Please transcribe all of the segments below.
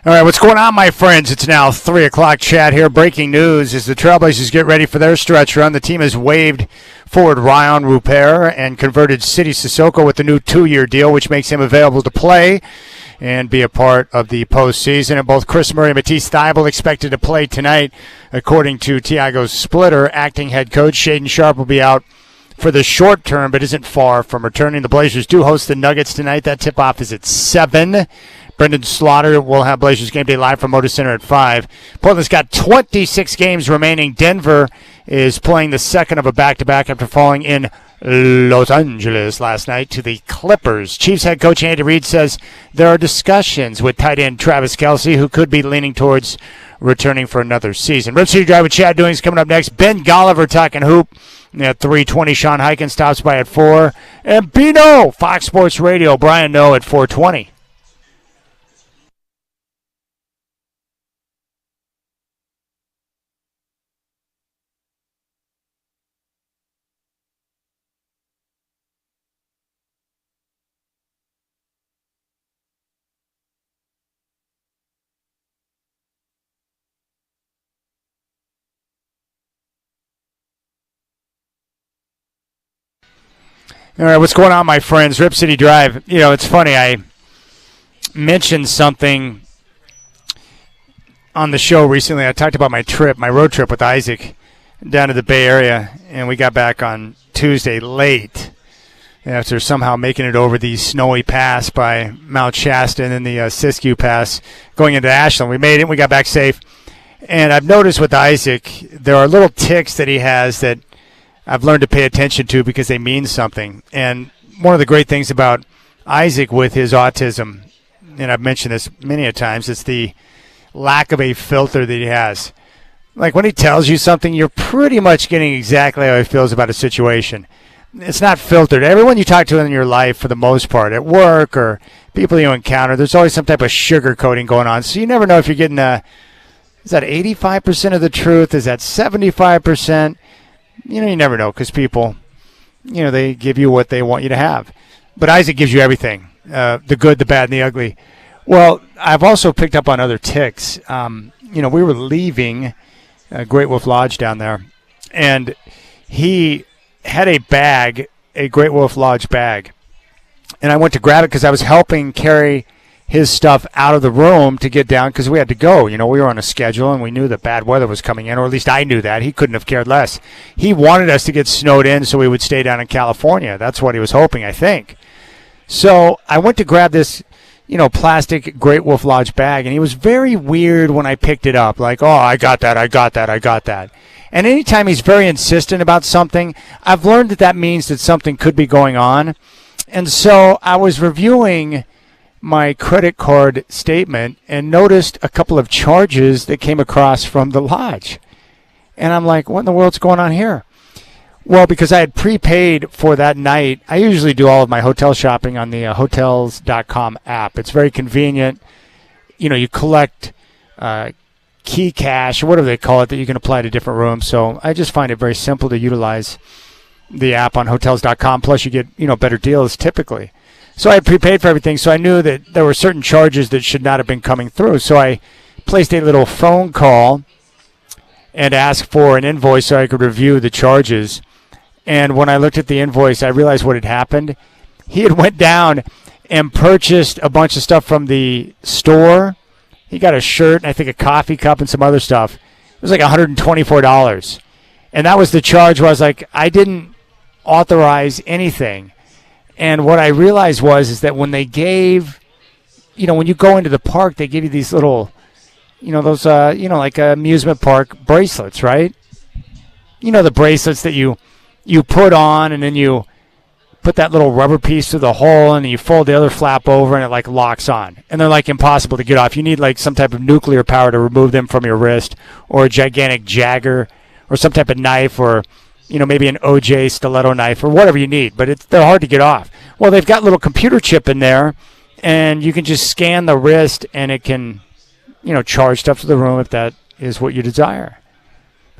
All right, what's going on, my friends? It's now 3 o'clock. Chad here. Breaking news as the Trailblazers get ready for their stretch run. The team has waived forward Ryan Rupert and converted City Sissoko with a new 2-year deal, which makes him available to play and be a part of the postseason. And both Chris Murray and Matisse Thybulle expected to play tonight, according to Tiago Splitter. Acting head coach Shaedon Sharpe will be out for the short term, but isn't far from returning. The Blazers do host the Nuggets tonight. That tip-off is at 7. Brendan Slaughter will have Blazers Game Day live from Moda Center at 5. Portland's got 26 games remaining. Denver is playing the second of a back-to-back after falling in Los Angeles last night to the Clippers. Chiefs head coach Andy Reid says there are discussions with tight end Travis Kelce, who could be leaning towards returning for another season. Rip City Drive with Chad Doing is coming up next. Ben Golliver talking hoop at 3:20. Sean Highkin stops by at 4. And Bino, Fox Sports Radio, Brian Noe at 4:20. All right, what's going on, my friends? Rip City Drive. You know, it's funny. I mentioned something on the show recently. I talked about my road trip with Isaac down to the Bay Area, and we got back on Tuesday late after somehow making it over the snowy pass by Mount Shasta and then the Siskiyou Pass going into Ashland. We made it. We got back safe. And I've noticed with Isaac, there are little ticks that he has that I've learned to pay attention to because they mean something. And one of the great things about Isaac with his autism, and I've mentioned this many a times, it's the lack of a filter that he has. Like when he tells you something, you're pretty much getting exactly how he feels about a situation. It's not filtered. Everyone you talk to in your life, for the most part, at work or people you encounter, there's always some type of sugar coating going on. So you never know if you're getting is that 85% of the truth? Is that 75%? You know, you never know because people, you know, they give you what they want you to have. But Isaac gives you everything, the good, the bad, and the ugly. Well, I've also picked up on other ticks. You know, we were leaving Great Wolf Lodge down there, and he had a bag, a Great Wolf Lodge bag. And I went to grab it because I was helping carry his stuff out of the room to get down because we had to go. You know, we were on a schedule and we knew that bad weather was coming in, or at least I knew that. He couldn't have cared less. He wanted us to get snowed in so we would stay down in California. That's what he was hoping, I think. So I went to grab this, you know, plastic Great Wolf Lodge bag, and he was very weird when I picked it up. Like, oh, I got that. And anytime he's very insistent about something, I've learned that means that something could be going on. And so I was reviewing my credit card statement and noticed a couple of charges that came across from the lodge. And I'm like, what in the world's going on here? Well, because I had prepaid for that night. I usually do all of my hotel shopping on the hotels.com app. It's very convenient. You know, you collect key cash or whatever they call it that you can apply to different rooms. So I just find it very simple to utilize the app on hotels.com. Plus you get, you know, better deals typically. So I had prepaid for everything, so I knew that there were certain charges that should not have been coming through. So I placed a little phone call and asked for an invoice so I could review the charges. And when I looked at the invoice, I realized what had happened. He had went down and purchased a bunch of stuff from the store. He got a shirt, and I think a coffee cup and some other stuff. It was like $124. And that was the charge where I was like, I didn't authorize anything. And what I realized is that when they gave, you know, when you go into the park, they give you these little, you know, those, you know, like amusement park bracelets, right? You know, the bracelets that you put on and then you put that little rubber piece through the hole and you fold the other flap over and it like locks on. And they're like impossible to get off. You need like some type of nuclear power to remove them from your wrist, or a gigantic Jagger or some type of knife, or you know, maybe an OJ stiletto knife or whatever you need, but they're hard to get off. Well, they've got a little computer chip in there, and you can just scan the wrist, and it can, you know, charge stuff to the room if that is what you desire.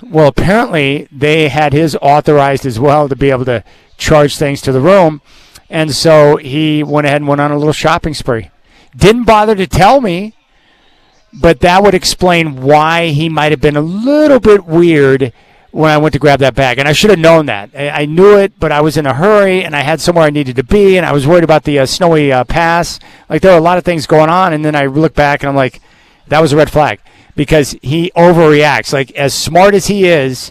Well, apparently they had his authorized as well to be able to charge things to the room, and so he went ahead and went on a little shopping spree. Didn't bother to tell me, But that would explain why he might have been a little bit weird when I went to grab that bag. And I should have known that. I knew it, but I was in a hurry, and I had somewhere I needed to be, and I was worried about the snowy pass. Like, there were a lot of things going on, and then I look back, and I'm like, that was a red flag. Because he overreacts. Like, as smart as he is,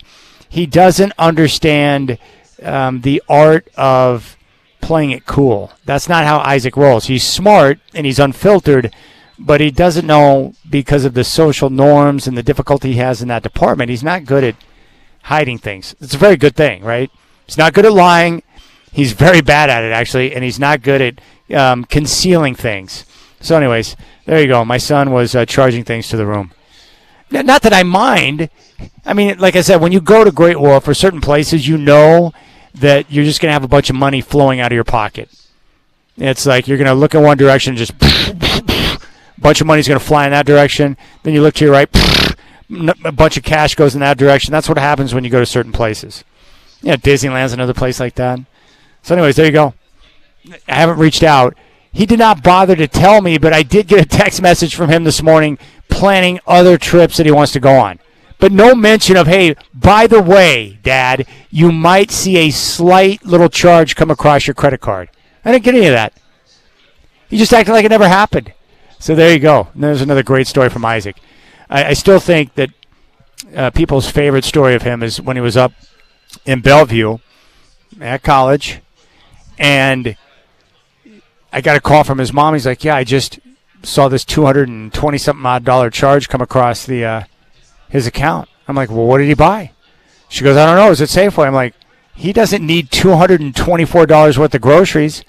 he doesn't understand the art of playing it cool. That's not how Isaac rolls. He's smart, and he's unfiltered, but he doesn't know, because of the social norms and the difficulty he has in that department, he's not good at hiding things. It's a very good thing, right? He's not good at lying. He's very bad at it, actually, and he's not good at concealing things. So anyways, there you go. My son was charging things to the room. Not that I mind. I mean, like I said, when you go to Great Wolf or certain places, you know that you're just going to have a bunch of money flowing out of your pocket. It's like you're going to look in one direction and just a bunch of money's going to fly in that direction. Then you look to your right, a bunch of cash goes in that direction. That's what happens when you go to certain places. Yeah, Disneyland's another place like that. So anyways, there you go. I haven't reached out. He did not bother to tell me, but I did get a text message from him this morning planning other trips that he wants to go on. But no mention of, hey, by the way, Dad, you might see a slight little charge come across your credit card. I didn't get any of that. He just acted like it never happened. So there you go. And there's another great story from Isaac. I still think that people's favorite story of him is when he was up in Bellevue at college, and I got a call from his mom. He's like, yeah, I just saw this $220-something-odd charge come across his account. I'm like, well, what did he buy? She goes, I don't know. Is it Safeway? I'm like, he doesn't need $224 worth of groceries.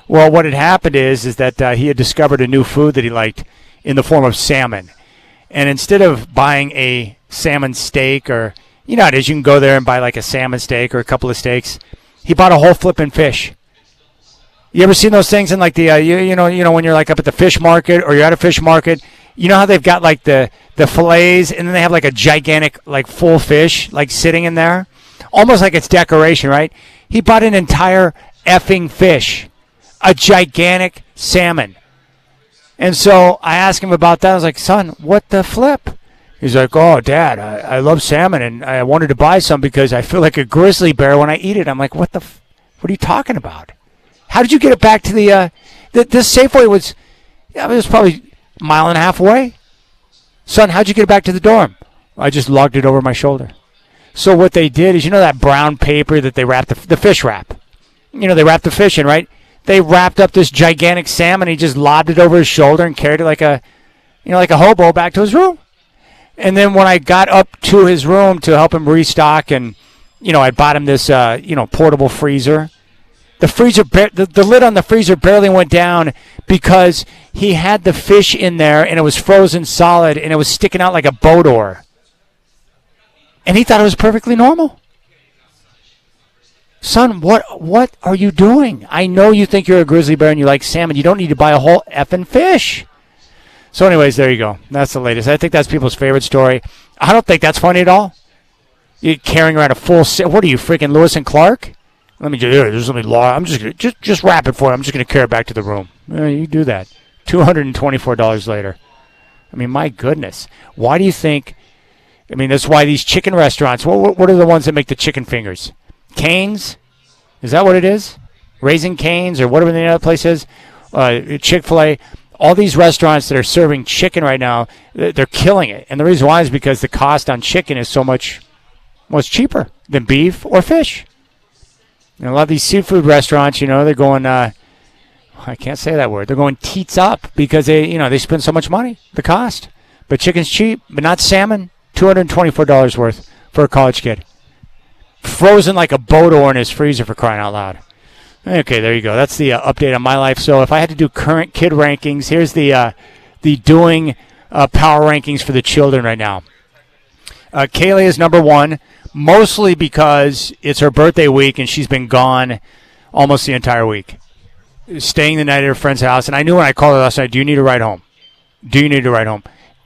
Well, what had happened is that he had discovered a new food that he liked in the form of salmon. And instead of buying a salmon steak, or, you know how it is, you can go there and buy like a salmon steak or a couple of steaks, he bought a whole flipping fish. You ever seen those things in like the, you know when you're like up at the fish market or you're at a fish market, you know how they've got like the fillets and then they have like a gigantic like full fish like sitting in there? Almost like it's decoration, right? He bought an entire effing fish, a gigantic salmon. And so I asked him about that. I was like, son, what the flip? He's like, oh, Dad, I love salmon, and I wanted to buy some because I feel like a grizzly bear when I eat it. I'm like, what are you talking about? How did you get it back to this Safeway was probably a mile and a half away. Son, how'd you get it back to the dorm? I just lugged it over my shoulder. So what they did is, you know that brown paper that they wrap the fish wrap? You know, they wrap the fish in, right? They wrapped up this gigantic salmon. He just lobbed it over his shoulder and carried it like a hobo back to his room. And then when I got up to his room to help him restock, and I bought him this portable freezer. The freezer, the lid on the freezer barely went down because he had the fish in there and it was frozen solid and it was sticking out like a boat oar. And he thought it was perfectly normal. Son, what are you doing? I know you think you're a grizzly bear and you like salmon. You don't need to buy a whole effing fish. So anyways, there you go. That's the latest. I think that's people's favorite story. I don't think that's funny at all. You're carrying around a full set. What are you, freaking Lewis and Clark? Let me just I'm just wrap it for you. I'm just gonna carry it back to the room. You do that. $224 later. I mean, my goodness. Why do you think? I mean, that's why these chicken restaurants. What are the ones that make the chicken fingers? Cane's? Is that what it is? Raising Cane's or whatever the other place is? Chick-fil-A. All these restaurants that are serving chicken right now, they're killing it. And the reason why is because the cost on chicken is so much cheaper than beef or fish. And a lot of these seafood restaurants, they're going, I can't say that word. They're going teats up because they spend so much money, the cost. But chicken's cheap, but not salmon. $224 worth for a college kid. Frozen like a boat oar in his freezer, for crying out loud. Okay, there you go. That's the update on my life. So if I had to do current kid rankings, here's the Doing power rankings for the children right now. Kaylee is number one, mostly because it's her birthday week and she's been gone almost the entire week, staying the night at her friend's house. And I knew when I called her last night, do you need a ride home? Do you need a ride home?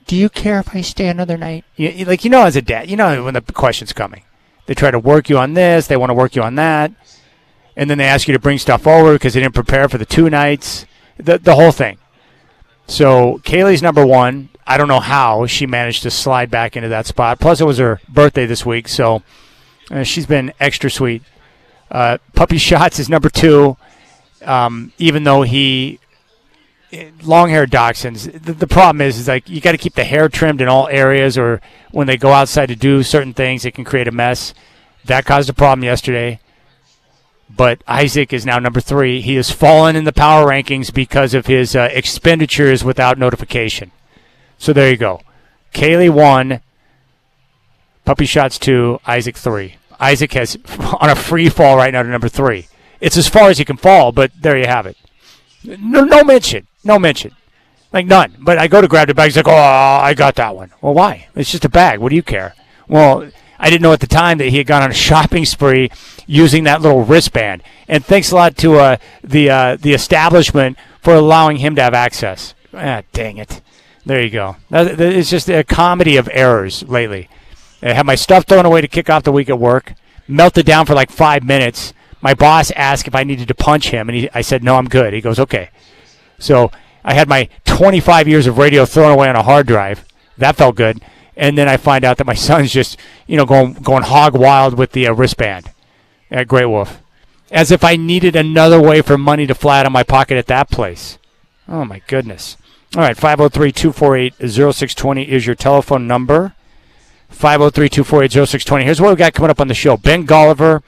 Do you care if I stay another night? As a dad, when the question's coming. They try to work you on this. They want to work you on that. And then they ask you to bring stuff over because they didn't prepare for the 2 nights. The whole thing. So Kaylee's number one. I don't know how she managed to slide back into that spot. Plus, it was her birthday this week, so she's been extra sweet. Puppy Shots is number 2, even though he long-haired dachshunds. The problem is like you got to keep the hair trimmed in all areas, or when they go outside to do certain things, it can create a mess. That caused a problem yesterday. But Isaac is now number 3. He has fallen in the power rankings because of his expenditures without notification. So there you go. Kaylee 1, Puppy Shots 2, Isaac 3. Isaac has on a free fall right now to number 3. It's as far as he can fall, but there you have it. No mention. No mention. Like none. But I go to grab the bag. He's like, oh, I got that one. Well, why? It's just a bag. What do you care? Well, I didn't know at the time that he had gone on a shopping spree using that little wristband. And thanks a lot to the establishment for allowing him to have access. Dang it. There you go. It's just a comedy of errors lately. I had my stuff thrown away to kick off the week at work. Melted down for like 5 minutes. My boss asked if I needed to punch him, and I said, no, I'm good. He goes, okay. So I had my 25 years of radio thrown away on a hard drive. That felt good. And then I find out that my son's just, going hog wild with the wristband at Great Wolf. As if I needed another way for money to fly out of my pocket at that place. Oh, my goodness. All right, 503-248-0620 is your telephone number. 503-248-0620. Here's what we got coming up on the show. Ben Golliver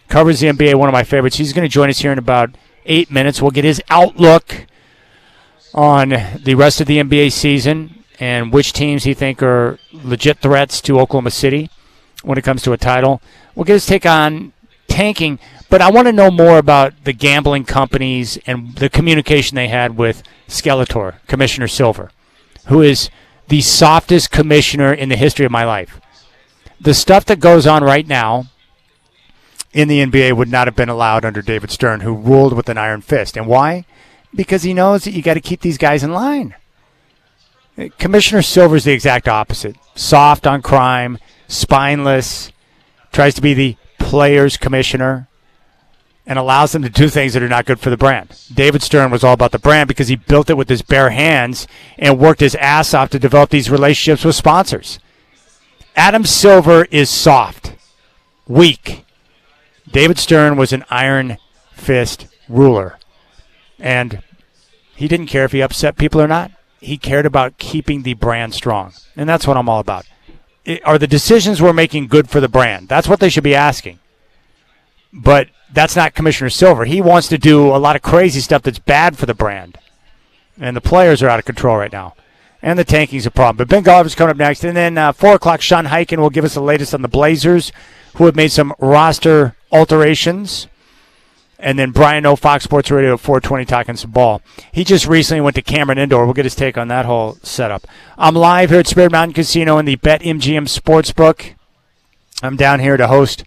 covers the NBA, one of my favorites. He's going to join us here in about 8 minutes. We'll get his outlook on the rest of the NBA season and which teams he think are legit threats to Oklahoma City when it comes to a title. We'll get his take on tanking, but I want to know more about the gambling companies and the communication they had with Skeletor, Commissioner Silver, who is the softest commissioner in the history of my life. The stuff that goes on right now in the NBA would not have been allowed under David Stern, who ruled with an iron fist. And why? Because he knows that you got to keep these guys in line. Commissioner Silver is the exact opposite. Soft on crime, spineless, tries to be the players' commissioner, and allows them to do things that are not good for the brand. David Stern was all about the brand because he built it with his bare hands and worked his ass off to develop these relationships with sponsors. Adam Silver is soft, weak. David Stern was an iron fist ruler, and he didn't care if he upset people or not. He cared about keeping the brand strong, and that's what I'm all about. Are the decisions we're making good for the brand? That's what they should be asking. But that's not Commissioner Silver. He wants to do a lot of crazy stuff that's bad for the brand, and the players are out of control right now, and the tanking's a problem. But Ben Golliver's coming up next, and then 4 o'clock, Sean Hyken will give us the latest on the Blazers, who have made some roster alterations. And then Brian O, Fox Sports Radio at 420 talking some ball. He just recently went to Cameron Indoor. We'll get his take on that whole setup. I'm live here at Spirit Mountain Casino in the BetMGM Sportsbook. I'm down here to host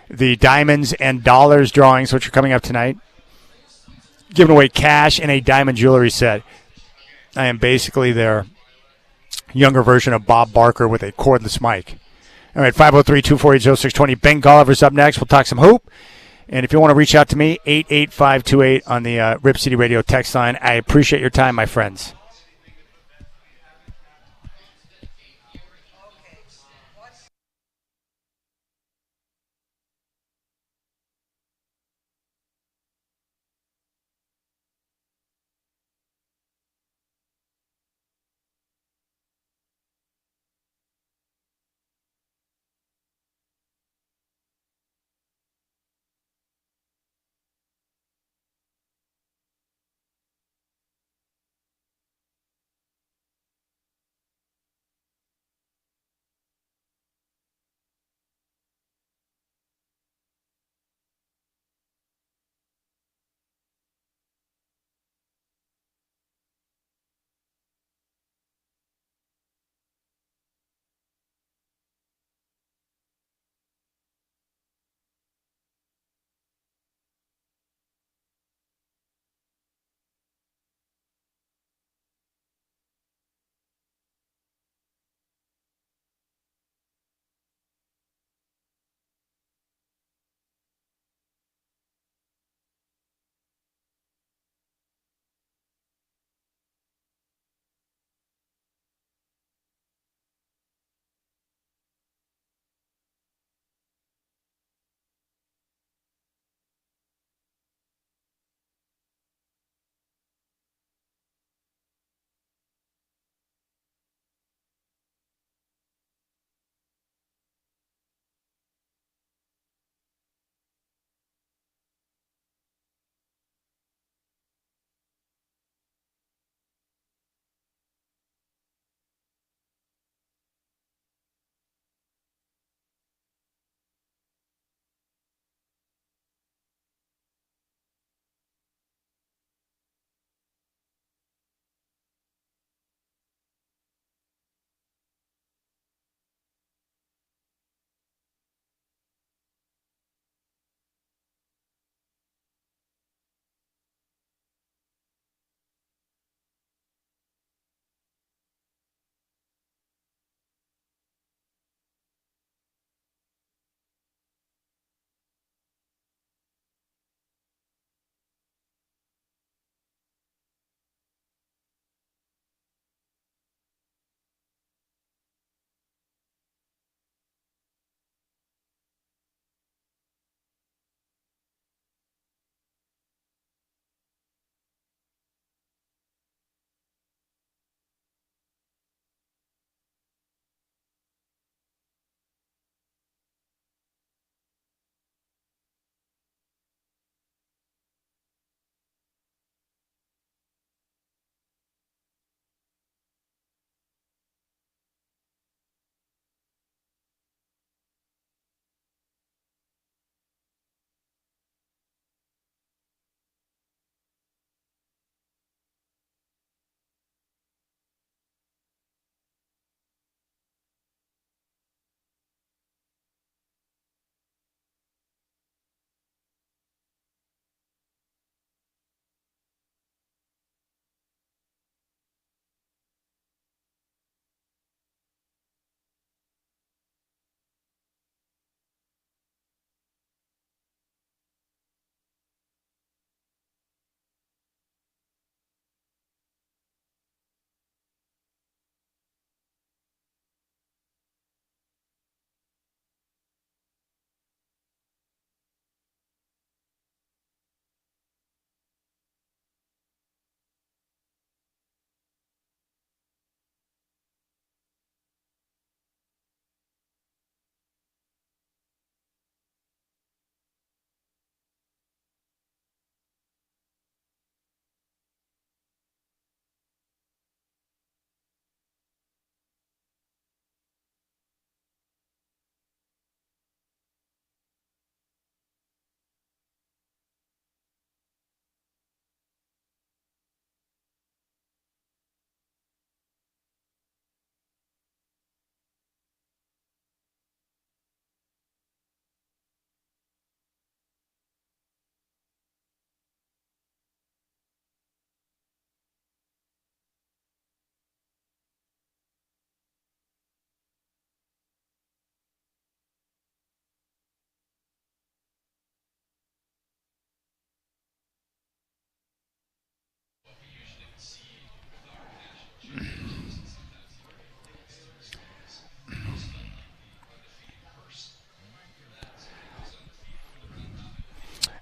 the Diamonds and Dollars drawings, which are coming up tonight. Giving away cash and a diamond jewelry set. I am basically their younger version of Bob Barker with a cordless mic. All right, 503-248-0620. Ben Golliver's up next. We'll talk some hoop. And if you want to reach out to me, 88528 on the Rip City Radio text line. I appreciate your time, my friends.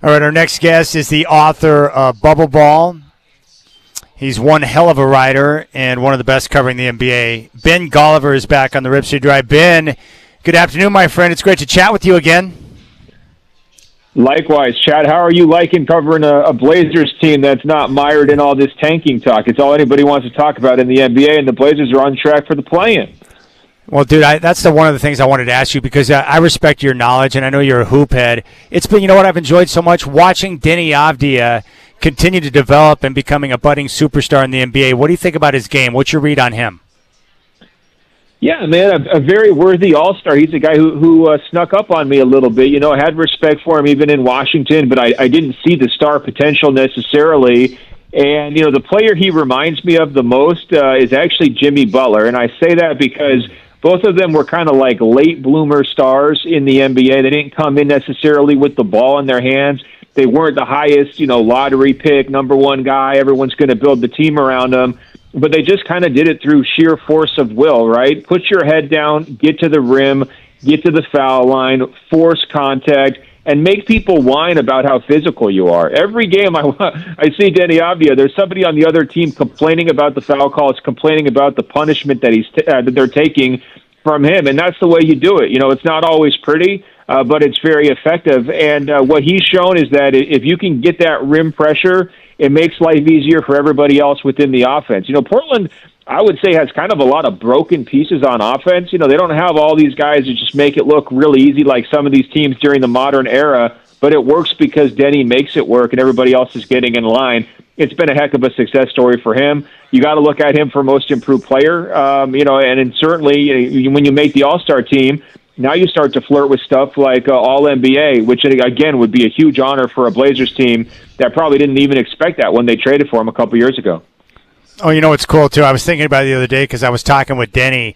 All right, our next guest is the author of Bubble Ball. He's one hell of a writer and one of the best covering the NBA. Ben Golliver is back on the Rip City Drive. Ben, good afternoon, my friend. It's great to chat with you again. Likewise, Chad. How are you liking covering a Blazers team that's not mired in all this tanking talk? It's all anybody wants to talk about in the NBA, and the Blazers are on track for the play-in. Well, dude, that's one of the things I wanted to ask you because I respect your knowledge, and I know you're a hoop head. It's been, you know what, I've enjoyed so much watching Denny Avdia continue to develop and becoming a budding superstar in the NBA. What do you think about his game? What's your read on him? Yeah, man, a very worthy all-star. He's a guy who snuck up on me a little bit. You know, I had respect for him even in Washington, but I didn't see the star potential necessarily. And, you know, the player he reminds me of the most is actually Jimmy Butler. And I say that because both of them were kind of like late bloomer stars in the NBA. They didn't come in necessarily with the ball in their hands. They weren't the highest, you know, lottery pick, number one guy. Everyone's going to build the team around them. But they just kind of did it through sheer force of will, right? Put your head down, get to the rim, get to the foul line, force contact, and make people whine about how physical you are. Every game I see Denny Avdia, there's somebody on the other team complaining about the foul calls, complaining about the punishment that that they're taking from him, and that's the way you do it. You know, it's not always pretty, but it's very effective. And what he's shown is that if you can get that rim pressure, it makes life easier for everybody else within the offense. You know, Portland, I would say, has kind of a lot of broken pieces on offense. You know, they don't have all these guys that just make it look really easy like some of these teams during the modern era, but it works because Denny makes it work and everybody else is getting in line. It's been a heck of a success story for him. You got to look at him for most improved player, you know, and certainly when you make the All-Star team, now you start to flirt with stuff like All-NBA, which, again, would be a huge honor for a Blazers team that probably didn't even expect that when they traded for him a couple years ago. Oh, you know what's cool, too? I was thinking about it the other day because I was talking with Denny,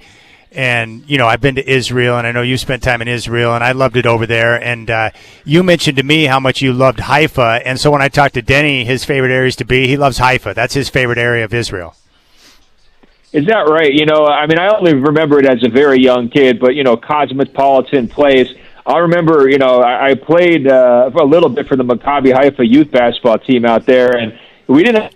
and, you know, I've been to Israel, and I know you spent time in Israel, and I loved it over there. And you mentioned to me how much you loved Haifa, and so when I talked to Denny, his favorite areas to be, he loves Haifa. That's his favorite area of Israel. Is that right? You know, I mean, I only remember it as a very young kid, but, you know, cosmopolitan place. I remember, you know, I played for a little bit for the Maccabi Haifa youth basketball team out there, and we didn't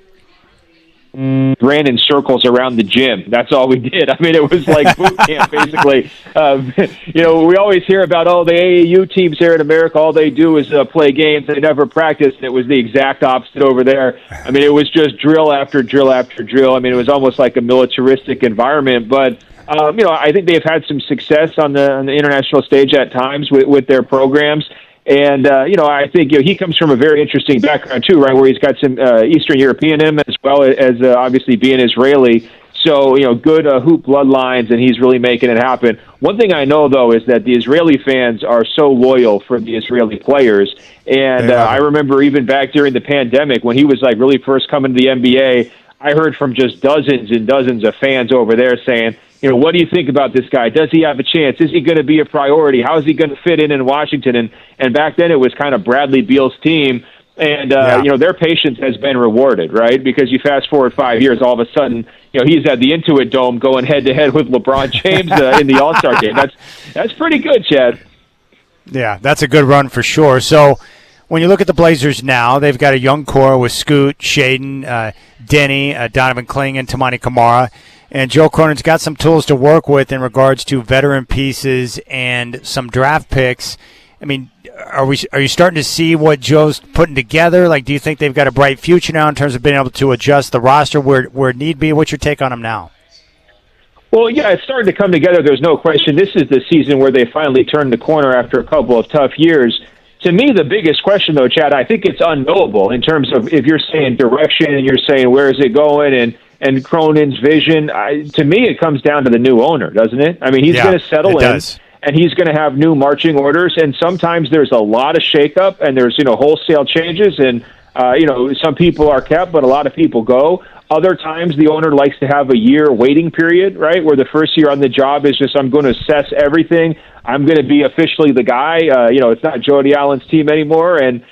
ran in circles around the gym. That's all we did. I mean, it was like boot camp, basically. You know, we always hear about, the AAU teams here in America, all they do is play games. They never practice. And it was the exact opposite over there. I mean, it was just drill after drill after drill. I mean, it was almost like a militaristic environment. But, you know, I think they've had some success on the international stage at times with their programs. And, you know, I think he comes from a very interesting background, too, right, where he's got some Eastern European in him as well as obviously being Israeli. So, you know, good hoop bloodlines, and he's really making it happen. One thing I know, though, is that the Israeli fans are so loyal for the Israeli players. And I remember even back during the pandemic when he was, like, really first coming to the NBA, I heard from just dozens and dozens of fans over there saying, you know, what do you think about this guy? Does he have a chance? Is he going to be a priority? How is he going to fit in Washington? And back then it was kind of Bradley Beal's team. And, you know, their patience has been rewarded, right? Because you fast forward 5 years, all of a sudden, you know, he's at the Intuit Dome going head-to-head with LeBron James in the All-Star game. That's pretty good, Chad. Yeah, that's a good run for sure. So when you look at the Blazers now, they've got a young core with Scoot, Shaden, Denny, Donovan Clingan, Tamani Kamara. And Joe Cronin's got some tools to work with in regards to veteran pieces and some draft picks. I mean, are you starting to see what Joe's putting together? Like, do you think they've got a bright future now in terms of being able to adjust the roster where it need be? What's your take on them now? Well, yeah, it's starting to come together. There's no question. This is the season where they finally turned the corner after a couple of tough years. To me, the biggest question, though, Chad, I think it's unknowable in terms of if you're saying direction and you're saying where is it going and Cronin's vision. To me, it comes down to the new owner, doesn't it? I mean, he's going to settle in, and he's going to have new marching orders, and sometimes there's a lot of shakeup, and there's, you know, wholesale changes, and, you know, some people are kept, but a lot of people go. Other times, the owner likes to have a year waiting period, right, where the first year on the job is just, I'm going to assess everything. I'm going to be officially the guy. You know, it's not Jody Allen's team anymore, and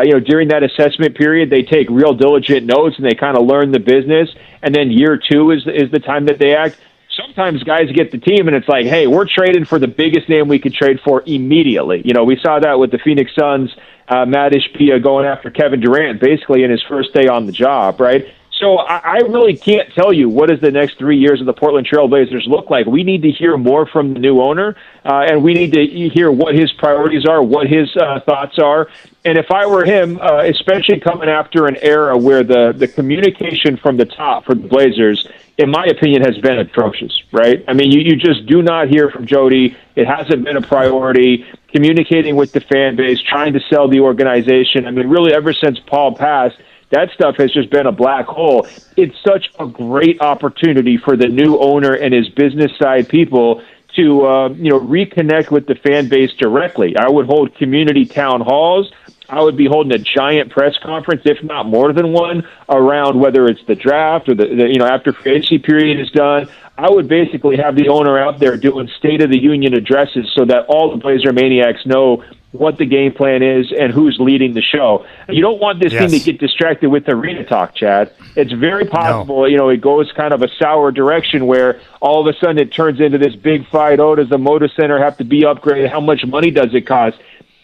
you know, during that assessment period, they take real diligent notes and they kind of learn the business. And then year two is the time that they act. sometimes guys get the team and it's like, hey, we're trading for the biggest name we could trade for immediately. We saw that with the Phoenix Suns, Matt Ishbia going after Kevin Durant basically in his first day on the job, right? So I really can't tell you what does the next 3 years of the Portland Trail Blazers look like. We need to hear more from the new owner, and we need to hear what his priorities are, what his thoughts are. And if I were him, especially coming after an era where the communication from the top for the Blazers, in my opinion, has been atrocious, right? I mean, you just do not hear from Jody. It hasn't been a priority. Communicating with the fan base, trying to sell the organization. I mean, really, ever since Paul passed, that stuff has just been a black hole. It's such a great opportunity for the new owner and his business side people to reconnect with the fan base directly. I would hold community town halls. I would be holding a giant press conference, if not more than one, around whether it's the draft or the after free agency period is done. I would basically have the owner out there doing State of the Union addresses so that all the Blazer Maniacs know what the game plan is and who's leading the show. You don't want this team to get distracted with arena talk, Chad. It's very possible, it goes kind of a sour direction where all of a sudden it turns into this big fight. Oh, does the Moda Center have to be upgraded? How much money does it cost?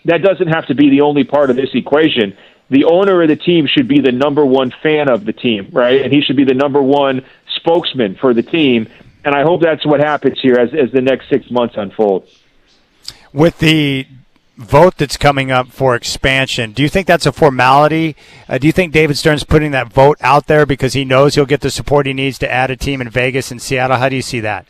That doesn't have to be the only part of this equation. The owner of the team should be the number one fan of the team, right? And he should be the number one spokesman for the team. And I hope that's what happens here as the next 6 months unfold. With the vote that's coming up for expansion, do you think that's a formality? Do you think David Stern's putting that vote out there because he knows he'll get the support he needs to add a team in Vegas and Seattle? How do you see that?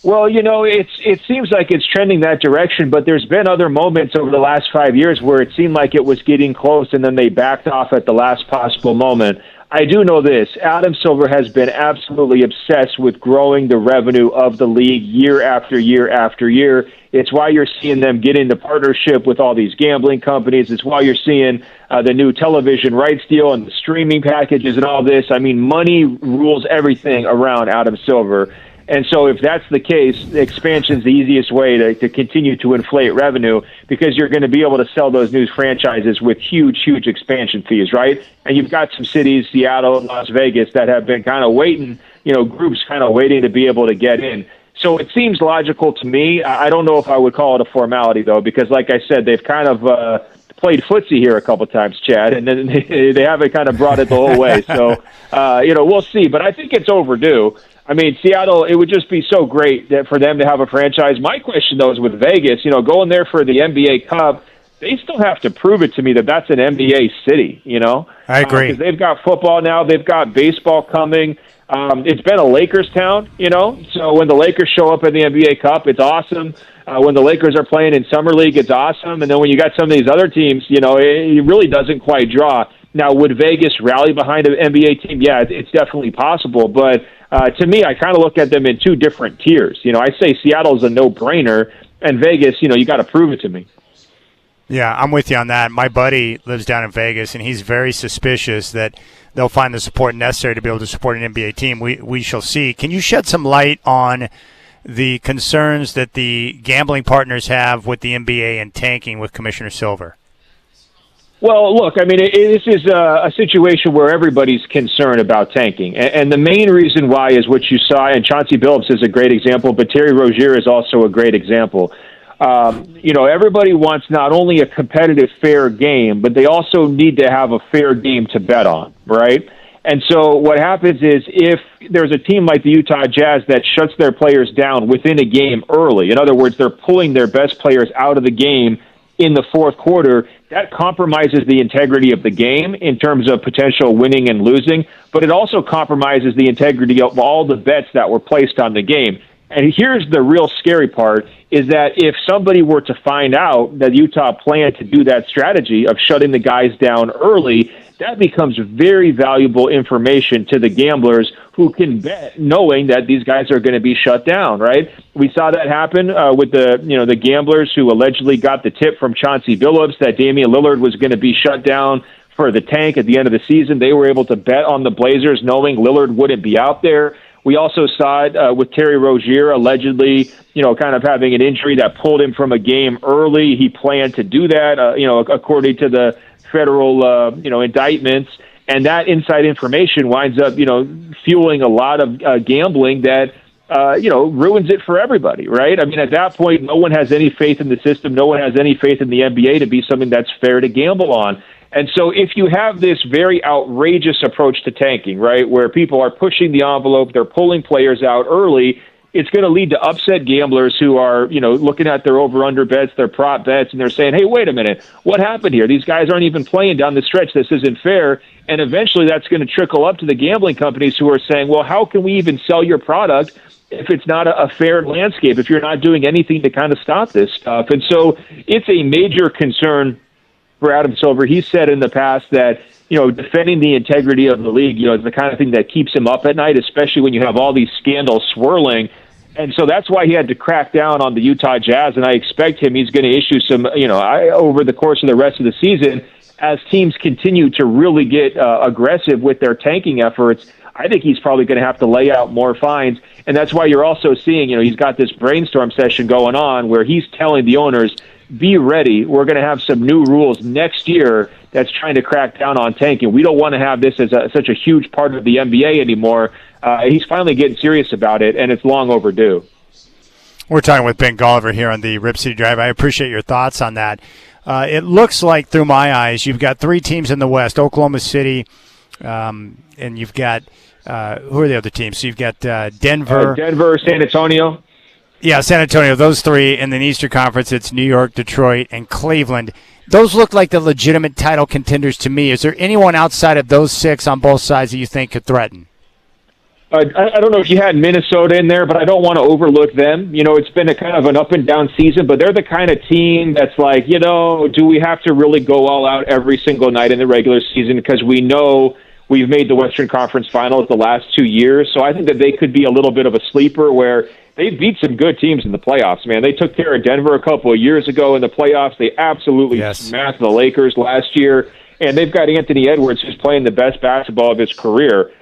Well, it seems like it's trending that direction, but there's been other moments over the last 5 years where it seemed like it was getting close and then they backed off at the last possible moment. I do know this. Adam Silver has been absolutely obsessed with growing the revenue of the league year after year after year. It's why you're seeing them get into partnership with all these gambling companies. It's why you're seeing the new television rights deal and the streaming packages and all this. I mean, money rules everything around Adam Silver. And so if that's the case, the expansion is the easiest way to continue to inflate revenue because you're going to be able to sell those new franchises with huge, huge expansion fees, right? And you've got some cities, Seattle and Las Vegas, that have been kind of waiting, groups kind of waiting to be able to get in. So it seems logical to me. I don't know if I would call it a formality, though, because like I said, they've kind of played footsie here a couple times, Chad, and then they haven't kind of brought it the whole way. So, we'll see. But I think it's overdue. I mean, Seattle, it would just be so great for them to have a franchise. My question, though, is with Vegas, going there for the NBA Cup, they still have to prove it to me that that's an NBA city, I agree. Because they've got football now. They've got baseball coming. It's been a Lakers town, So when the Lakers show up in the NBA Cup, it's awesome. When the Lakers are playing in Summer League, it's awesome. And then when you got some of these other teams, it really doesn't quite draw. Now, would Vegas rally behind an NBA team? Yeah, it's definitely possible. But to me, I kind of look at them in two different tiers. I say Seattle's a no-brainer, and Vegas, you got to prove it to me. Yeah, I'm with you on that. My buddy lives down in Vegas, and he's very suspicious that they'll find the support necessary to be able to support an NBA team. We shall see. Can you shed some light on the concerns that the gambling partners have with the NBA and tanking with Commissioner Silver? Well, look, I mean, this is a situation where everybody's concerned about tanking. And the main reason why is what you saw, and Chauncey Billups is a great example, but Terry Rozier is also a great example. Everybody wants not only a competitive, fair game, but they also need to have a fair game to bet on, right? And so what happens is if there's a team like the Utah Jazz that shuts their players down within a game early, in other words, they're pulling their best players out of the game in the fourth quarter, that compromises the integrity of the game in terms of potential winning and losing, but it also compromises the integrity of all the bets that were placed on the game. And here's the real scary part, is that if somebody were to find out that Utah planned to do that strategy of shutting the guys down early, that becomes very valuable information to the gamblers who can bet knowing that these guys are going to be shut down, right? We saw that happen with the gamblers who allegedly got the tip from Chauncey Billups that Damian Lillard was going to be shut down for the tank at the end of the season. They were able to bet on the Blazers knowing Lillard wouldn't be out there. We also saw it with Terry Rozier allegedly, kind of having an injury that pulled him from a game early. He planned to do that, according to the federal, indictments. And that inside information winds up, fueling a lot of gambling that ruins it for everybody, right? I mean, at that point, no one has any faith in the system. No one has any faith in the NBA to be something that's fair to gamble on. And so if you have this very outrageous approach to tanking, right, where people are pushing the envelope, they're pulling players out early, it's going to lead to upset gamblers who are, looking at their over-under bets, their prop bets, and they're saying, hey, wait a minute, what happened here? These guys aren't even playing down the stretch. This isn't fair. And eventually that's going to trickle up to the gambling companies who are saying, well, how can we even sell your product if it's not a fair landscape, if you're not doing anything to kind of stop this stuff? And so it's a major concern for Adam Silver. He said in the past that, defending the integrity of the league, is the kind of thing that keeps him up at night, especially when you have all these scandals swirling. And so that's why he had to crack down on the Utah Jazz, and I expect he's going to issue some, over the course of the rest of the season, as teams continue to really get aggressive with their tanking efforts. I think he's probably going to have to lay out more fines. And that's why you're also seeing, he's got this brainstorm session going on where he's telling the owners, be ready. We're going to have some new rules next year that's trying to crack down on tanking. We don't want to have this as such a huge part of the NBA anymore. He's finally getting serious about it, and it's long overdue. We're talking with Ben Golliver here on the Rip City Drive. I appreciate your thoughts on that. It looks like, through my eyes, you've got three teams in the West, Oklahoma City, and you've got who are the other teams? So you've got Denver. Denver, San Antonio. Yeah, San Antonio, those three. In the Eastern Conference, it's New York, Detroit, and Cleveland. Those look like the legitimate title contenders to me. Is there anyone outside of those six on both sides that you think could threaten? I don't know if you had Minnesota in there, but I don't want to overlook them. It's been a kind of an up and down season, but they're the kind of team that's like, do we have to really go all out every single night in the regular season? Because we know we've made the Western Conference Finals the last 2 years. So I think that they could be a little bit of a sleeper where they beat some good teams in the playoffs, man. They took care of Denver a couple of years ago in the playoffs. They absolutely smashed the Lakers last year. And they've got Anthony Edwards, who's playing the best basketball of his career.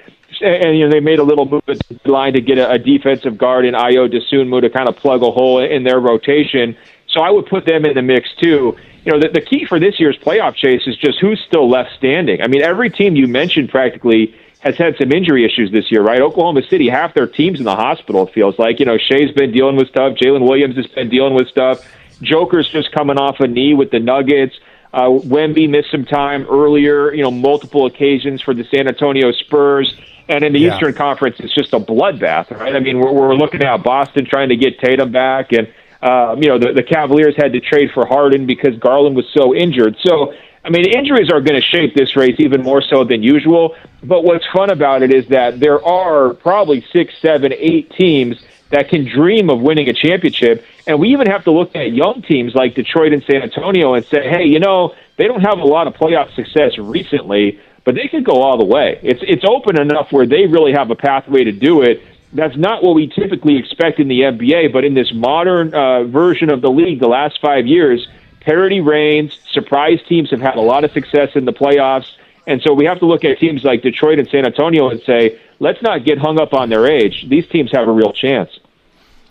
And they made a little move at the line to get a defensive guard in Ayo Dosunmu to kind of plug a hole in their rotation. So I would put them in the mix too. The key for this year's playoff chase is just who's still left standing. I mean, every team you mentioned practically has had some injury issues this year, right? Oklahoma City, half their team's in the hospital, it feels like. Shea's been dealing with stuff. Jalen Williams has been dealing with stuff. Joker's just coming off a knee with the Nuggets. Wemby missed some time earlier, multiple occasions for the San Antonio Spurs. And in the Eastern Conference, it's just a bloodbath, right? I mean, we're looking at Boston trying to get Tatum back, and the Cavaliers had to trade for Harden because Garland was so injured. So, I mean, injuries are going to shape this race even more so than usual. But what's fun about it is that there are probably 6, 7, 8 teams that can dream of winning a championship. And we even have to look at young teams like Detroit and San Antonio and say, hey, they don't have a lot of playoff success recently, but they could go all the way. It's open enough where they really have a pathway to do it. That's not what we typically expect in the NBA, but in this modern version of the league, the last 5 years, parity reigns. Surprise teams have had a lot of success in the playoffs. And so we have to look at teams like Detroit and San Antonio and say, let's not get hung up on their age. These teams have a real chance.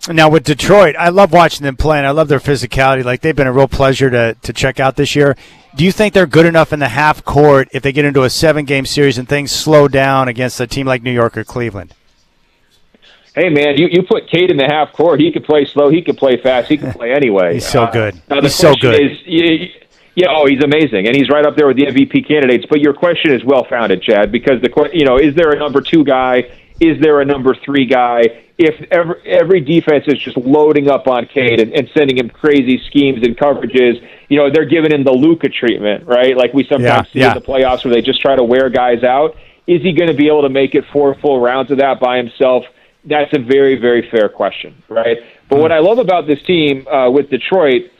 Now, with Detroit, I love watching them play, and I love their physicality. Like, they've been a real pleasure to check out this year. Do you think they're good enough in the half court if they get into a 7-game series and things slow down against a team like New York or Cleveland? Hey, man, you put Cade in the half court. He can play slow. He can play fast. He can play anyway. He's so good. He's so good. He's amazing, and he's right up there with the MVP candidates. But your question is well-founded, Chad, because is there a number 2 guy? Is there a number 3 guy? If every defense is just loading up on Cade and sending him crazy schemes and coverages, they're giving him the Luka treatment, right? Like we sometimes see in the playoffs where they just try to wear guys out. Is he going to be able to make it 4 full rounds of that by himself? That's a very, very fair question, right? But what I love about this team with Detroit,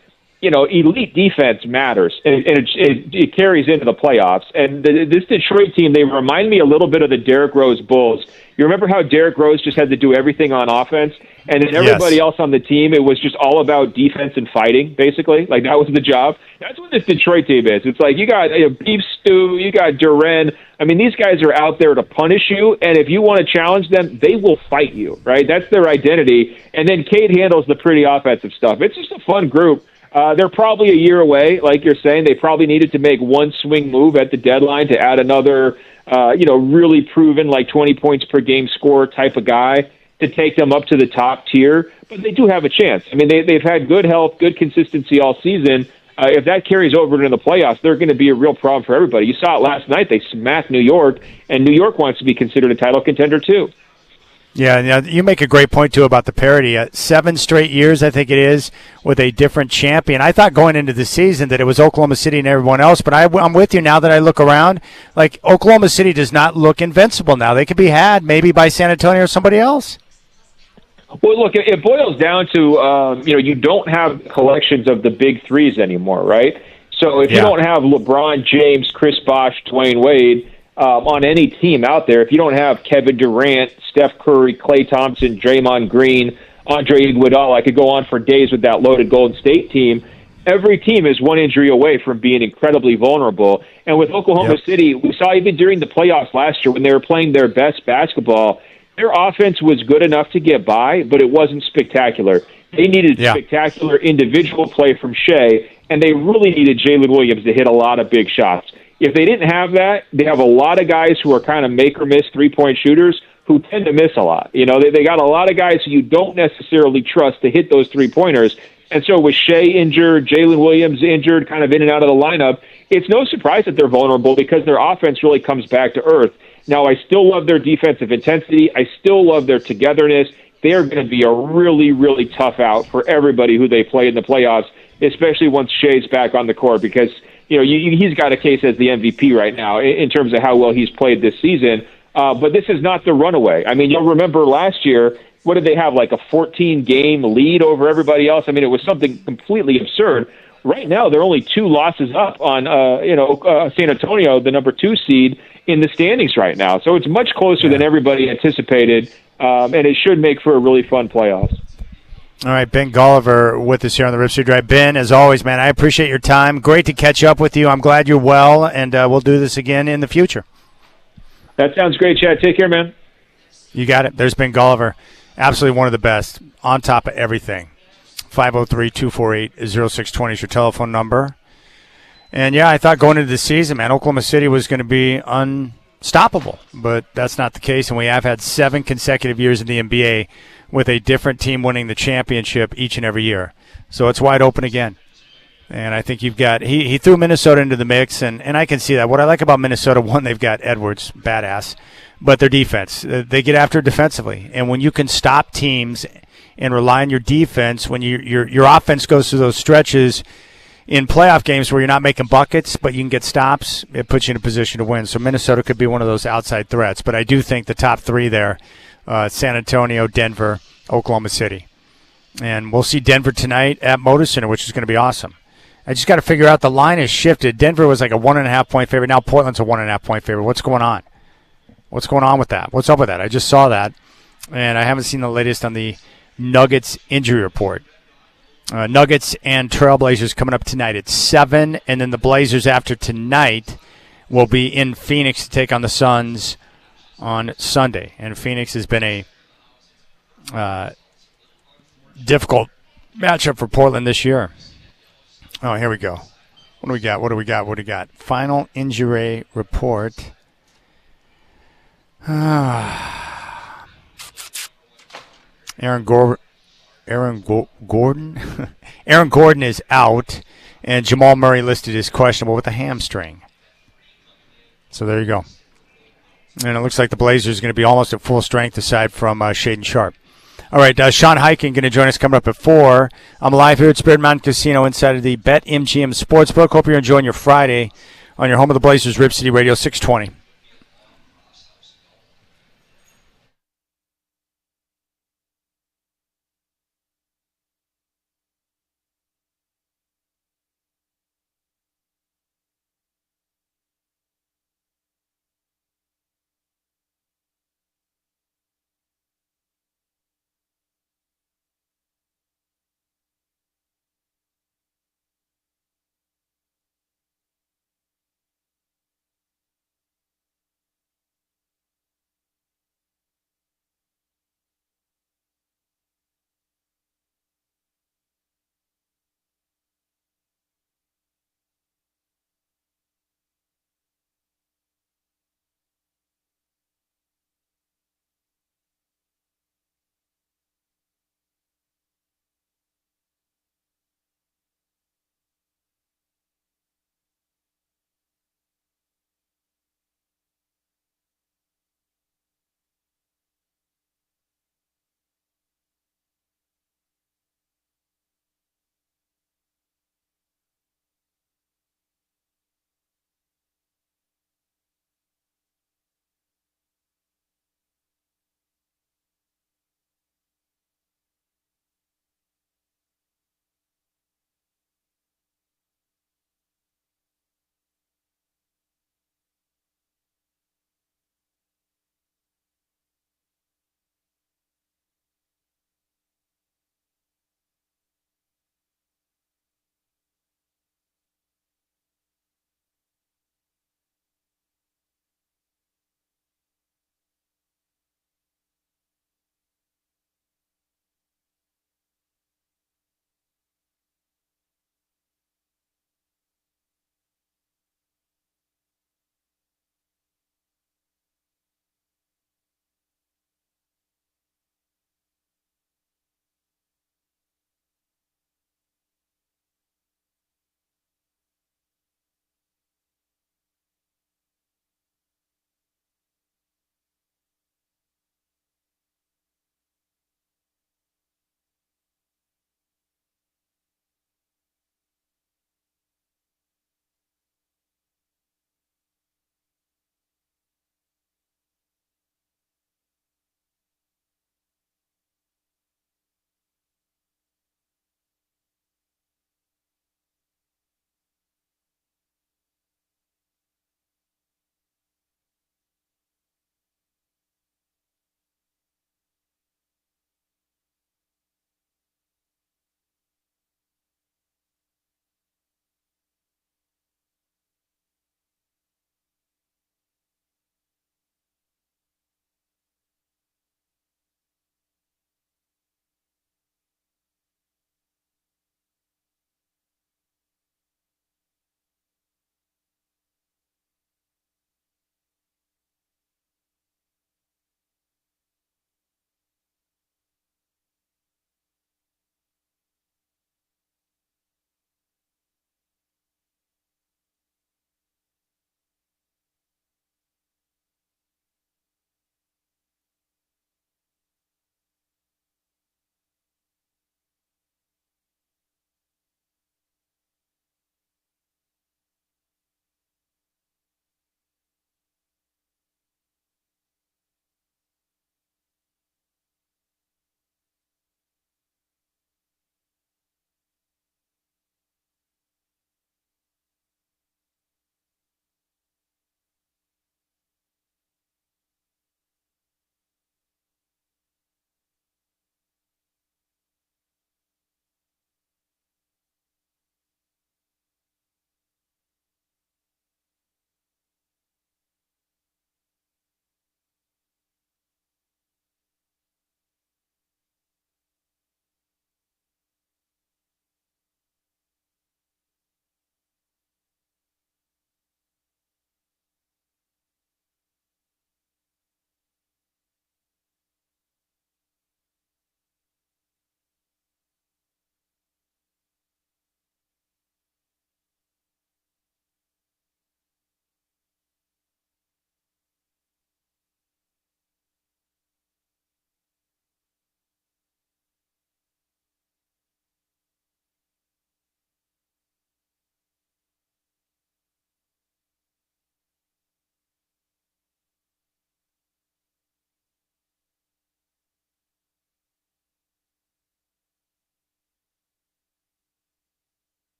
elite defense matters, and it carries into the playoffs. And this Detroit team, they remind me a little bit of the Derrick Rose Bulls. You remember how Derrick Rose just had to do everything on offense, and then everybody else on the team, it was just all about defense and fighting, basically. Like, that was the job. That's what this Detroit team is. It's like you got Beef Stew, you got Duren. I mean, these guys are out there to punish you, and if you want to challenge them, they will fight you, right? That's their identity. And then Cade handles the pretty offensive stuff. It's just a fun group. They're probably a year away, like you're saying. They probably needed to make one swing move at the deadline to add another, really proven like 20 points per game scorer type of guy. to take them up to the top tier, but they do have a chance. I mean, they've had good health, good consistency all season. If that carries over into the playoffs, they're going to be a real problem for everybody. You saw it last night. They smacked New York, and New York wants to be considered a title contender too. Yeah, you make a great point, too, about the parity. 7 straight years, I think it is, with a different champion. I thought going into the season that it was Oklahoma City and everyone else, but I'm with you now that I look around. Like, Oklahoma City does not look invincible now. They could be had maybe by San Antonio or somebody else. Well, look, it boils down to, you don't have collections of the big threes anymore, right? So if you don't have LeBron James, Chris Bosh, Dwayne Wade on any team out there, if you don't have Kevin Durant, Steph Curry, Klay Thompson, Draymond Green, Andre Iguodala, I could go on for days with that loaded Golden State team. Every team is one injury away from being incredibly vulnerable. And with Oklahoma City, we saw even during the playoffs last year when they were playing their best basketball, their offense was good enough to get by, but it wasn't spectacular. They needed spectacular individual play from Shea, and they really needed Jalen Williams to hit a lot of big shots. If they didn't have that, they have a lot of guys who are kind of make-or-miss three-point shooters who tend to miss a lot. You know, they got a lot of guys who you don't necessarily trust to hit those three-pointers. And so with Shea injured, Jalen Williams injured, kind of in and out of the lineup, it's no surprise that they're vulnerable because their offense really comes back to earth. Now, I still love their defensive intensity. I still love their togetherness. They are going to be a really, really tough out for everybody who they play in the playoffs, especially once Shea's back on the court because, he's got a case as the MVP right now in terms of how well he's played this season. But this is not the runaway. I mean, you'll remember last year, what did they have, like a 14-game lead over everybody else? I mean, it was something completely absurd. Right now, they're only 2 losses up on, San Antonio, the number 2 seed in the standings right now. So it's much closer than everybody anticipated, and it should make for a really fun playoffs. All right, Ben Golliver with us here on the Rip City Drive. Ben, as always, man, I appreciate your time. Great to catch up with you. I'm glad you're well, and we'll do this again in the future. That sounds great, Chad. Take care, man. You got it. There's Ben Golliver. Absolutely one of the best, on top of everything. 503-248-0620 is your telephone number. And, I thought going into the season, man, Oklahoma City was going to be unstoppable. But that's not the case, and we have had 7 consecutive years in the NBA with a different team winning the championship each and every year. So it's wide open again. And I think you've got – he threw Minnesota into the mix, and I can see that. What I like about Minnesota, one, they've got Edwards, badass, but their defense. They get after it defensively. And when you can stop teams and rely on your defense, when your offense goes through those stretches in playoff games where you're not making buckets but you can get stops, it puts you in a position to win. So Minnesota could be one of those outside threats. But I do think the top 3 there, San Antonio, Denver, Oklahoma City. And we'll see Denver tonight at Moda Center, which is going to be awesome. I just got to figure out the line has shifted. Denver was like a 1.5-point favorite. Now Portland's a 1.5-point favorite. What's going on? What's going on with that? What's up with that? I just saw that, and I haven't seen the latest on the Nuggets injury report. Nuggets and Trailblazers coming up tonight at 7, and then the Blazers after tonight will be in Phoenix to take on the Suns on Sunday. And Phoenix has been a difficult matchup for Portland this year. Oh, here we go. What do we got? Final injury report. Aaron Gordon Aaron Gordon is out, and Jamal Murray listed as questionable with a hamstring. So there you go. And it looks like the Blazers are going to be almost at full strength aside from Shaedon Sharpe. All right, Sean Highkin going to join us coming up at 4. I'm live here at Spirit Mountain Casino inside of the BetMGM Sportsbook. Hope you're enjoying your Friday on your home of the Blazers, Rip City Radio 620.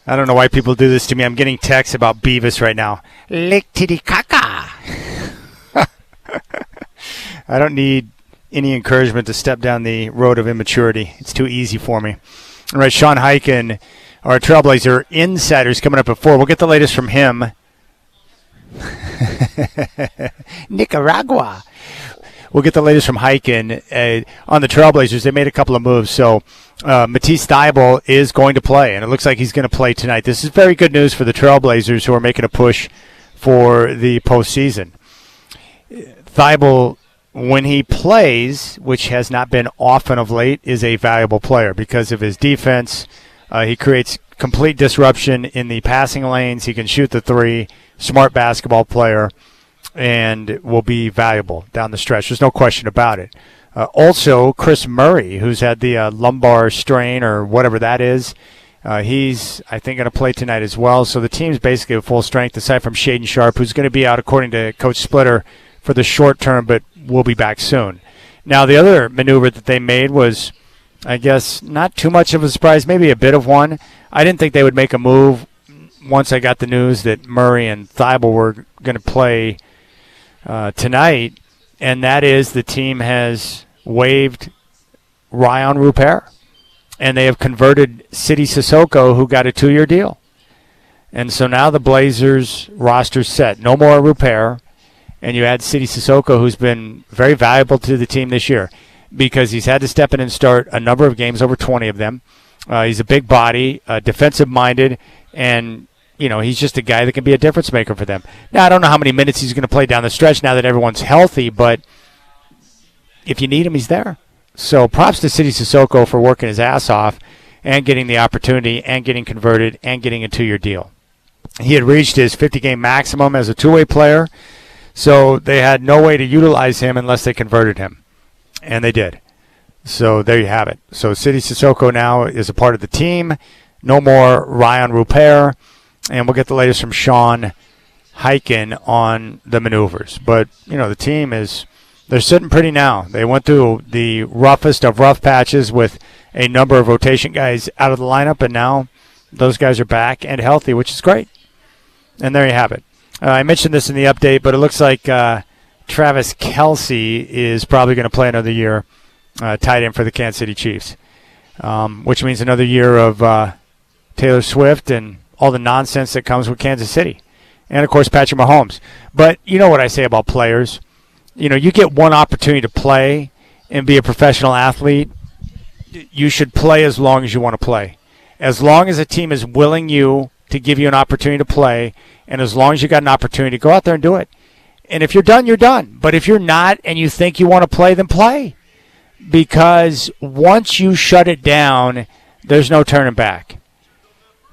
I don't know why people do this to me. I'm getting texts about Beavis right now. Lick titty caca. I don't need any encouragement to step down the road of immaturity. It's too easy for me. All right, Sean Highkin, our Trailblazer Insider's coming up at 4. We'll get the latest from him. Nicaragua. We'll get the latest from Highkin on the Trailblazers. They made a couple of moves. So Matisse Thybulle is going to play, and it looks like he's going to play tonight. This is very good news for the Trailblazers, who are making a push for the postseason. Thybulle, when he plays, which has not been often of late, is a valuable player because of his defense. He creates complete disruption in the passing lanes. He can shoot the three. Smart basketball player, and will be valuable down the stretch. There's no question about it. Also, Chris Murray, who's had the lumbar strain or whatever that is, he's, I think, going to play tonight as well. So the team's basically at full strength, aside from Shaden Sharp, who's going to be out, according to Coach Splitter, for the short term, but will be back soon. Now, the other maneuver that they made was, I guess, not too much of a surprise, maybe a bit of one. I didn't think they would make a move once I got the news that Murray and Thybulle were going to play tonight, and that is the team has waived Rayon Rupert, and they have converted Sidi Sissoko, who got a 2-year deal. And so now the Blazers roster's set. No more Rupert, and you add Sidi Sissoko, who's been very valuable to the team this year because he's had to step in and start a number of games, over 20 of them. He's a big body, defensive-minded, and he's just a guy that can be a difference maker for them. Now, I don't know how many minutes he's going to play down the stretch now that everyone's healthy, but if you need him, he's there. So props to Sidi Sissoko for working his ass off and getting the opportunity and getting converted and getting a 2-year deal. He had reached his 50-game maximum as a two-way player, so they had no way to utilize him unless they converted him, and they did. So there you have it. So Sidi Sissoko now is a part of the team. No more Rayon Rupert. And we'll get the latest from Sean Highkin on the maneuvers. But, the team they're sitting pretty now. They went through the roughest of rough patches with a number of rotation guys out of the lineup, and now those guys are back and healthy, which is great. And there you have it. I mentioned this in the update, but it looks like Travis Kelce is probably going to play another year tight end for the Kansas City Chiefs, which means another year of Taylor Swift and all the nonsense that comes with Kansas City. And, of course, Patrick Mahomes. But you know what I say about players. You get one opportunity to play and be a professional athlete. You should play as long as you want to play. As long as a team is willing you to give you an opportunity to play, and as long as you got an opportunity, go out there and do it. And if you're done, you're done. But if you're not and you think you want to play, then play. Because once you shut it down, there's no turning back.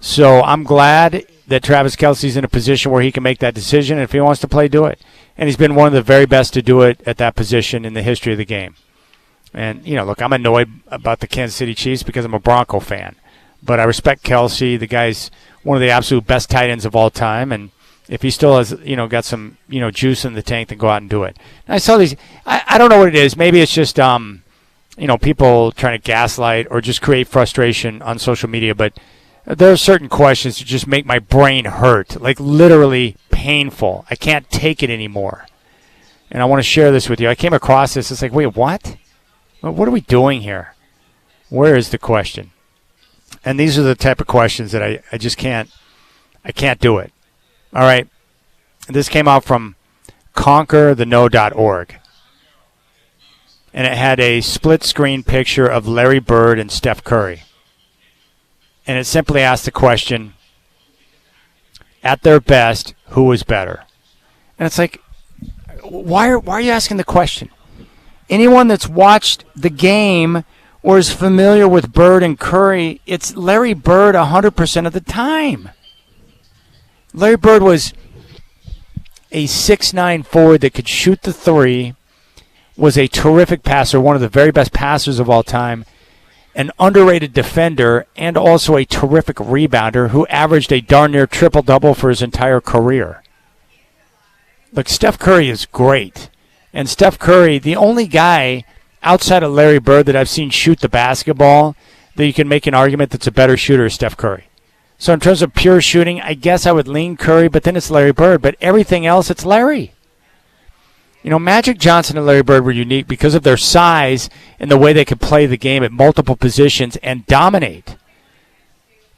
So I'm glad that Travis Kelce's in a position where he can make that decision. And if he wants to play, do it. And he's been one of the very best to do it at that position in the history of the game. And, look, I'm annoyed about the Kansas City Chiefs because I'm a Bronco fan. But I respect Kelce. The guy's one of the absolute best tight ends of all time. And if he still has, got some, juice in the tank, then go out and do it. And I saw these. I don't know what it is. Maybe it's just, people trying to gaslight or just create frustration on social media. But there are certain questions that just make my brain hurt, like literally painful. I can't take it anymore. And I want to share this with you. I came across this. It's like, wait, what? What are we doing here? Where is the question? And these are the type of questions that I just can't do it. All right. This came out from conquertheno.org. And it had a split screen picture of Larry Bird and Steph Curry. And it simply asked the question, at their best, who was better? And it's like, why are you asking the question? Anyone that's watched the game or is familiar with Bird and Curry, it's Larry Bird 100% of the time. Larry Bird was a 6'9" forward that could shoot the three, was a terrific passer, one of the very best passers of all time, an underrated defender, and also a terrific rebounder who averaged a darn near triple-double for his entire career. Look, Steph Curry is great. And Steph Curry, the only guy outside of Larry Bird that I've seen shoot the basketball that you can make an argument that's a better shooter is Steph Curry. So in terms of pure shooting, I guess I would lean Curry, but then it's Larry Bird. But everything else, it's Larry. Magic Johnson and Larry Bird were unique because of their size and the way they could play the game at multiple positions and dominate.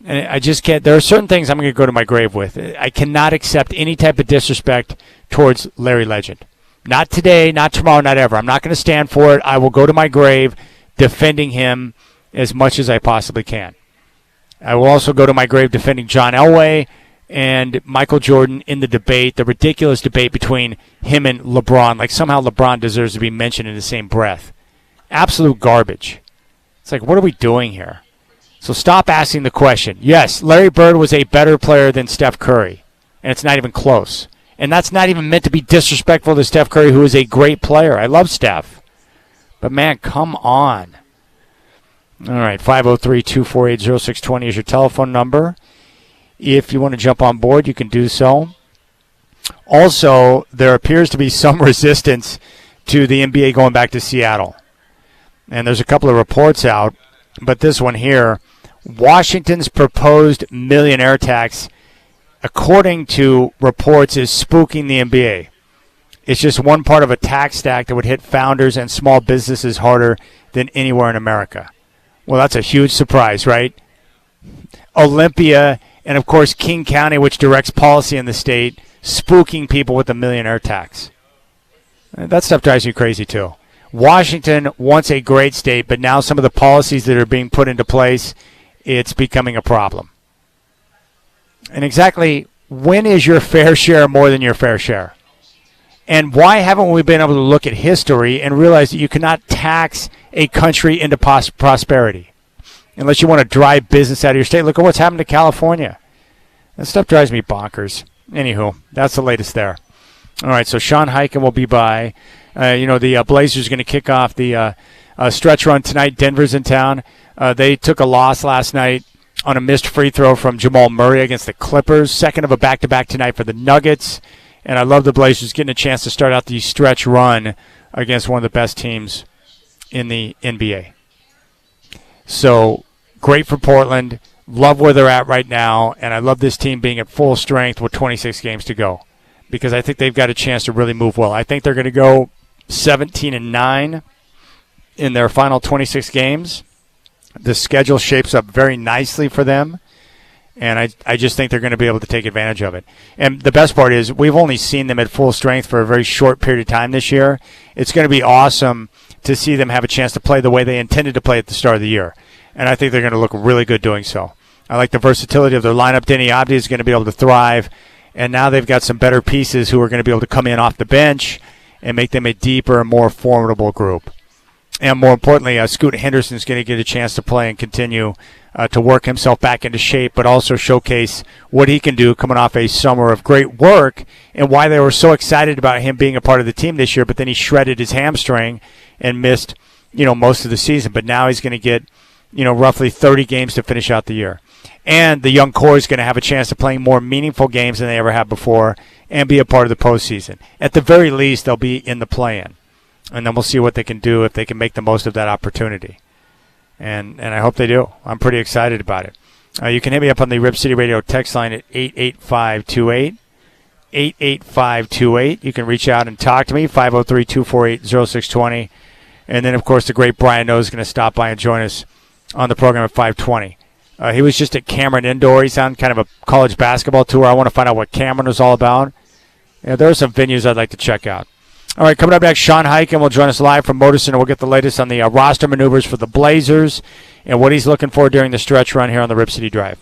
And I just can't. There are certain things I'm going to go to my grave with. I cannot accept any type of disrespect towards Larry Legend. Not today, not tomorrow, not ever. I'm not going to stand for it. I will go to my grave defending him as much as I possibly can. I will also go to my grave defending John Elway and Michael Jordan in the debate, the ridiculous debate between him and LeBron. Like somehow LeBron deserves to be mentioned in the same breath. Absolute garbage. It's like, what are we doing here? So stop asking the question. Yes, Larry Bird was a better player than Steph Curry, and it's not even close. And that's not even meant to be disrespectful to Steph Curry, who is a great player. I love Steph. But, man, come on. All right, 503-248-0620 is your telephone number. If you want to jump on board, you can do so. Also, there appears to be some resistance to the NBA going back to Seattle. And there's a couple of reports out, but this one here, Washington's proposed millionaire tax, according to reports, is spooking the NBA. It's just one part of a tax stack that would hit founders and small businesses harder than anywhere in America. Well, that's a huge surprise, right? Olympia and, of course, King County, which directs policy in the state, spooking people with the millionaire tax. That stuff drives me crazy, too. Washington, once a great state, but now some of the policies that are being put into place, it's becoming a problem. And exactly when is your fair share more than your fair share? And why haven't we been able to look at history and realize that you cannot tax a country into prosperity unless you want to drive business out of your state? Look at what's happened to California. That stuff drives me bonkers. Anywho, that's the latest there. All right, so Sean Highkin will be by. The Blazers are going to kick off the stretch run tonight. Denver's in town. They took a loss last night on a missed free throw from Jamal Murray against the Clippers. Second of a back-to-back tonight for the Nuggets. And I love the Blazers getting a chance to start out the stretch run against one of the best teams in the NBA. So great for Portland. Love where they're at right now. And I love this team being at full strength with 26 games to go, because I think they've got a chance to really move well. I think they're going to go 17-9 in their final 26 games. The schedule shapes up very nicely for them, and I just think they're going to be able to take advantage of it. And the best part is we've only seen them at full strength for a very short period of time this year. It's going to be awesome to see them have a chance to play the way they intended to play at the start of the year, and I think they're going to look really good doing so. I like the versatility of their lineup. Denny Abdi is going to be able to thrive, and now they've got some better pieces who are going to be able to come in off the bench and make them a deeper and more formidable group. And more importantly, Scoot Henderson is going to get a chance to play and continue to work himself back into shape, but also showcase what he can do coming off a summer of great work, and why they were so excited about him being a part of the team this year. But then he shredded his hamstring and missed, most of the season. But now he's going to get, roughly 30 games to finish out the year. And the young core is going to have a chance to play more meaningful games than they ever have before and be a part of the postseason. At the very least, they'll be in the play-in. And then we'll see what they can do if they can make the most of that opportunity. And I hope they do. I'm pretty excited about it. You can hit me up on the Rip City Radio text line at 88528. 88528. You can reach out and talk to me, 503-248-0620. And then, of course, the great Brian Noe is going to stop by and join us on the program at 520. He was just at Cameron Indoor. He's on kind of a college basketball tour. I want to find out what Cameron is all about. There are some venues I'd like to check out. All right, coming up next, Sean Highkin will join us live from Motorson, and we'll get the latest on the roster maneuvers for the Blazers and what he's looking for during the stretch run here on the Rip City Drive.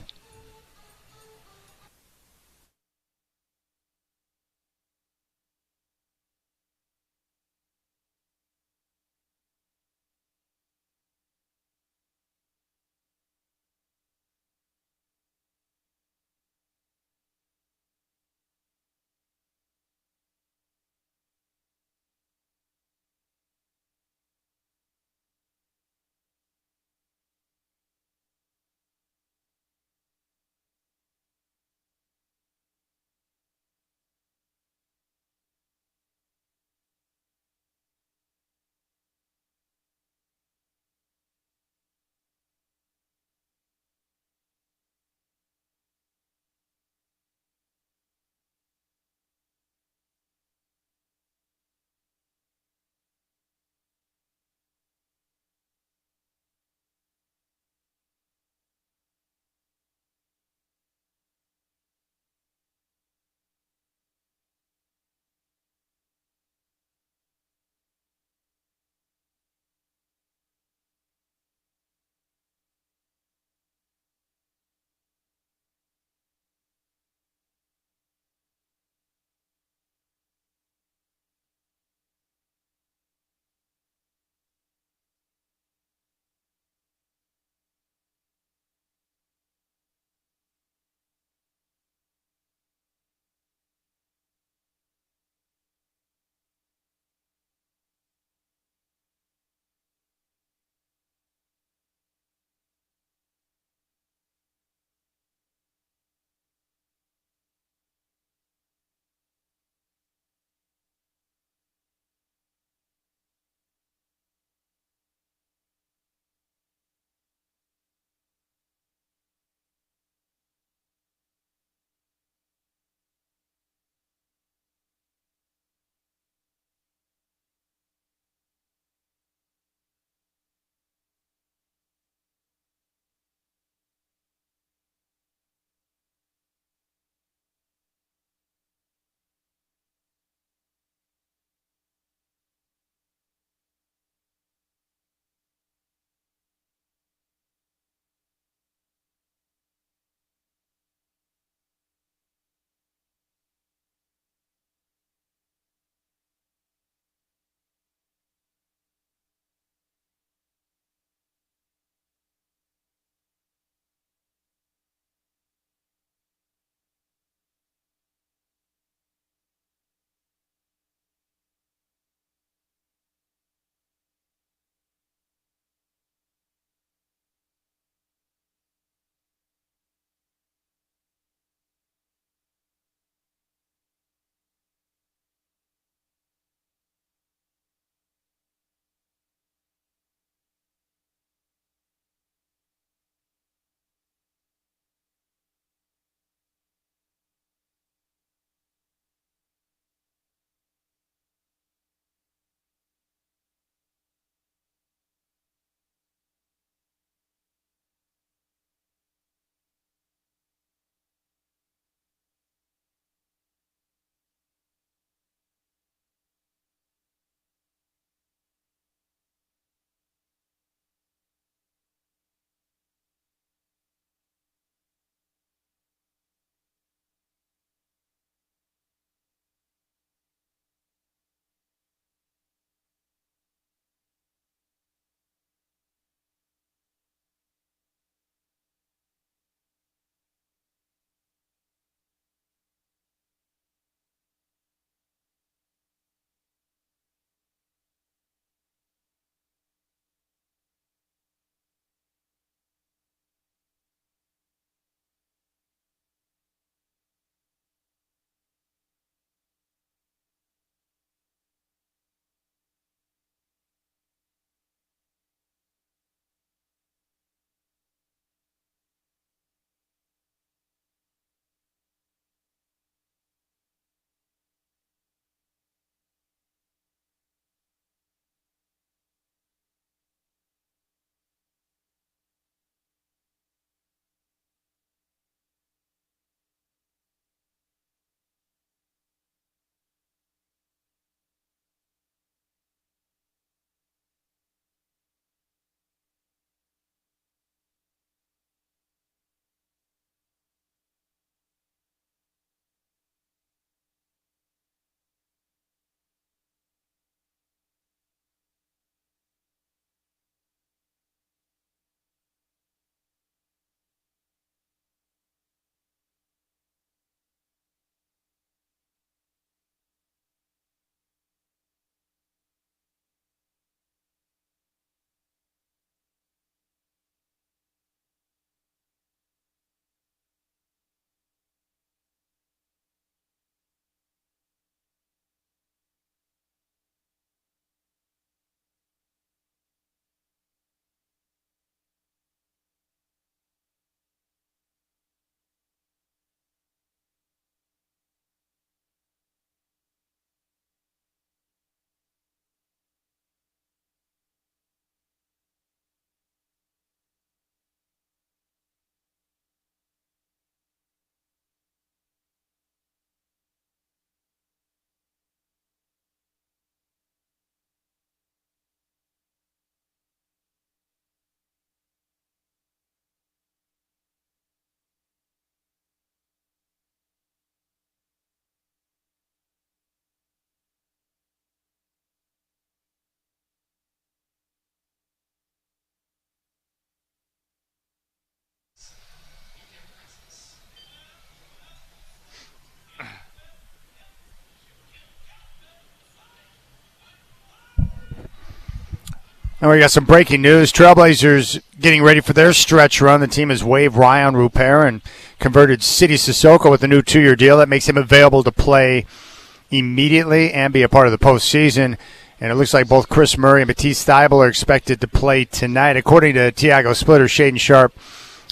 And we got some breaking news. Trailblazers getting ready for their stretch run. The team has waived Rayan Rupert and converted City Sissoko with a new 2-year deal that makes him available to play immediately and be a part of the postseason. And it looks like both Chris Murray and Matisse Thybulle are expected to play tonight. According to Tiago Splitter, Shaedon Sharpe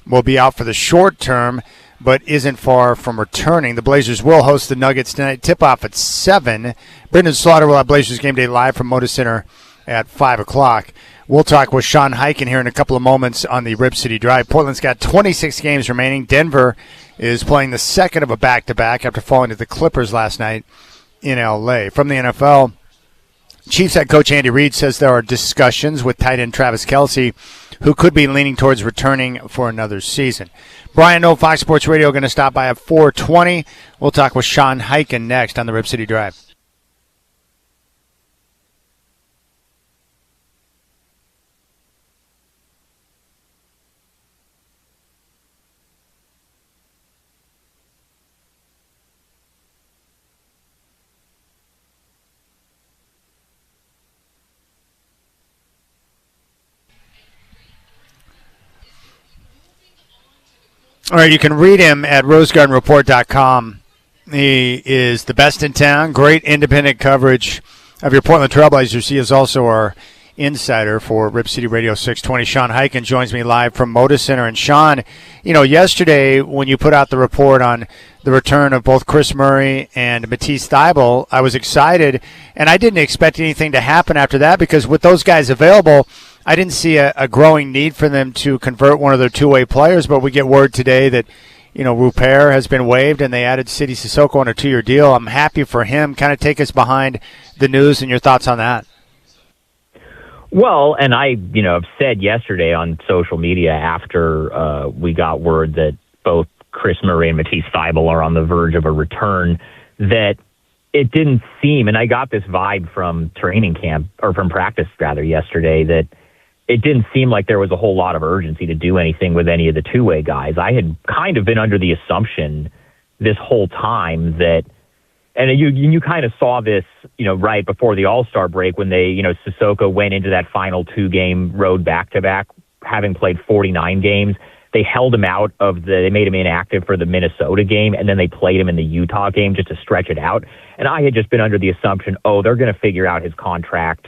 will be out for the short term, but isn't far from returning. The Blazers will host the Nuggets tonight. Tip-off at 7. Brendan Slaughter will have Blazers Game Day live from Moda Center at 5 o'clock. We'll talk with Sean Highkin here in a couple of moments on the Rip City Drive. Portland's got 26 games remaining. Denver is playing the second of a back-to-back after falling to the Clippers last night in L.A. From the NFL, Chiefs head coach Andy Reid says there are discussions with tight end Travis Kelce, who could be leaning towards returning for another season. Brian O, Fox Sports Radio, going to stop by at 4:20. We'll talk with Sean Highkin next on the Rip City Drive. All right, you can read him at rosegardenreport.com. He is the best in town, great independent coverage of your Portland Trailblazers. He is also our insider for Rip City Radio 620. Sean Highkin joins me live from Moda Center. And Sean, yesterday when you put out the report on the return of both Chris Murray and Matisse Thybulle, I was excited, and I didn't expect anything to happen after that because with those guys available, I didn't see a growing need for them to convert one of their two-way players, but we get word today that, Rupert has been waived and they added City Sissoko on a 2-year deal. I'm happy for him. Kind of take us behind the news and your thoughts on that. Well, and I, have said yesterday on social media after we got word that both Chris Murray and Matisse Thybulle are on the verge of a return that it didn't seem, and I got this vibe from training camp, or from practice rather, yesterday, that it didn't seem like there was a whole lot of urgency to do anything with any of the two-way guys. I had kind of been under the assumption this whole time that, and you kind of saw this, right before the All-Star break when they, Sissoko went into that final 2-game road back-to-back, having played 49 games. They held him out they made him inactive for the Minnesota game, and then they played him in the Utah game just to stretch it out. And I had just been under the assumption, they're going to figure out his contract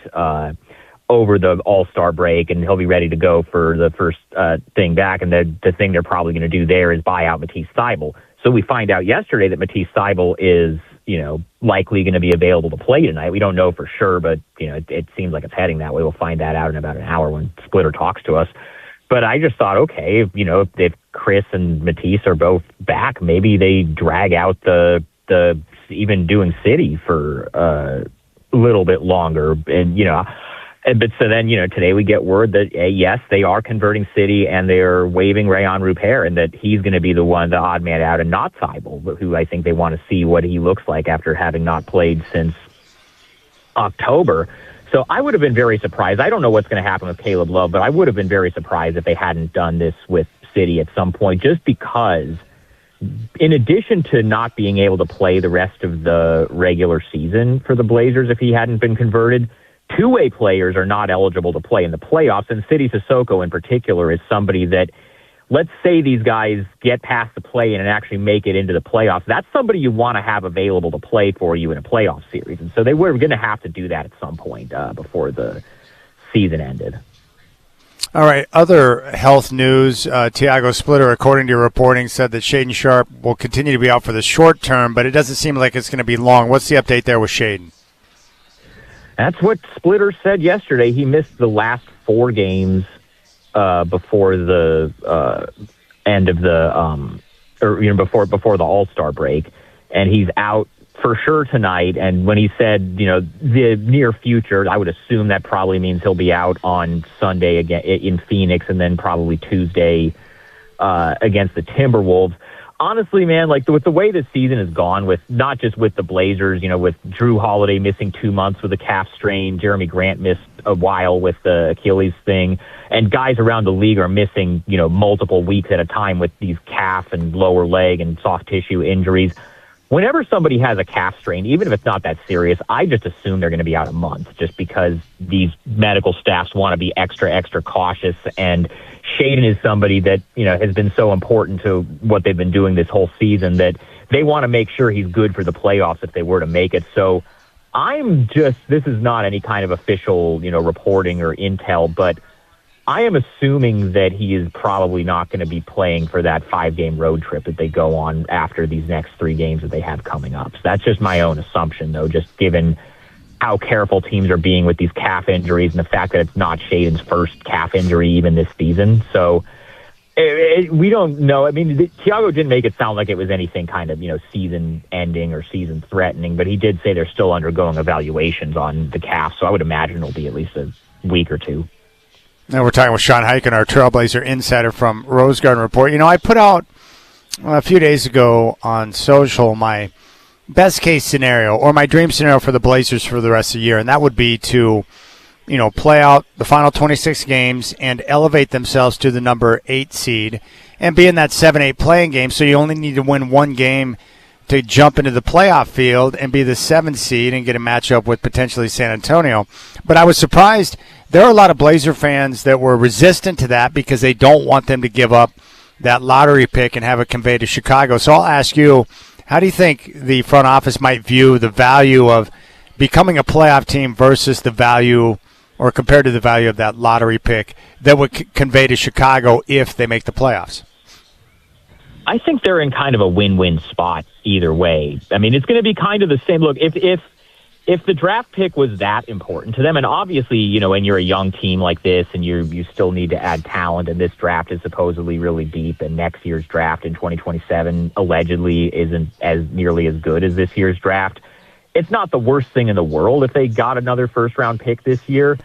over the All-Star break, and he'll be ready to go for the first thing back. And the thing they're probably going to do there is buy out Matisse Thybulle. So we find out yesterday that Matisse Thybulle is, likely going to be available to play tonight. We don't know for sure, but, it seems like it's heading that way. We'll find that out in about an hour when Splitter talks to us. But I just thought, okay, if Chris and Matisse are both back, maybe they drag out the even doing City for a little bit longer. And, but so then, today we get word that, yes, they are converting City and they're waiving Rayan Rupert and that he's going to be the odd man out and not Thybulle, who I think they want to see what he looks like after having not played since October. So I would have been very surprised. I don't know what's going to happen with Caleb Love, but I would have been very surprised if they hadn't done this with City at some point, just because in addition to not being able to play the rest of the regular season for the Blazers if he hadn't been converted, two-way players are not eligible to play in the playoffs, and City Sissoko in particular is somebody that, let's say these guys get past the play-in and actually make it into the playoffs, that's somebody you want to have available to play for you in a playoff series. And so they were going to have to do that at some point before the season ended. All right, other health news. Tiago Splitter, according to your reporting, said that Shaedon Sharpe will continue to be out for the short term, but it doesn't seem like it's going to be long. What's the update there with Shaedon? That's what Splitter said yesterday. He missed the last 4 games before the end of the before the All-Star break, and he's out for sure tonight. And when he said the near future, I would assume that probably means he'll be out on Sunday again in Phoenix, and then probably Tuesday against the Timberwolves. Honestly, man, with the way this season has gone, with not just with the Blazers, with Drew Holiday missing 2 months with a calf strain, Jeremy Grant missed a while with the Achilles thing, and guys around the league are missing, multiple weeks at a time with these calf and lower leg and soft tissue injuries. whenever somebody has a calf strain, even if it's not that serious, I just assume they're going to be out a month just because these medical staffs want to be extra cautious. And Shaden is somebody that, has been so important to what they've been doing this whole season that they want to make sure he's good for the playoffs if they were to make it. So this is not any kind of official, reporting or intel, but I am assuming that he is probably not going to be playing for that 5-game road trip that they go on after these next 3 games that they have coming up. So that's just my own assumption, though, just given how careful teams are being with these calf injuries and the fact that it's not Shaden's first calf injury even this season. So we don't know. I mean, Thiago didn't make it sound like it was anything kind of, season ending or season threatening, but he did say they're still undergoing evaluations on the calf. So I would imagine it'll be at least a week or 2. Now we're talking with Sean Hyken, our Trailblazer insider from Rose Garden Report. I put out a few days ago on social my best case scenario or my dream scenario for the Blazers for the rest of the year, and that would be to, play out the final 26 games and elevate themselves to the number 8 seed and be in that 7-8 playing game. So you only need to win 1 game to jump into the playoff field and be the 7th seed and get a matchup with potentially San Antonio. But I was surprised. There are a lot of Blazer fans that were resistant to that because they don't want them to give up that lottery pick and have it conveyed to Chicago. So I'll ask you, how do you think the front office might view the value of becoming a playoff team versus the value or compared to the value of that lottery pick that would convey to Chicago if they make the playoffs? I think they're in kind of a win-win spot either way. I mean, it's going to be kind of the same. Look, if the draft pick was that important to them, and obviously, when you're a young team like this and you still need to add talent, and this draft is supposedly really deep, and next year's draft in 2027 allegedly isn't as nearly as good as this year's draft, it's not the worst thing in the world if they got another first-round pick this year.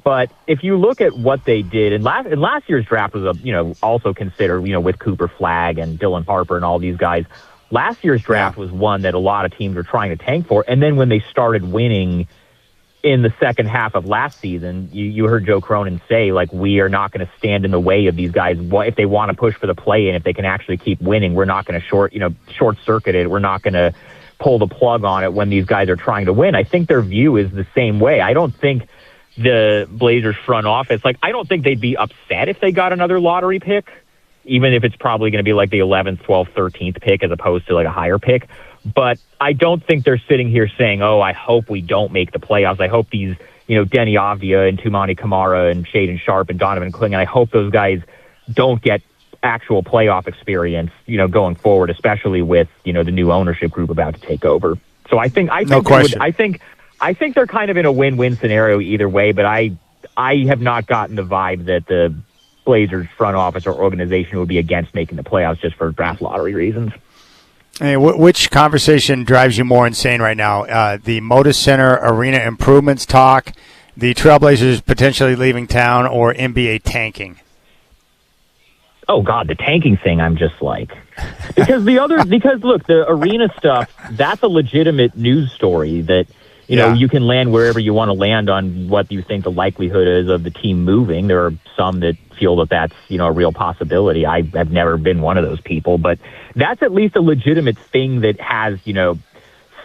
But if you look at what they did, and last year's draft was also considered, with Cooper Flagg and Dylan Harper and all these guys, last year's draft was one that a lot of teams were trying to tank for. And then when they started winning in the second half of last season, you heard Joe Cronin say, we are not going to stand in the way of these guys. If they want to push for the play-in, if they can actually keep winning, we're not going to short-circuit it. We're not going to pull the plug on it when these guys are trying to win. I think their view is the same way. I don't think the Blazers front office, I don't think they'd be upset if they got another lottery pick, even if it's probably going to be the 11th, 12th, 13th pick as opposed to a higher pick. But I don't think they're sitting here saying, oh, I hope we don't make the playoffs. I hope these, Denny Avdia and Tumani Kamara and Shaden Sharp and Donovan Klingon, I hope those guys don't get actual playoff experience, going forward, especially with, the new ownership group about to take over. So I think they're kind of in a win-win scenario either way, but I have not gotten the vibe that the Blazers front office or organization would be against making the playoffs just for draft lottery reasons. Hey, which conversation drives you more insane right now? The Moda Center arena improvements talk, the Trailblazers potentially leaving town, or NBA tanking? Oh God, the tanking thing, I'm just because look, the arena stuff, that's a legitimate news story that, you can land wherever you want to land on what you think the likelihood is of the team moving. There are some that feel that that's, a real possibility. I've never been one of those people, but that's at least a legitimate thing that has,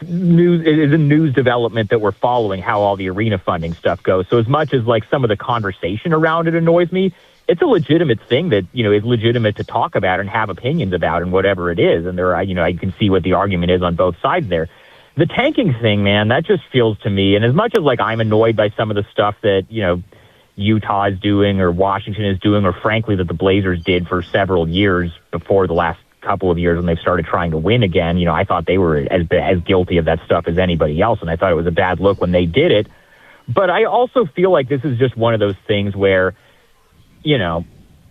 news, is a news development that we're following, how all the arena funding stuff goes. So as much as some of the conversation around it annoys me, it's a legitimate thing that, is legitimate to talk about and have opinions about and whatever it is. And there, I can see what the argument is on both sides there. The tanking thing, man, that just feels to me, and as much as I'm annoyed by some of the stuff that, Utah is doing or Washington is doing, or frankly that the Blazers did for several years before the last couple of years when they started trying to win again, I thought they were as guilty of that stuff as anybody else, and I thought it was a bad look when they did it. But I also feel like this is just one of those things where,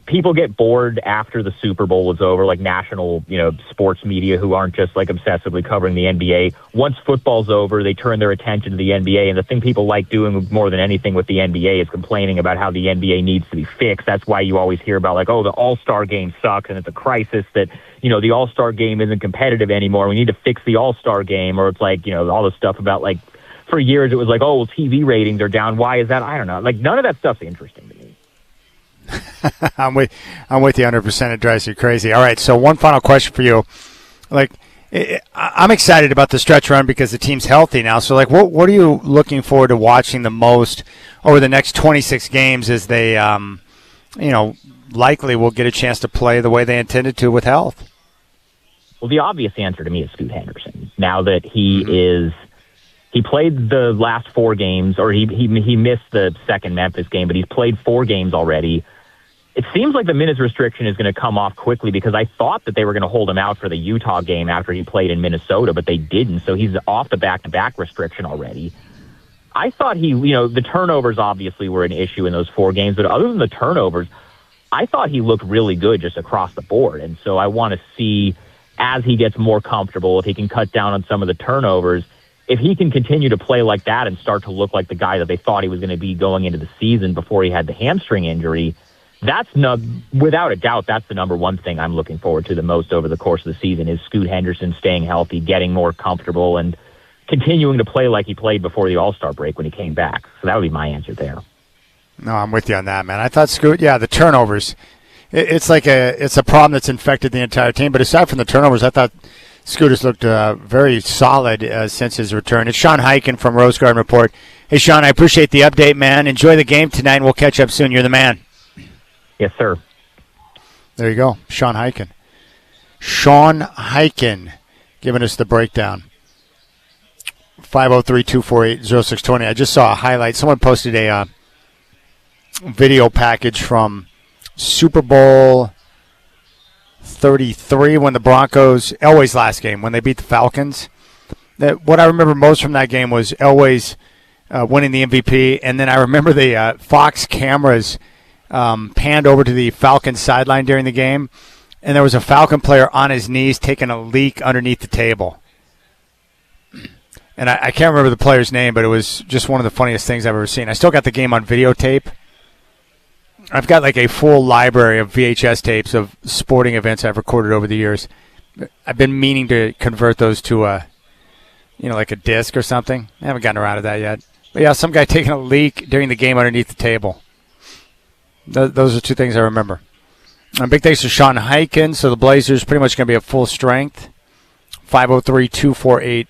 people get bored after the Super Bowl is over, national, sports media who aren't just obsessively covering the NBA. Once football's over, they turn their attention to the NBA. And the thing people like doing more than anything with the NBA is complaining about how the NBA needs to be fixed. That's why you always hear about the All-Star game sucks and it's a crisis that, the All-Star game isn't competitive anymore. We need to fix the All-Star game. Or it's all the stuff about for years it was TV ratings are down. Why is that? I don't know. None of that stuff's interesting to me. I'm with you 100%. It drives you crazy. All right, so one final question for you. I'm excited about the stretch run because the team's healthy now. So, like, what are you looking forward to watching the most over the next 26 games as they, likely will get a chance to play the way they intended to with health? Well, the obvious answer to me is Scoot Henderson. Now that he played the last 4 games, or he missed the second Memphis game, but he's played 4 games already. It seems like the minutes restriction is going to come off quickly because I thought that they were going to hold him out for the Utah game after he played in Minnesota, but they didn't. So he's off the back-to-back restriction already. I thought the turnovers obviously were an issue in those 4 games, but other than the turnovers, I thought he looked really good just across the board. And so I want to see, as he gets more comfortable, if he can cut down on some of the turnovers, if he can continue to play like that and start to look like the guy that they thought he was going to be going into the season before he had the hamstring injury, without a doubt, that's the number one thing I'm looking forward to the most over the course of the season is Scoot Henderson staying healthy, getting more comfortable, and continuing to play like he played before the All-Star break when he came back. So that would be my answer there. No, I'm with you on that, man. I thought Scoot, the turnovers, it's a problem that's infected the entire team. But aside from the turnovers, I thought Scoot has looked very solid since his return. It's Sean Highkin from Rose Garden Report. Hey, Sean, I appreciate the update, man. Enjoy the game tonight, and we'll catch up soon. You're the man. Yes, sir. There you go, Sean Highkin. Sean Highkin giving us the breakdown. 503-248-0620. I just saw a highlight. Someone posted a video package from Super Bowl 33 when the Broncos, Elway's last game, when they beat the Falcons. What I remember most from that game was Elway's winning the MVP, and then I remember the Fox cameras panned over to the Falcons sideline during the game, and there was a Falcon player on his knees taking a leak underneath the table. And I can't remember the player's name, but it was just one of the funniest things I've ever seen. I still got the game on videotape. I've got like a full library of VHS tapes of sporting events I've recorded over the years. I've been meaning to convert those to like a disc or something. I haven't gotten around to that yet. But yeah, some guy taking a leak during the game underneath the table. Those are 2 things I remember. And big thanks to Sean Highkin. So the Blazers pretty much going to be at full strength. 503-248-0620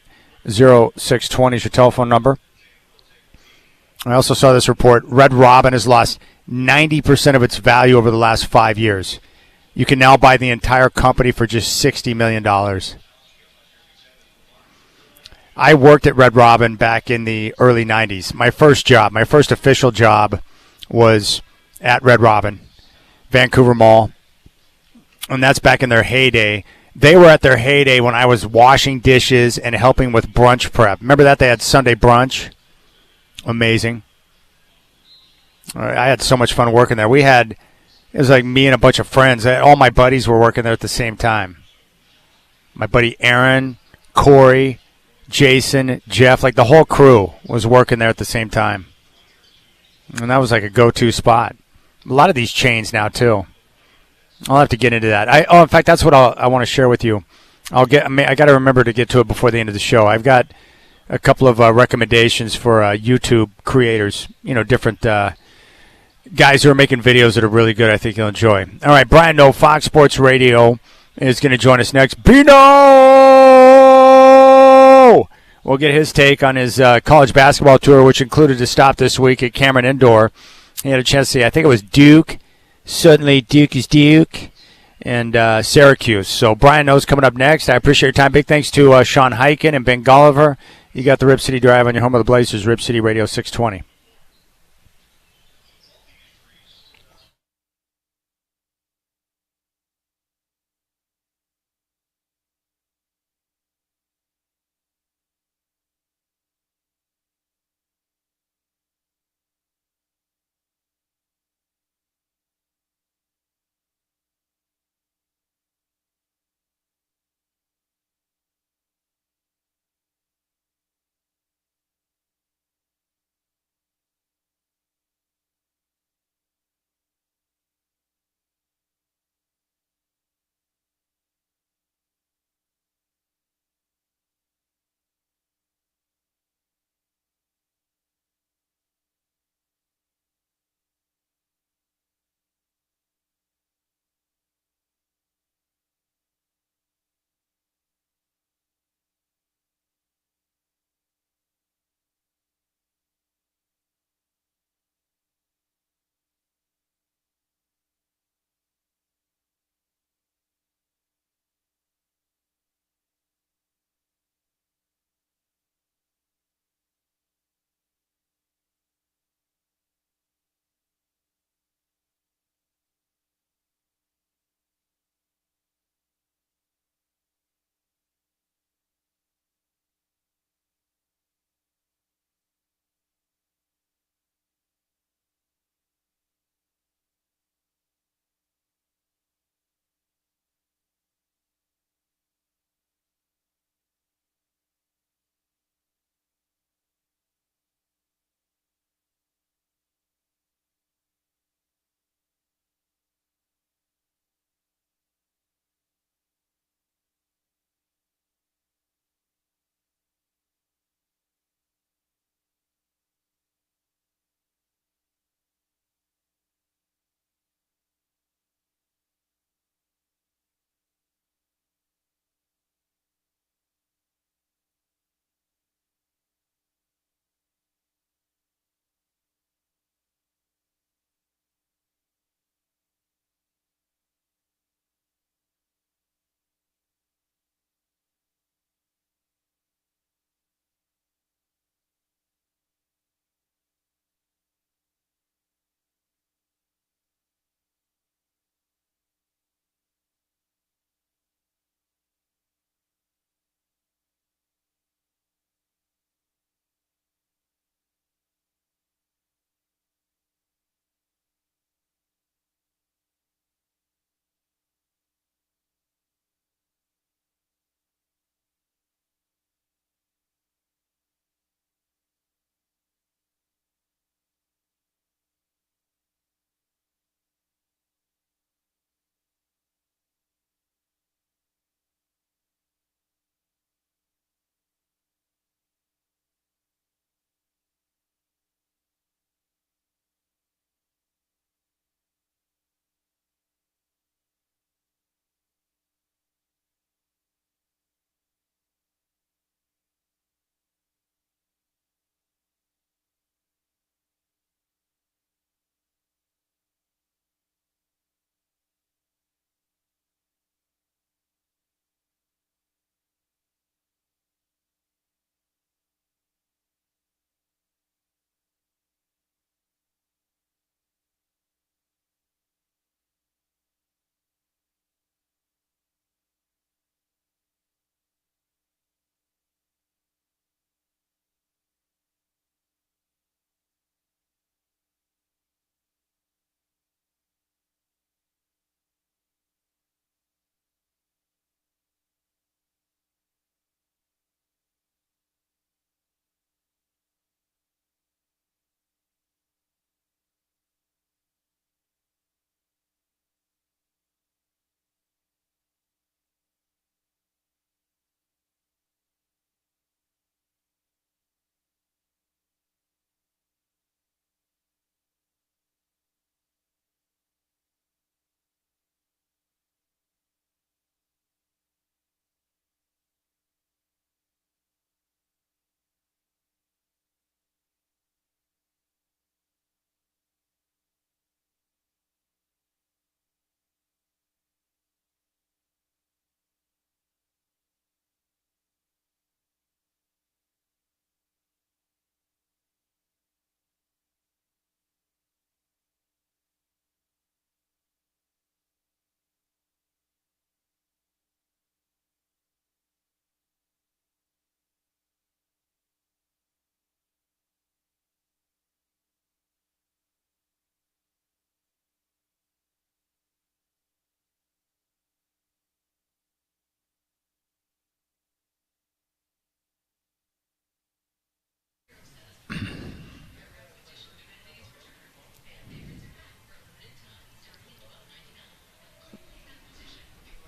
is your telephone number. I also saw this report. Red Robin has lost 90% of its value over the last 5 years. You can now buy the entire company for just $60 million. I worked at Red Robin back in the early 90s. My first official job was at Red Robin, Vancouver Mall, and that's back in their heyday. They were at their heyday when I was washing dishes and helping with brunch prep. Remember that? They had Sunday brunch. Amazing. I had so much fun working there. It was like me and a bunch of friends. All my buddies were working there at the same time. My buddy Aaron, Corey, Jason, Jeff, like the whole crew was working there at the same time. And that was like a go-to spot. A lot of these chains now, too. I'll have to get into that. In fact, that's what I want to share with you. I got to remember to get to it before the end of the show. I've got a couple of recommendations for YouTube creators, different guys who are making videos that are really good. I think you'll enjoy. All right, Brian Noe, Fox Sports Radio, is going to join us next. Bino! We'll get his take on his college basketball tour, which included a stop this week at Cameron Indoor. He had a chance to see, I think it was Duke. Certainly Duke is Duke. And Syracuse. So Brian Noe's coming up next. I appreciate your time. Big thanks to Sean Highkin and Ben Golliver. You got the Rip City Drive on your home of the Blazers, Rip City Radio 620.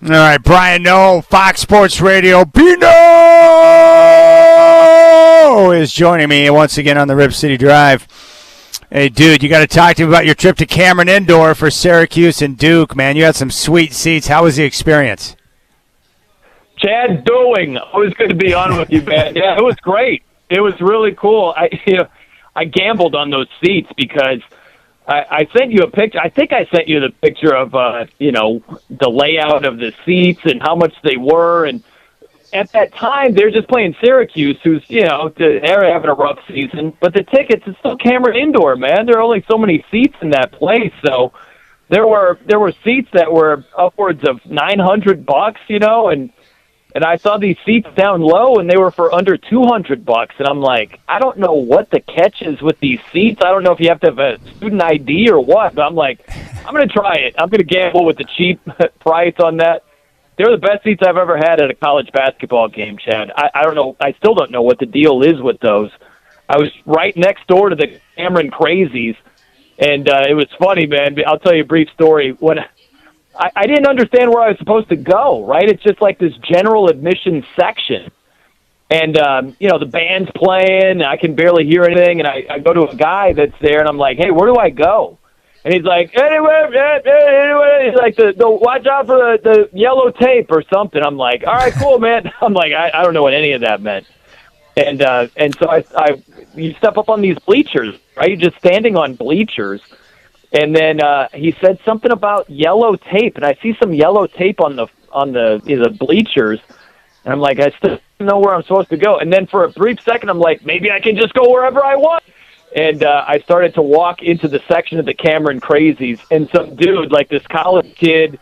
All right, Brian No, Fox Sports Radio. Bino is joining me once again on the Rip City Drive. Hey, dude, you got to talk to me about your trip to Cameron Indoor for Syracuse and Duke, man. You had some sweet seats. How was the experience? Chad Doing. Always good to be on with you, man. Yeah, it was great. It was really cool. I gambled on those seats because I sent you a picture. I think I sent you the picture of, the layout of the seats and how much they were. And at that time, they're just playing Syracuse, who's, they're having a rough season. But the tickets, it's still Cameron Indoor, man. There are only so many seats in that place. So there were seats that were upwards of $900, and I saw these seats down low, and they were for under $200. And I'm like, I don't know what the catch is with these seats. I don't know if you have to have a student ID or what. But I'm like, I'm going to try it. I'm going to gamble with the cheap price on that. They're the best seats I've ever had at a college basketball game, Chad. I don't know. I still don't know what the deal is with those. I was right next door to the Cameron Crazies, and it was funny, man. I'll tell you a brief story. When I didn't understand where I was supposed to go, right? It's just like this general admission section. And, the band's playing, I can barely hear anything, and I go to a guy that's there, and I'm like, hey, where do I go? And he's like, anyway, he's like, watch out for the yellow tape or something. I'm like, all right, cool, man. I'm like, I don't know what any of that meant. And so you step up on these bleachers, right? You're just standing on bleachers. And then he said something about yellow tape, and I see some yellow tape on the bleachers, and I'm like, I still don't know where I'm supposed to go. And then for a brief second, I'm like, maybe I can just go wherever I want. And I started to walk into the section of the Cameron Crazies, and some dude, like this college kid,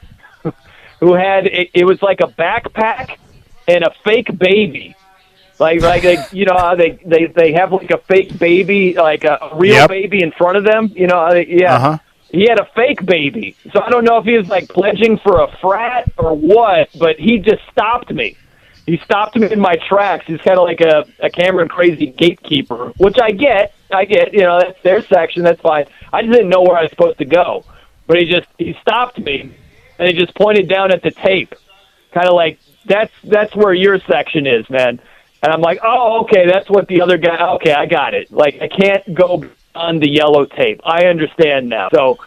who had it was like a backpack and a fake baby. Like how they have like a fake baby, like a real baby in front of them. Uh-huh. He had a fake baby. So I don't know if he was like pledging for a frat or what, but he just stopped me. He stopped me in my tracks. He's kind of like a Cameron Crazy gatekeeper, which I get. That's their section. That's fine. I just didn't know where I was supposed to go. But he stopped me, and he just pointed down at the tape, kind of like, that's where your section is, man. And I'm like, oh, okay, that's what the other guy, okay, I got it. Like, I can't go on the yellow tape. I understand now. So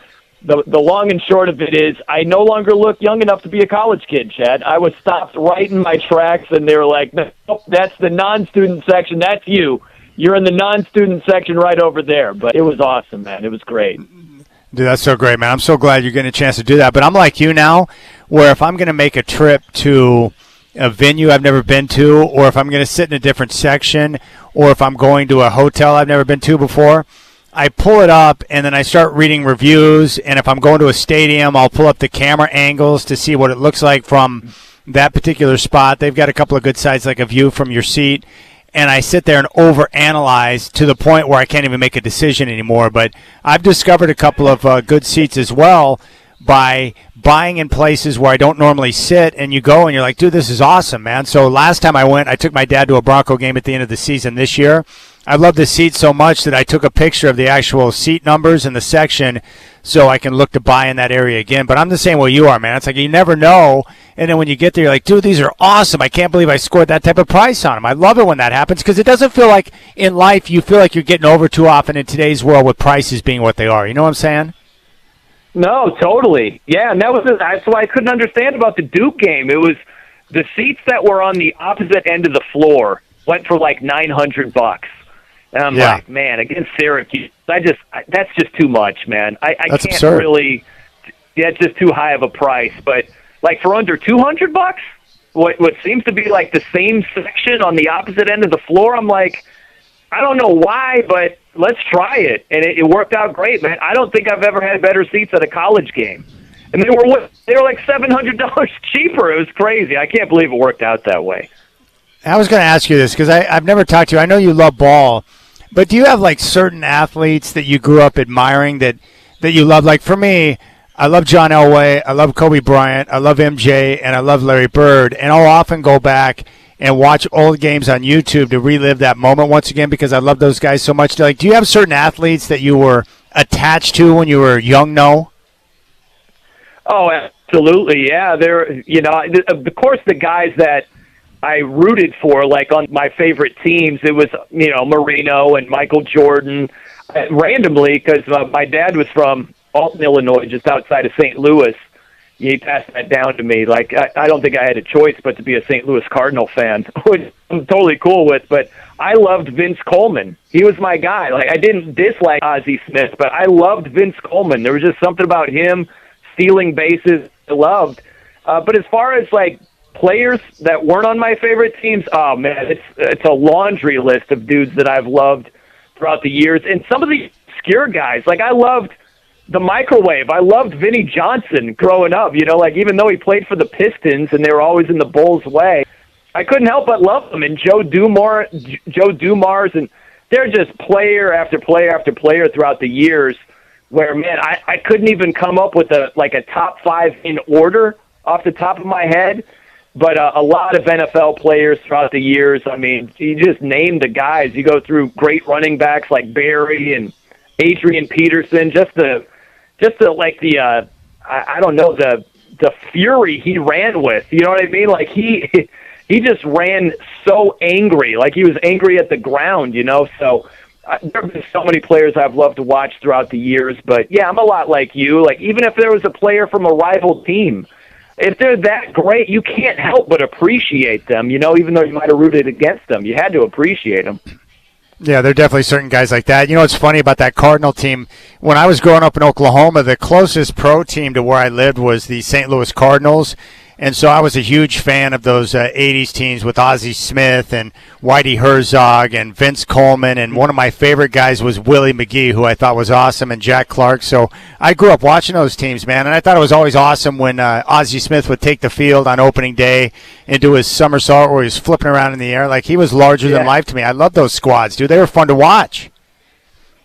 the long and short of it is I no longer look young enough to be a college kid, Chad. I was stopped right in my tracks, and they were like, nope, that's the non-student section. That's you. You're in the non-student section right over there. But it was awesome, man. It was great. Dude, that's so great, man. I'm so glad you're getting a chance to do that. But I'm like you now, where if I'm going to make a trip to a venue I've never been to, or if I'm going to sit in a different section, or if I'm going to a hotel I've never been to before, I pull it up and then I start reading reviews. And if I'm going to a stadium, I'll pull up the camera angles to see what it looks like from that particular spot. They've got a couple of good sites, like a view from your seat. And I sit there and overanalyze to the point where I can't even make a decision anymore. But I've discovered a couple of good seats as well by buying in places where I don't normally sit, and you go and you're like, dude, this is awesome, man. So last time I went, I took my dad to a Bronco game at the end of the season this year. I love the seat so much that I took a picture of the actual seat numbers in the section so I can look to buy in that area again. But I'm the same way you are, man. It's like you never know. And then when you get there, you're like, dude, these are awesome. I can't believe I scored that type of price on them. I love it when that happens because it doesn't feel like in life you feel like you're getting over too often in today's world with prices being what they are. You know what I'm saying? No, totally. Yeah, and that's why I couldn't understand about the Duke game. It was the seats that were on the opposite end of the floor went for like $900. And I'm like, man, against Syracuse, that's just too much, man. I can't absurd. Really. Yeah, it's just too high of a price. But like for under $200, what seems to be like the same section on the opposite end of the floor, I'm like, I don't know why, but let's try it. And it worked out great, man. I don't think I've ever had better seats at a college game. And they were like $700 cheaper. It was crazy. I can't believe it worked out that way. I was going to ask you this because I've never talked to you. I know you love ball, but do you have like certain athletes that you grew up admiring that you love? Like for me, I love John Elway, I love Kobe Bryant, I love MJ, and I love Larry Bird. And I'll often go back and watch old games on YouTube to relive that moment once again because I love those guys so much. Like, do you have certain athletes that you were attached to when you were young? No. Oh, Absolutely, yeah. Of course, the guys that I rooted for, like on my favorite teams, it was, Marino and Michael Jordan, randomly, because my dad was from Alton, Illinois, just outside of St. Louis. He passed that down to me. Like, I don't think I had a choice but to be a St. Louis Cardinal fan, which I'm totally cool with, but I loved Vince Coleman. He was my guy. Like, I didn't dislike Ozzie Smith, but I loved Vince Coleman. There was just something about him stealing bases I loved. But as far as, like, players that weren't on my favorite teams, oh, man, it's a laundry list of dudes that I've loved throughout the years. And some of the obscure guys, like I loved the Microwave. I loved Vinnie Johnson growing up, like even though he played for the Pistons and they were always in the Bulls' way, I couldn't help but love them. And Joe Dumars, and they're just player after player after player throughout the years where, man, I couldn't even come up with a top five in order off the top of my head. But a lot of NFL players throughout the years, I mean, you just name the guys. You go through great running backs like Barry and Adrian Peterson, the fury he ran with, you know what I mean? Like he just ran so angry, like he was angry at the ground, so there have been so many players I've loved to watch throughout the years, but yeah, I'm a lot like you. Like even if there was a player from a rival team, if they're that great, you can't help but appreciate them, even though you might have rooted against them, you had to appreciate them. Yeah, there are definitely certain guys like that. What's funny about that Cardinal team? When I was growing up in Oklahoma, the closest pro team to where I lived was the St. Louis Cardinals. And so I was a huge fan of those 80s teams with Ozzie Smith and Whitey Herzog and Vince Coleman. And one of my favorite guys was Willie McGee, who I thought was awesome, and Jack Clark. So I grew up watching those teams, man. And I thought it was always awesome when Ozzie Smith would take the field on opening day and do his somersault where he was flipping around in the air. Like, he was larger than life to me. I love those squads, dude. They were fun to watch.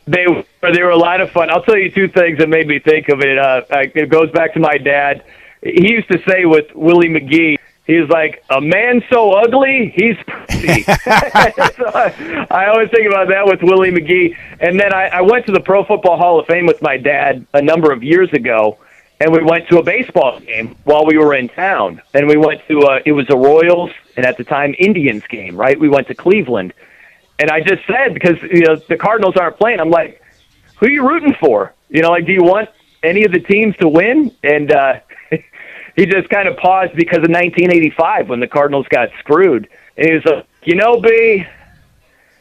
They were a lot of fun. I'll tell you two things that made me think of it. It goes back to my dad. He used to say with Willie McGee, he was like, a man so ugly, he's pretty. So I always think about that with Willie McGee. And then I went to the Pro Football Hall of Fame with my dad a number of years ago, and we went to a baseball game while we were in town. And we went to, it was a Royals, and at the time, Indians game, right? We went to Cleveland. And I just said, because, the Cardinals aren't playing, I'm like, who are you rooting for? Do you want any of the teams to win? And, he just kind of paused because of 1985 when the Cardinals got screwed. And he was like, B,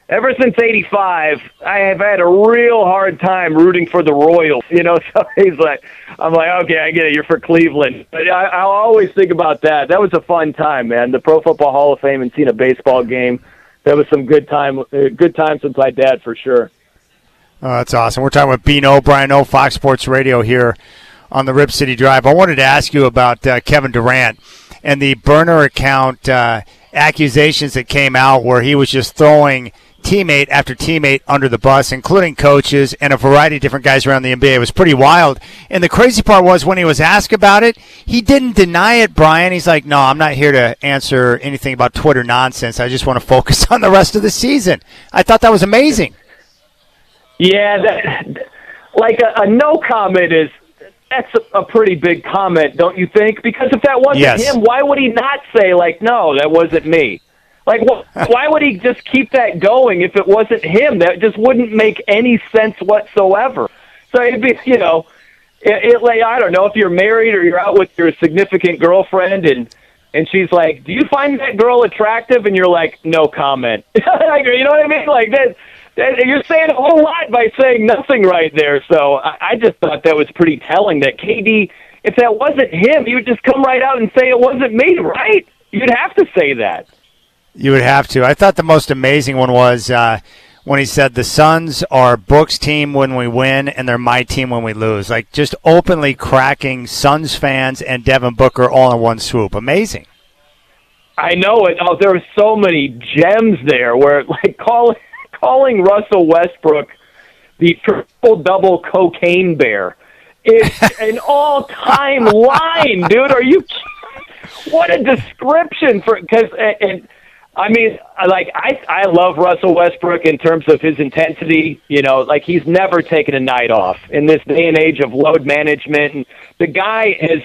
ever since 85, I have had a real hard time rooting for the Royals. So he's like, I'm like, okay, I get it. You're for Cleveland. But I'll always think about that. That was a fun time, man. The Pro Football Hall of Fame and seeing a baseball game. That was some good times with my dad for sure. Oh, that's awesome. We're talking with Bino, Brian O, Fox Sports Radio here on the Rip City Drive. I wanted to ask you about Kevin Durant and the burner account accusations that came out where he was just throwing teammate after teammate under the bus, including coaches and a variety of different guys around the NBA. It was pretty wild. And the crazy part was when he was asked about it, he didn't deny it, Brian. He's like, no, I'm not here to answer anything about Twitter nonsense. I just want to focus on the rest of the season. I thought that was amazing. Yeah, a no comment that's a pretty big comment, don't you think? Because if that wasn't him, why would he not say, no, that wasn't me? Why would he just keep that going if it wasn't him? That just wouldn't make any sense whatsoever. So it'd be, I don't know, if you're married or you're out with your significant girlfriend and she's like, do you find that girl attractive? And you're like, no comment. You know what I mean? Like that. You're saying a whole lot by saying nothing right there. So I just thought that was pretty telling that KD, if that wasn't him, he would just come right out and say it wasn't me, right? You'd have to say that. You would have to. I thought the most amazing one was when he said the Suns are Book's team when we win and they're my team when we lose. Like just openly cracking Suns fans and Devin Booker all in one swoop. Amazing. I know it. Oh, there were so many gems there where calling Russell Westbrook the triple-double cocaine bear is an all-time line, dude. Are you kidding? What a description for I love Russell Westbrook in terms of his intensity. He's never taken a night off in this day and age of load management. And the guy has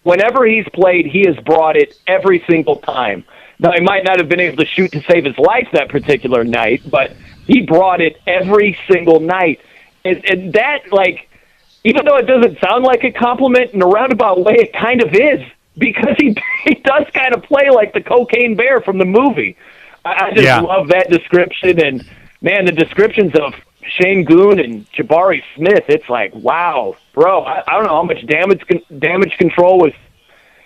whenever he's played, he has brought it every single time. Now, he might not have been able to shoot to save his life that particular night, but he brought it every single night. And that, like, even though it doesn't sound like a compliment, in a roundabout way, it kind of is, because he does kind of play like the cocaine bear from the movie. I just love that description. And, man, the descriptions of Shane Goon and Jabari Smith, it's like, wow, bro, I don't know how much damage control was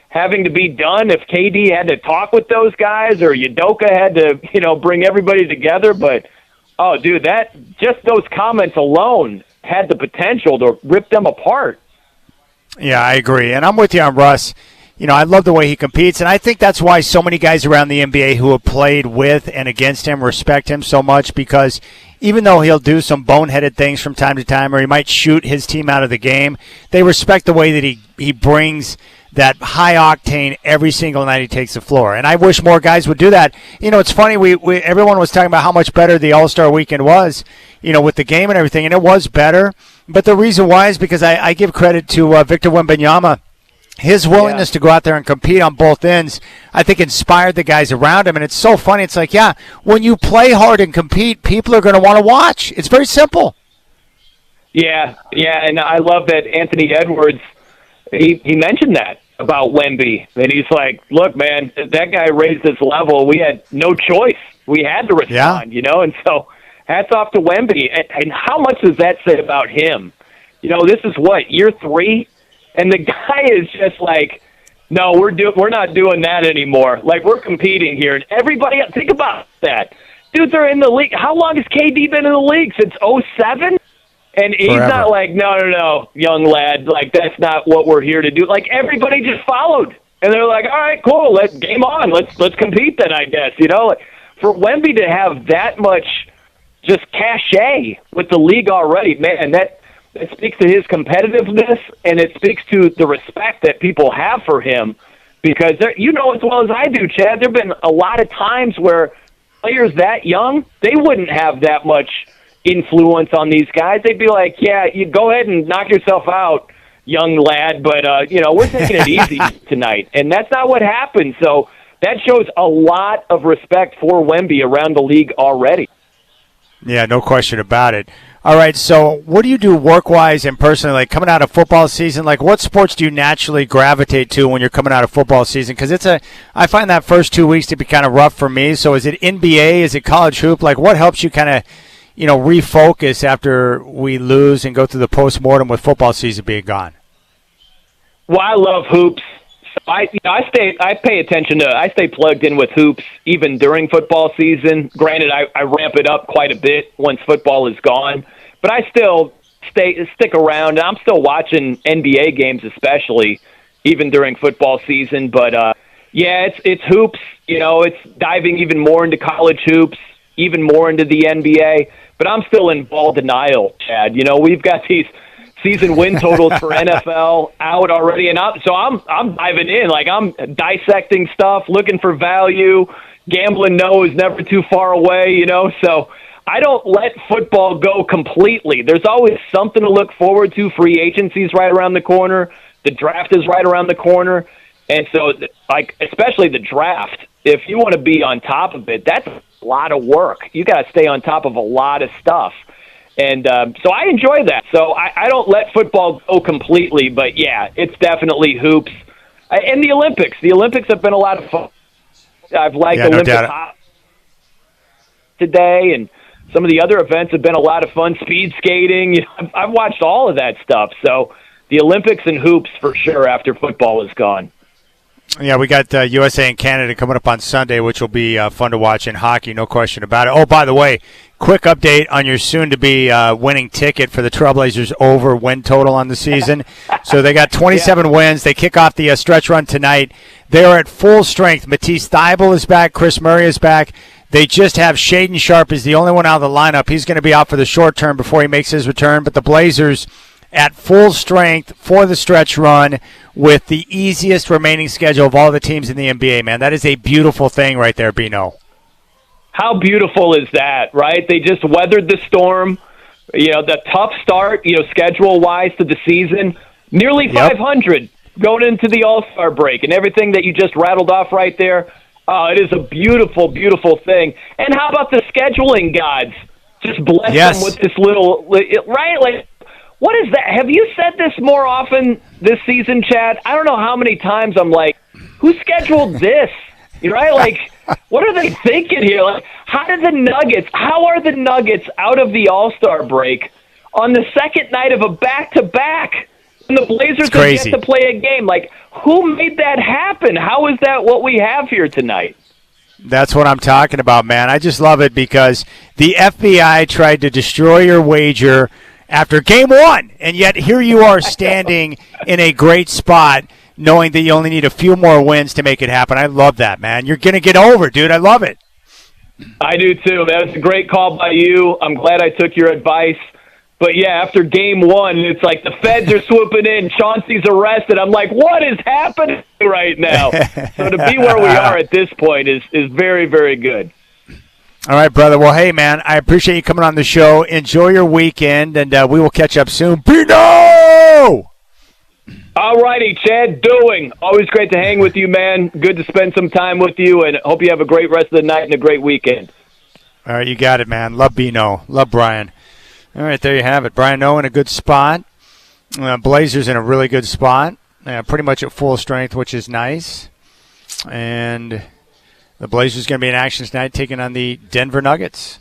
having to be done if KD had to talk with those guys or Udoka had to, bring everybody together. But, oh, dude, just those comments alone had the potential to rip them apart. Yeah, I agree. And I'm with you on Russ. I love the way he competes, and I think that's why so many guys around the NBA who have played with and against him respect him so much, because even though he'll do some boneheaded things from time to time, or he might shoot his team out of the game, they respect the way that he brings that high octane every single night he takes the floor. And I wish more guys would do that. It's funny, everyone was talking about how much better the All-Star weekend was, with the game and everything, and it was better. But the reason why is because I give credit to Victor Wembanyama. His willingness to go out there and compete on both ends, I think, inspired the guys around him. And it's so funny. It's like, when you play hard and compete, people are going to want to watch. It's very simple. Yeah, and I love that Anthony Edwards, he mentioned that about Wemby. And he's like, look, man, that guy raised his level. We had no choice. We had to respond, And so hats off to Wemby. And how much does that say about him? This is year 3? And the guy is just like, no, we're not doing that anymore. Like, we're competing here. And everybody, think about that. Dudes are in the league. How long has KD been in the league? Since 2007? And he's Forever. not like, no, young lad. Like, that's not what we're here to do. Like, everybody just followed. And they're like, all right, cool, game on. Let's compete then, I guess. Like, for Wemby to have that much just cachet with the league already, man, that speaks to his competitiveness, and it speaks to the respect that people have for him, because as well as I do, Chad, there have been a lot of times where players that young, they wouldn't have that much influence on these guys. They'd be like, yeah, you go ahead and knock yourself out, young lad, but, we're taking it easy tonight. And that's not what happened. So that shows a lot of respect for Wemby around the league already. Yeah, no question about it. All right, so what do you do work-wise and personally, like coming out of football season? Like, what sports do you naturally gravitate to when you're coming out of football season? Because I find that first 2 weeks to be kind of rough for me. So is it NBA? Is it college hoop? Like, what helps you kind of, refocus after we lose and go through the postmortem with football season being gone? Well, I love hoops. So I stay plugged in with hoops even during football season. Granted, I ramp it up quite a bit once football is gone, but I still stick around. I'm still watching NBA games, especially even during football season. But it's hoops. It's diving even more into college hoops, even more into the NBA. But I'm still in ball denial, Chad. We've got these season win totals for NFL out already, and I'm diving in. Like, I'm dissecting stuff, looking for value. Gambling is never too far away, So I don't let football go completely. There's always something to look forward to. Free agency's right around the corner. The draft is right around the corner. And so, like, especially the draft, if you want to be on top of it, that's a lot of work. You got to stay on top of a lot of stuff. And so I enjoy that. So I don't let football go completely, but, yeah, it's definitely hoops. And the Olympics. The Olympics have been a lot of fun. I've liked Olympic hockey today, and some of the other events have been a lot of fun. Speed skating. I've watched all of that stuff. So the Olympics and hoops for sure after football is gone. Yeah, we got USA and Canada coming up on Sunday, which will be fun to watch in hockey, no question about it. Oh, by the way, quick update on your soon-to-be winning ticket for the Trailblazers over win total on the season. So they got 27 wins. They kick off the stretch run tonight. They're at full strength. Matisse Thybulle is back. Chris Murray is back. They just have Shaden Sharp is the only one out of the lineup. He's going to be out for the short term before he makes his return. But the Blazers at full strength for the stretch run with the easiest remaining schedule of all the teams in the NBA, man. That is a beautiful thing right there, Bino. How beautiful is that, right? They just weathered the storm, the tough start, schedule-wise to the season. Nearly 500 going into the All-Star break and everything that you just rattled off right there. It is a beautiful, beautiful thing. And how about the scheduling gods? Just bless them with this little, right? Like, what is that? Have you said this more often this season, Chad? I don't know how many times I'm like, who scheduled this? You're right? Like, what are they thinking here? Like, how are the Nuggets out of the All-Star break on the second night of a back-to-back? And the Blazers have yet to play a game. Like, who made that happen? How is that what we have here tonight? That's what I'm talking about, man. I just love it because the FBI tried to destroy your wager after game one, and yet here you are standing in a great spot knowing that you only need a few more wins to make it happen. I love that, man. You're going to get over, dude. I love it. I do, too. That was a great call by you. I'm glad I took your advice. But, yeah, after game one, it's like the feds are swooping in. Chauncey's arrested. I'm like, what is happening right now? So to be where we are at this point is very, very good. All right, brother. Well, hey, man, I appreciate you coming on the show. Enjoy your weekend, and we will catch up soon. Pino! All righty, Chad Doing. Always great to hang with you, man. Good to spend some time with you, and hope you have a great rest of the night and a great weekend. All right, you got it, man. Love Bino. Love Brian. All right, there you have it. Brian O in a good spot. Blazers in a really good spot. Pretty much at full strength, which is nice. And the Blazers going to be in action tonight taking on the Denver Nuggets.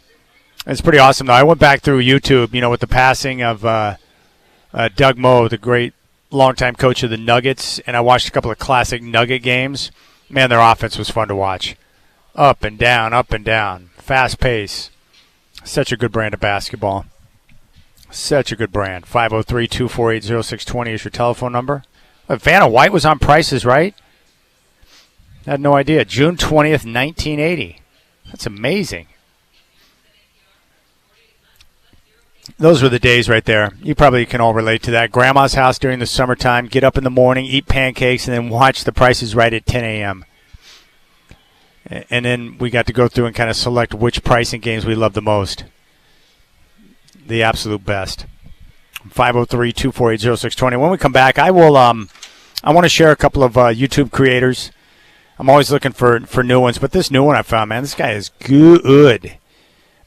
It's pretty awesome, though. I went back through YouTube, with the passing of Doug Moe, the great longtime coach of the Nuggets, and I watched a couple of classic Nugget games. Man, their offense was fun to watch. Up and down, fast pace. Such a good brand of basketball. Such a good brand. 503-248-0620 is your telephone number. Vanna White was on Prices Right? I had no idea. June 20th, 1980. That's amazing. Those were the days right there. You probably can all relate to that. Grandma's house during the summertime, get up in the morning, eat pancakes, and then watch the Prices Right at 10 a.m. And then we got to go through and kind of select which pricing games we love the most. The absolute best. 503-248-0620. When we come back, I want to share a couple of YouTube creators. I'm always looking for new ones, but this new one I found, man, this guy is good.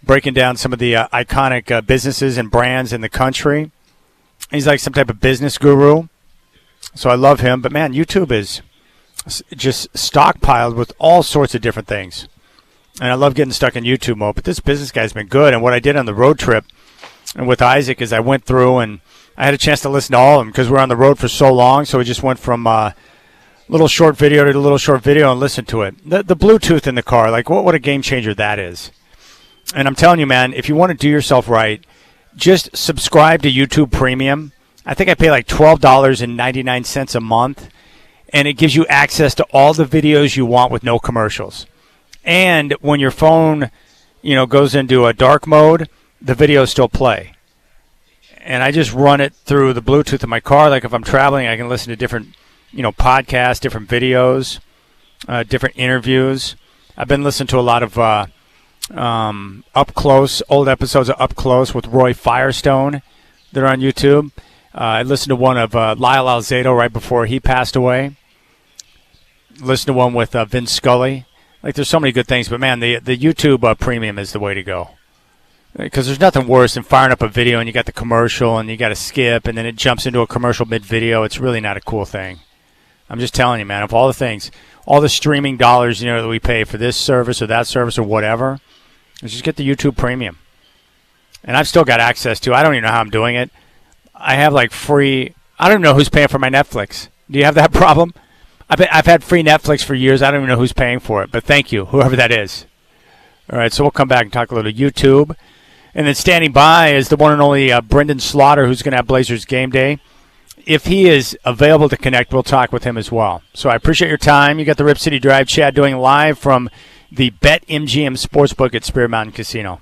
Breaking down some of the iconic businesses and brands in the country. He's like some type of business guru. So I love him. But, man, YouTube is just stockpiled with all sorts of different things. And I love getting stuck in YouTube mode. But this business guy's been good. And what I did on the road trip and with Isaac is I went through and I had a chance to listen to all of them because we're on the road for so long. So we just went from little short video to little short video and listened to it. The Bluetooth in the car, like what a game changer that is. And I'm telling you, man, if you want to do yourself right, just subscribe to YouTube Premium. I think I pay like $12.99 a month, and it gives you access to all the videos you want with no commercials. And when your phone, goes into a dark mode, the videos still play. And I just run it through the Bluetooth in my car. Like if I'm traveling, I can listen to different, podcasts, different videos, different interviews. I've been listening to a lot of Up Close, old episodes of Up Close with Roy Firestone that are on YouTube. I listened to one of Lyle Alzado right before he passed away. Listened to one with Vince Scully. Like, there's so many good things. But, man, the YouTube Premium is the way to go. Because there's nothing worse than firing up a video and you got the commercial and you got to skip and then it jumps into a commercial mid-video. It's really not a cool thing. I'm just telling you, man, of all the things, all the streaming dollars, that we pay for this service or that service or whatever, just get the YouTube Premium. And I've still got access to, I don't even know how I'm doing it. I have like free, I don't even know who's paying for my Netflix. Do you have that problem? I've had free Netflix for years. I don't even know who's paying for it, but thank you, whoever that is. All right, so we'll come back and talk a little YouTube. And then standing by is the one and only Brendan Slaughter, who's going to have Blazers game day. If he is available to connect, we'll talk with him as well. So I appreciate your time. You got the Rip City Drive, Chad Doing live from the BetMGM Sportsbook at Spirit Mountain Casino.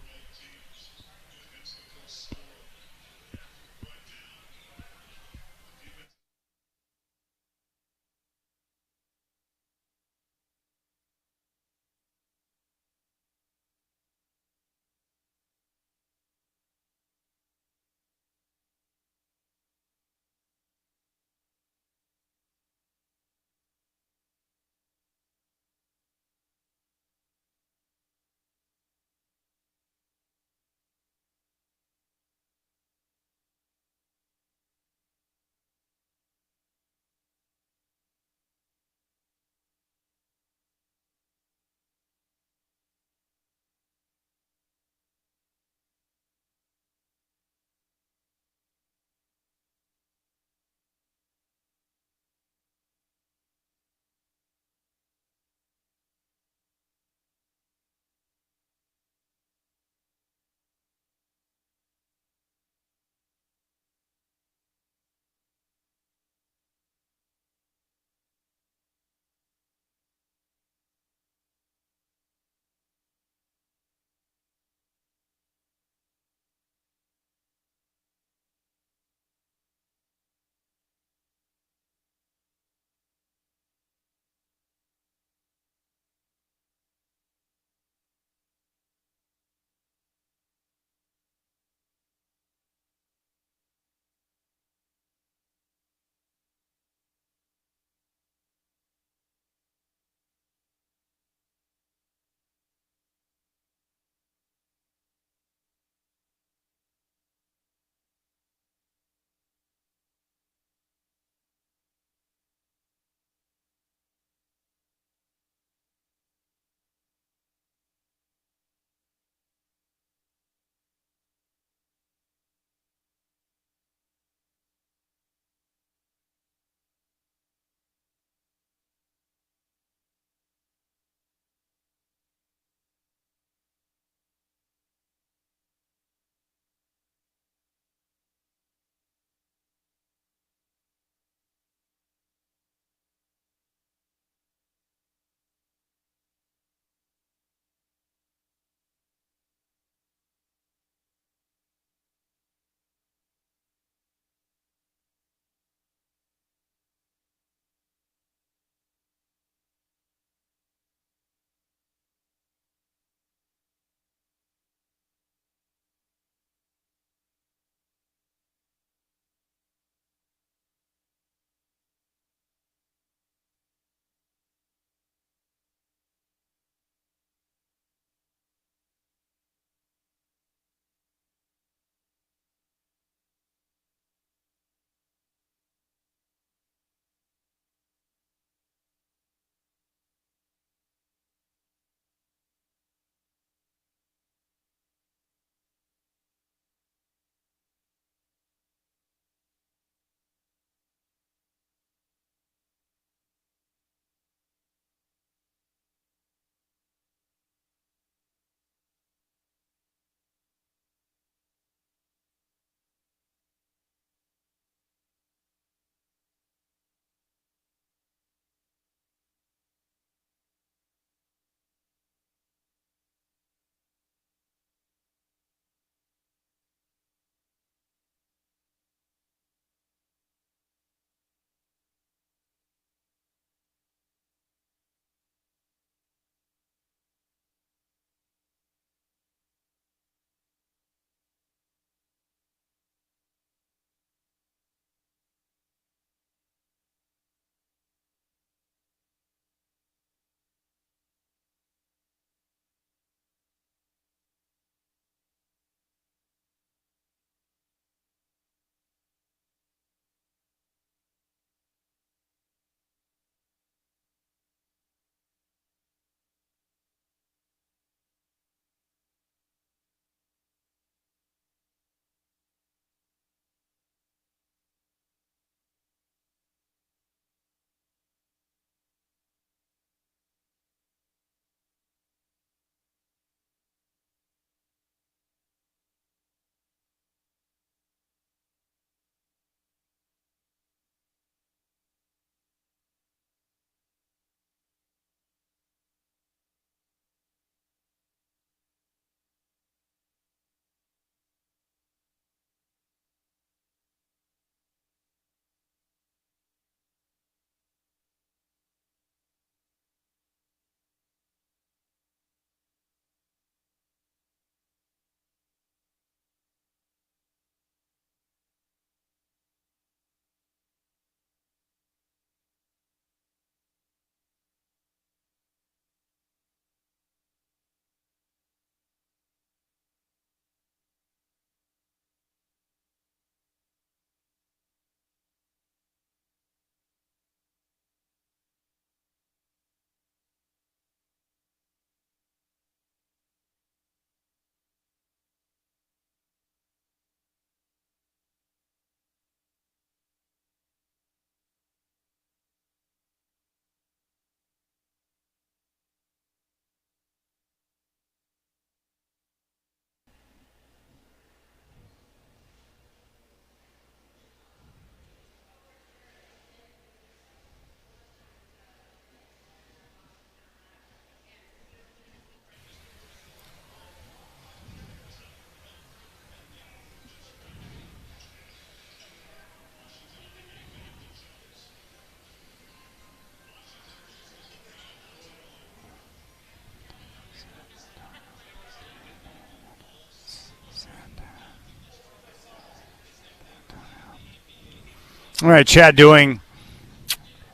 All right, Chad Doing.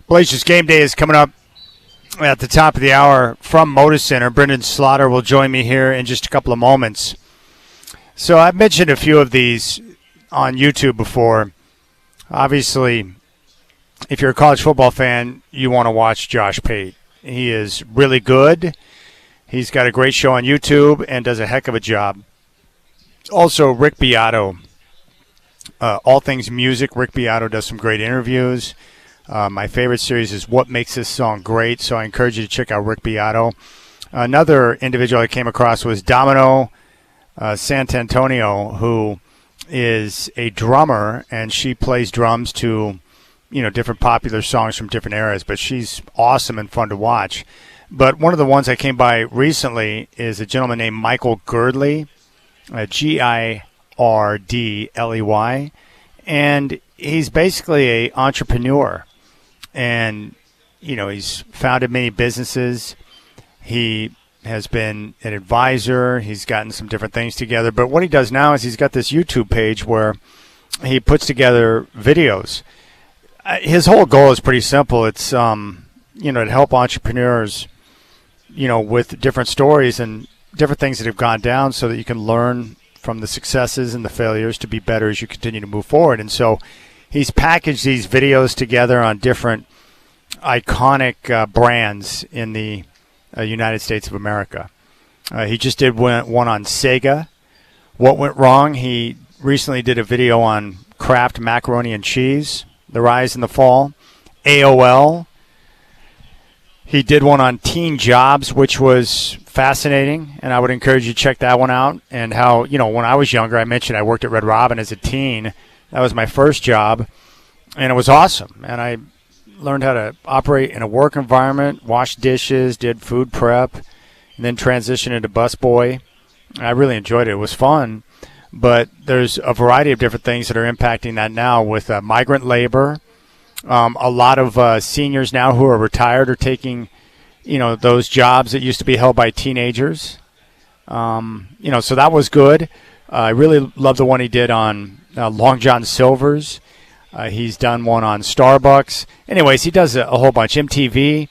Blazers game day is coming up at the top of the hour from Moda Center. Brendan Slaughter will join me here in just a couple of moments. So I've mentioned a few of these on YouTube before. Obviously, if you're a college football fan, you want to watch Josh Pate. He is really good. He's got a great show on YouTube and does a heck of a job. Also, Rick Beato. All things music. Rick Beato does some great interviews. My favorite series is What Makes This Song Great, so I encourage you to check out Rick Beato. Another individual I came across was Domino Sant'Antonio, who is a drummer, and she plays drums to, different popular songs from different eras, but she's awesome and fun to watch. But one of the ones I came by recently is a gentleman named Michael Girdley, Girdley, and he's basically an entrepreneur. And, he's founded many businesses. He has been an advisor. He's gotten some different things together. But what he does now is he's got this YouTube page where he puts together videos. His whole goal is pretty simple. It's, to help entrepreneurs, with different stories and different things that have gone down so that you can learn from the successes and the failures to be better as you continue to move forward. And so he's packaged these videos together on different iconic brands in the United States of America. He just did one on Sega. What went wrong? He recently did a video on Kraft macaroni and cheese, the rise and the fall. AOL. He did one on teen jobs, which was fascinating, and I would encourage you to check that one out. And how, when I was younger, I mentioned I worked at Red Robin as a teen. That was my first job, and it was awesome. And I learned how to operate in a work environment, wash dishes, did food prep, and then transitioned into busboy. I really enjoyed it. It was fun, but there's a variety of different things that are impacting that now with migrant labor. A lot of seniors now who are retired are taking, those jobs that used to be held by teenagers. So that was good. I really love the one he did on Long John Silver's. He's done one on Starbucks. Anyways, he does a whole bunch. MTV,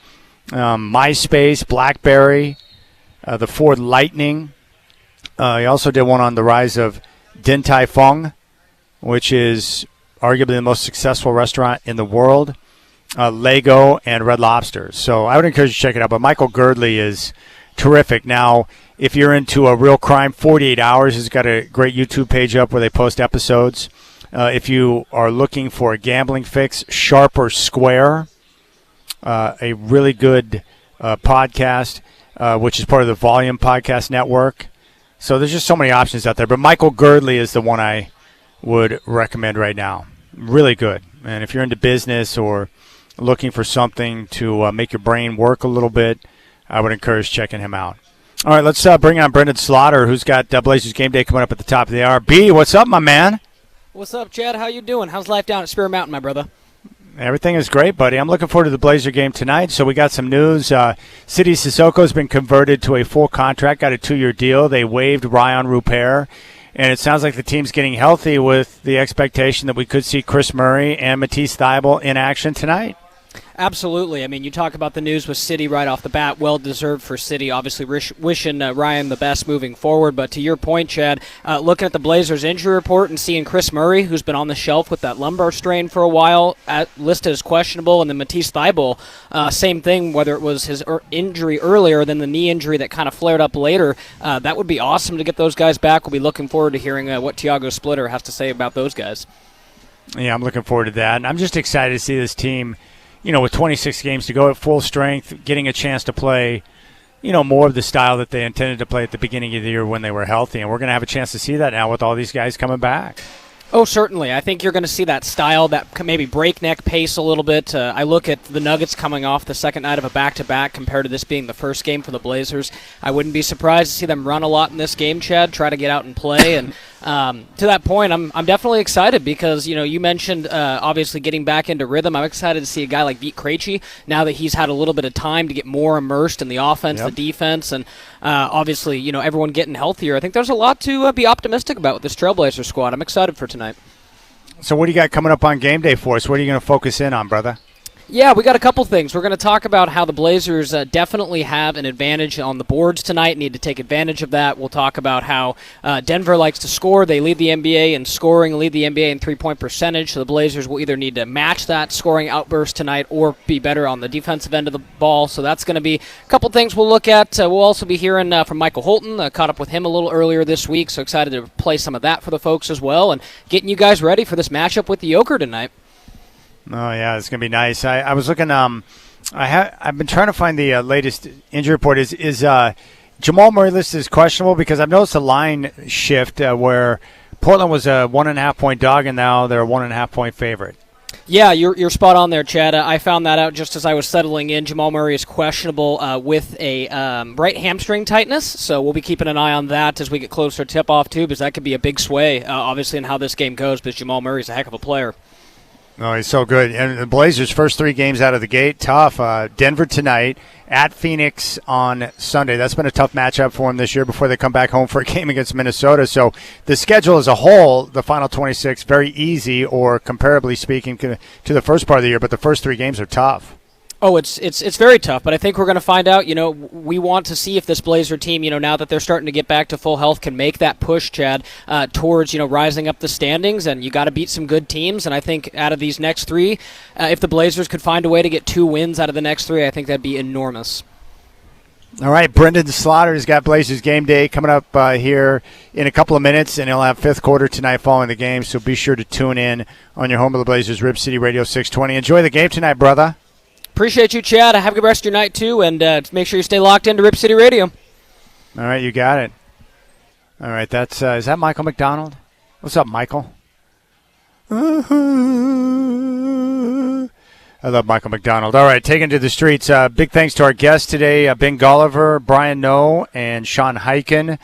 MySpace, BlackBerry, the Ford Lightning. He also did one on the rise of Din Tai Fung, which is arguably the most successful restaurant in the world, Lego, and Red Lobster. So I would encourage you to check it out. But Michael Girdley is terrific. Now, if you're into a real crime, 48 Hours has got a great YouTube page up where they post episodes. If you are looking for a gambling fix, Sharp or Square, a really good podcast, which is part of the Volume Podcast Network. So there's just so many options out there. But Michael Girdley is the one I would recommend right now. Really good. And if you're into business or looking for something to make your brain work a little bit, I would encourage checking him out. All right, let's bring on Brendan Slaughter, who's got Blazers game day coming up at the top of the hour. B, what's up, my man? What's up, Chad? How you doing? How's life down at Spear Mountain, my brother? Everything is great, buddy. I'm looking forward to the Blazer game tonight. So we got some news. City Sissoko has been converted to a full contract, got a 2-year deal. They waived Ryan Rupert. And it sounds like the team's getting healthy with the expectation that we could see Chris Murray and Matisse Thybulle in action tonight. Absolutely. I mean, you talk about the news with City right off the bat. Well-deserved for City. Obviously, wishing Ryan the best moving forward. But to your point, Chad, looking at the Blazers injury report and seeing Chris Murray, who's been on the shelf with that lumbar strain for a while, listed as questionable, and then Matisse Thybulle, same thing, whether it was his injury earlier than the knee injury that kind of flared up later. That would be awesome to get those guys back. We'll be looking forward to hearing what Tiago Splitter has to say about those guys. Yeah, I'm looking forward to that. And I'm just excited to see this team, with 26 games to go at full strength, getting a chance to play, more of the style that they intended to play at the beginning of the year when they were healthy. And we're going to have a chance to see that now with all these guys coming back. Oh, certainly. I think you're going to see that style, that maybe breakneck pace a little bit. I look at the Nuggets coming off the second night of a back-to-back compared to this being the first game for the Blazers. I wouldn't be surprised to see them run a lot in this game, Chad, try to get out and play. And to that point, I'm definitely excited because, you mentioned obviously getting back into rhythm. I'm excited to see a guy like Vit Krejci now that he's had a little bit of time to get more immersed in the offense, the defense, and obviously, everyone getting healthier. I think there's a lot to be optimistic about with this Trailblazer squad. I'm excited for tonight. So what do you got coming up on game day for us? What are you going to focus in on, brother? Yeah, we got a couple things. We're going to talk about how the Blazers definitely have an advantage on the boards tonight, need to take advantage of that. We'll talk about how Denver likes to score. They lead the NBA in scoring, lead the NBA in three-point percentage, so the Blazers will either need to match that scoring outburst tonight or be better on the defensive end of the ball. So that's going to be a couple things we'll look at. We'll also be hearing from Michael Holton. Caught up with him a little earlier this week, so excited to play some of that for the folks as well, and getting you guys ready for this matchup with the Yoker tonight. Oh yeah, it's gonna be nice. I was looking. I've been trying to find the latest injury report. Is Jamal Murray listed as questionable? Because I've noticed a line shift where Portland was a 1.5 point dog, and now they're a 1.5 point favorite. Yeah, you're spot on there, Chad. I found that out just as I was settling in. Jamal Murray is questionable with a right hamstring tightness, so we'll be keeping an eye on that as we get closer to tip-off, too, because that could be a big sway, obviously, in how this game goes, because Jamal Murray's a heck of a player. Oh, he's so good. And the Blazers' first 3 games out of the gate, tough. Denver tonight, at Phoenix on Sunday. That's been a tough matchup for them this year before they come back home for a game against Minnesota. So the schedule as a whole, the final 26, very easy, or comparably speaking, to the first part of the year. But the first 3 games are tough. Oh, it's very tough, but I think we're going to find out. We want to see if this Blazer team, now that they're starting to get back to full health, can make that push, Chad, towards, rising up the standings, and you got to beat some good teams. And I think out of these next 3, if the Blazers could find a way to get 2 wins out of the next 3, I think that'd be enormous. All right, Brendan Slaughter's got Blazers game day coming up here in a couple of minutes, and he'll have 5th quarter tonight following the game, so be sure to tune in on your home of the Blazers, Rip City Radio 620. Enjoy the game tonight, brother. Appreciate you, Chad. Have a good rest of your night, too, and make sure you stay locked into Rip City Radio. All right, you got it. All right, that's is that Michael McDonald? What's up, Michael? I love Michael McDonald. All right, taken to the streets. Big thanks to our guests today, Ben Golliver, Brian Noe, and Sean Hyken.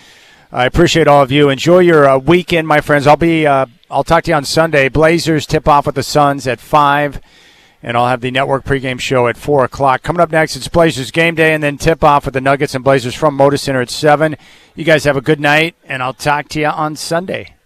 I appreciate all of you. Enjoy your weekend, my friends. I'll talk to you on Sunday. Blazers tip off with the Suns at 5. And I'll have the network pregame show at 4 o'clock. Coming up next, it's Blazers game day, and then tip-off with the Nuggets and Blazers from Moda Center at 7. You guys have a good night, and I'll talk to you on Sunday.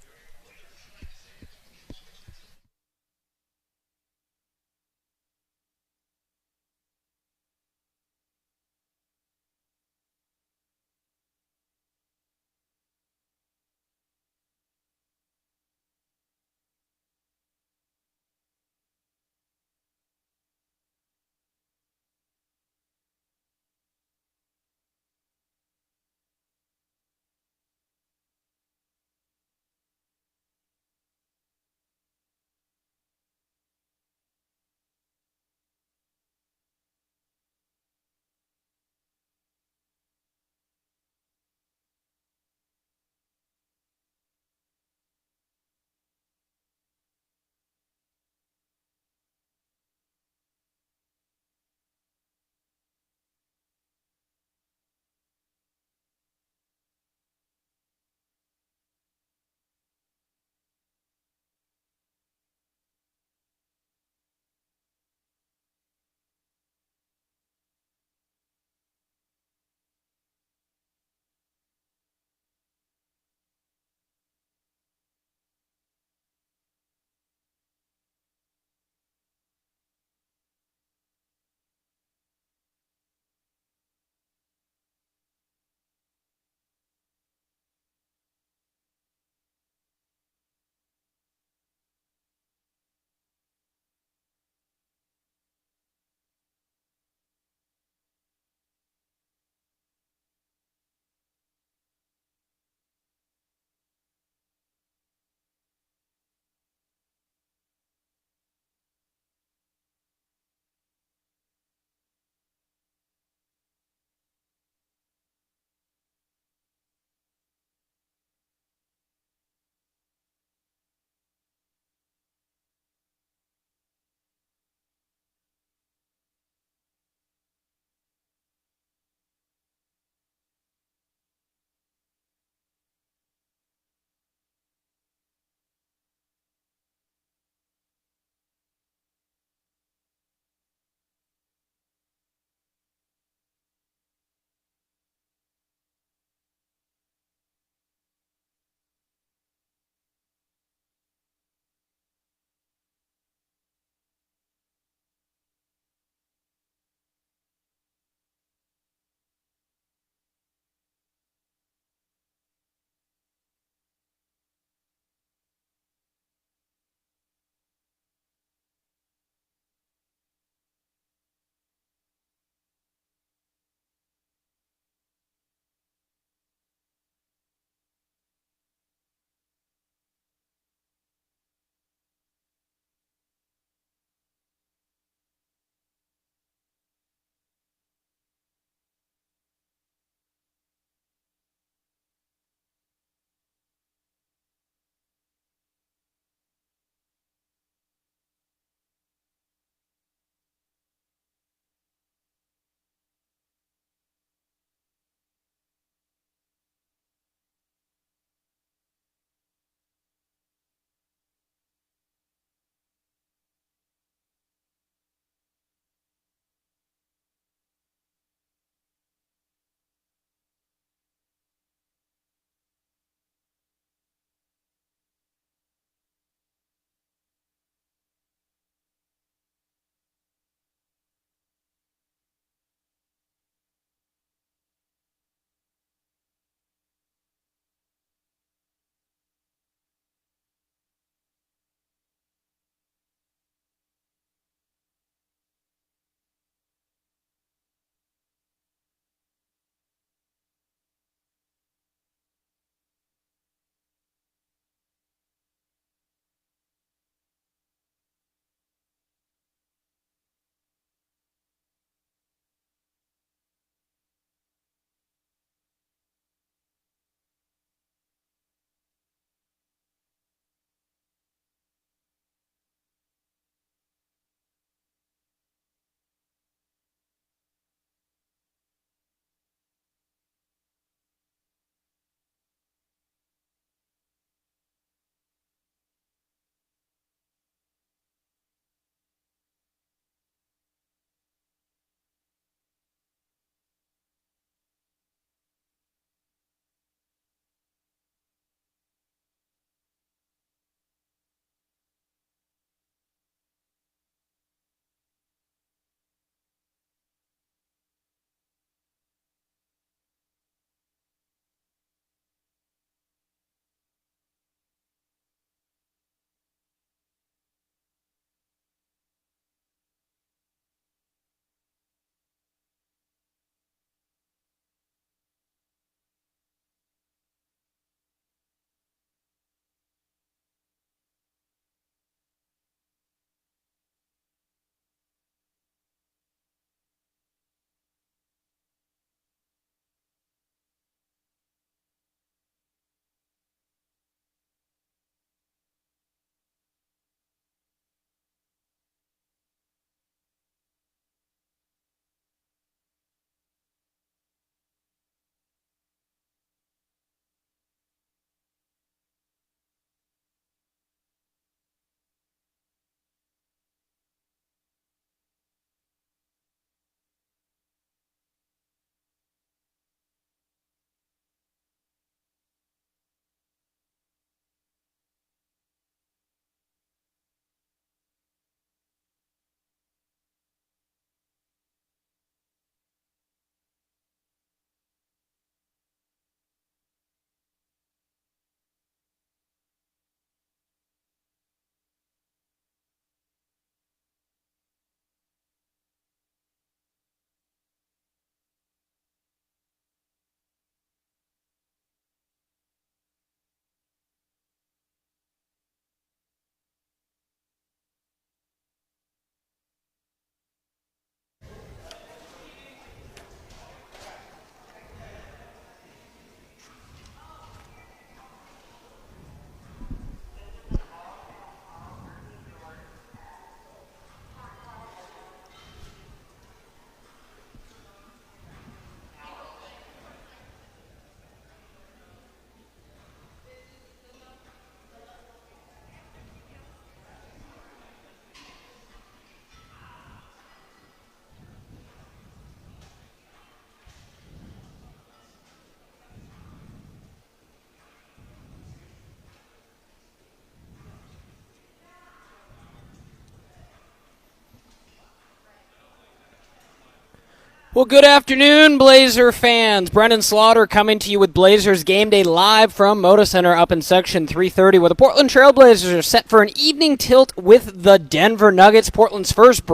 Well, good afternoon, Blazer fans. Brendan Slaughter coming to you with Blazers Game Day live from Moda Center up in Section 330, where the Portland Trail Blazers are set for an evening tilt with the Denver Nuggets. Portland's first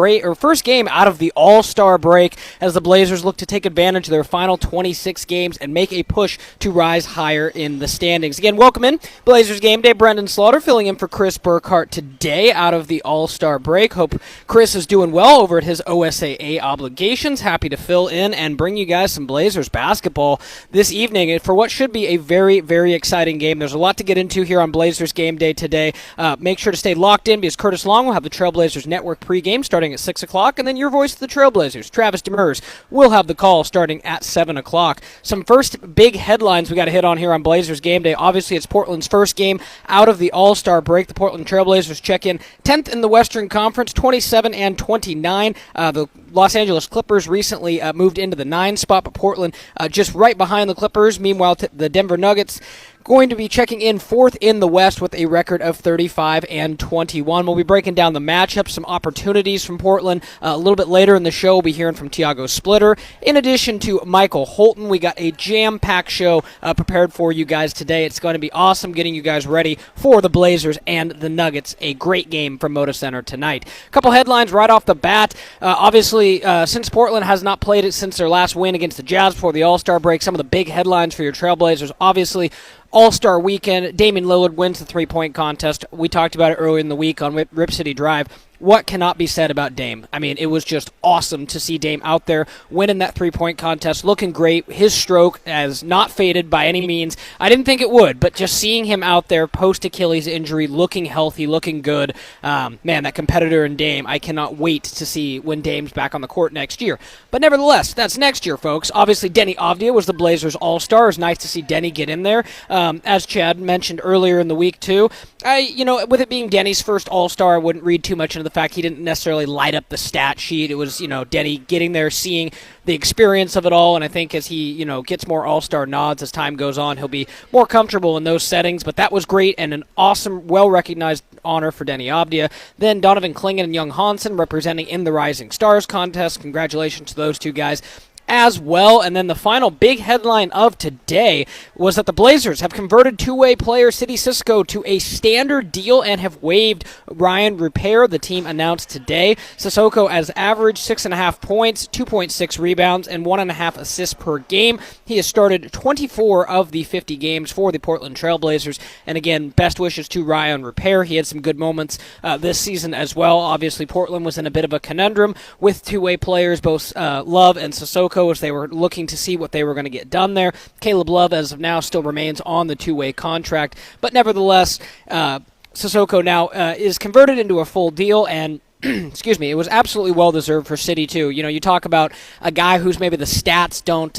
game out of the All-Star break, as the Blazers look to take advantage of their final 26 games and make a push to rise higher in the standings. Again, welcome in Blazers Game Day. Brendan Slaughter filling in for Chris Burkhart today out of the All-Star break. Hope Chris is doing well over at his OSAA obligations. Happy to fill in and bring you guys some Blazers basketball this evening for what should be a very, very exciting game. There's a lot to get into here on Blazers Game Day today. Make sure to stay locked in because Curtis Long will have the Trailblazers Network pregame starting at 6 o'clock, and then your voice of the Trailblazers, Travis Demers, will have the call starting at 7 o'clock. Some first big headlines we got to hit on here on Blazers Game Day. Obviously, it's Portland's first game out of the All-Star break. The Portland Trailblazers check in 10th in the Western Conference, 27-29. The Los Angeles Clippers recently moved into the 9 spot, but Portland just right behind the Clippers. Meanwhile, the Denver Nuggets going to be checking in 4th in the West with a record of 35-21. We'll be breaking down the matchups, some opportunities from Portland. A little bit later in the show, we'll be hearing from Tiago Splitter. In addition to Michael Holton, we got a jam-packed show prepared for you guys today. It's going to be awesome getting you guys ready for the Blazers and the Nuggets. A great game from Moda Center tonight. A couple headlines right off the bat. Obviously, since Portland has not played it since their last win against the Jazz before the All-Star break, some of the big headlines for your Trailblazers, obviously, All-Star weekend, Damian Lillard wins the three-point contest. We talked about it earlier in the week on Rip City Drive. What cannot be said about Dame? I mean, it was just awesome to see Dame out there winning that three-point contest, looking great. His stroke has not faded by any means. I didn't think it would, but just seeing him out there post-Achilles injury, looking healthy, looking good, man, that competitor in Dame, I cannot wait to see when Dame's back on the court next year. But nevertheless, that's next year, folks. Obviously, Denny Avdia was the Blazers All-Star. It's nice to see Denny get in there. As Chad mentioned earlier in the week, too, with it being Denny's first All-Star, I wouldn't read too much into the fact he didn't necessarily light up the stat sheet. It was, Denny getting there, seeing the experience of it all, and I think as he, gets more All-Star nods as time goes on, he'll be more comfortable in those settings. But that was great and an awesome, well-recognized honor for Denny Avdia. Then Donovan Clingan and Young Hansen representing in the Rising Stars contest. Congratulations to those two guys as well. And then the final big headline of today was that the Blazers have converted two-way player City Cisco to a standard deal and have waived Ryan Rupert, the team announced today. Sissoko has averaged 6.5 points, 2.6 rebounds, and 1.5 assists per game. He has started 24 of the 50 games for the Portland Trailblazers. And again, best wishes to Ryan Rupert. He had some good moments this season as well. Obviously, Portland was in a bit of a conundrum with two-way players, both Love and Sissoko, as they were looking to see what they were going to get done there. Caleb Love, as of now, still remains on the two-way contract, but nevertheless, Sissoko now is converted into a full deal, and excuse me, it was absolutely well-deserved for City, too. You talk about a guy who's maybe the stats don't,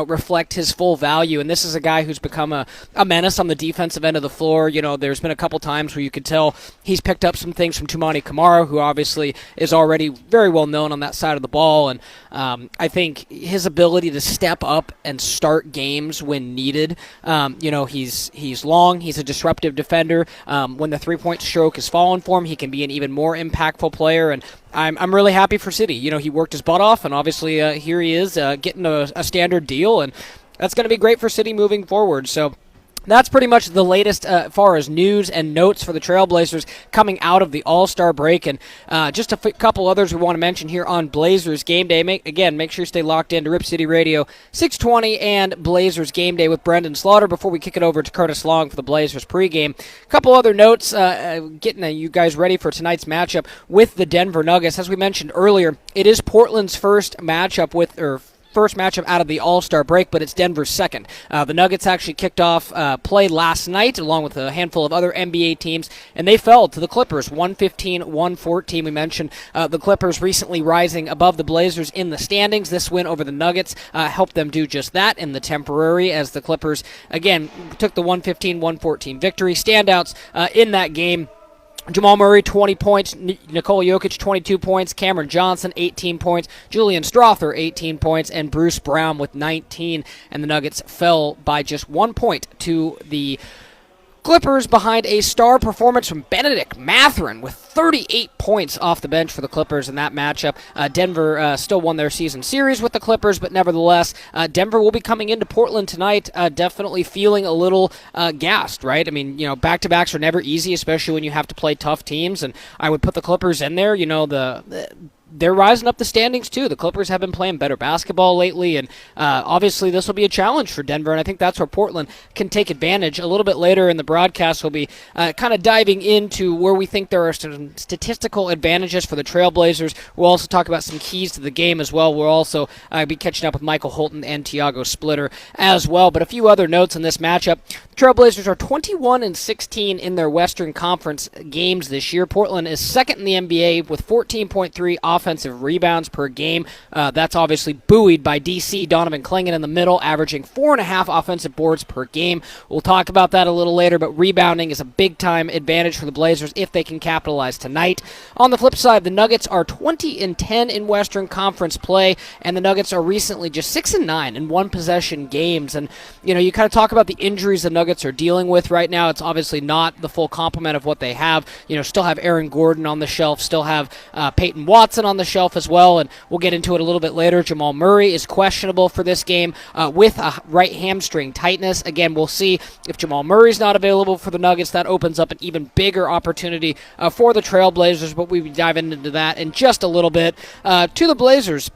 reflect his full value, and this is a guy who's become a menace on the defensive end of the floor. There's been a couple times where you could tell he's picked up some things from Toumani Camara, who obviously is already very well-known on that side of the ball, and I think his ability to step up and start games when needed, he's long, he's a disruptive defender. When the three-point stroke is falling for him, he can be an even more impactful player, and I'm really happy for City. He worked his butt off, and obviously here he is getting a standard deal, and that's going to be great for City moving forward. So that's pretty much the latest as far as news and notes for the Trailblazers coming out of the All-Star break. And just a couple others we want to mention here on Blazers Game Day. Make sure you stay locked in to Rip City Radio 620 and Blazers Game Day with Brendan Slaughter before we kick it over to Curtis Long for the Blazers pregame. A couple other notes getting you guys ready for tonight's matchup with the Denver Nuggets. As we mentioned earlier, it is Portland's first matchup out of the All-Star break, but it's Denver's second. The Nuggets actually kicked off play last night along with a handful of other NBA teams, and they fell to the Clippers 115-114. We mentioned the Clippers recently rising above the Blazers in the standings. This win over the Nuggets helped them do just that in the temporary, as the Clippers, again, took the 115-114 victory. Standouts in that game: Jamal Murray, 20 points. Nikola Jokic, 22 points. Cameron Johnson, 18 points. Julian Strawther, 18 points. And Bruce Brown with 19. And the Nuggets fell by just 1 point to the Clippers behind a star performance from Benedict Mathurin with 38 points off the bench for the Clippers in that matchup. Denver still won their season series with the Clippers, but nevertheless, Denver will be coming into Portland tonight definitely feeling a little gassed, right? I mean, back-to-backs are never easy, especially when you have to play tough teams, and I would put the Clippers in there. They're rising up the standings, too. The Clippers have been playing better basketball lately, and obviously this will be a challenge for Denver, and I think that's where Portland can take advantage. A little bit later in the broadcast, we'll be kind of diving into where we think there are some statistical advantages for the Trailblazers. We'll also talk about some keys to the game as well. We'll also be catching up with Michael Holton and Tiago Splitter as well. But a few other notes in this matchup. The Trailblazers are 21-16 in their Western Conference games this year. Portland is second in the NBA with 14.3 offensive rebounds per game. That's obviously buoyed by DC Donovan Clingan in the middle, averaging 4.5 offensive boards per game. We'll talk about that a little later, but rebounding is a big-time advantage for the Blazers if they can capitalize tonight. On the flip side, the Nuggets are 20-10 in Western Conference play, and the Nuggets are recently just 6-9 in one-possession games. And, you kind of talk about the injuries the Nuggets are dealing with right now. It's obviously not the full complement of what they have. Still have Aaron Gordon on the shelf, still have Peyton Watson on the shelf as well, and we'll get into it a little bit later. Jamal Murray is questionable for this game with a right hamstring tightness. Again, we'll see if Jamal Murray's not available for the Nuggets. That opens up an even bigger opportunity for the Trailblazers, but we'll be diving into that in just a little bit. To the Blazers.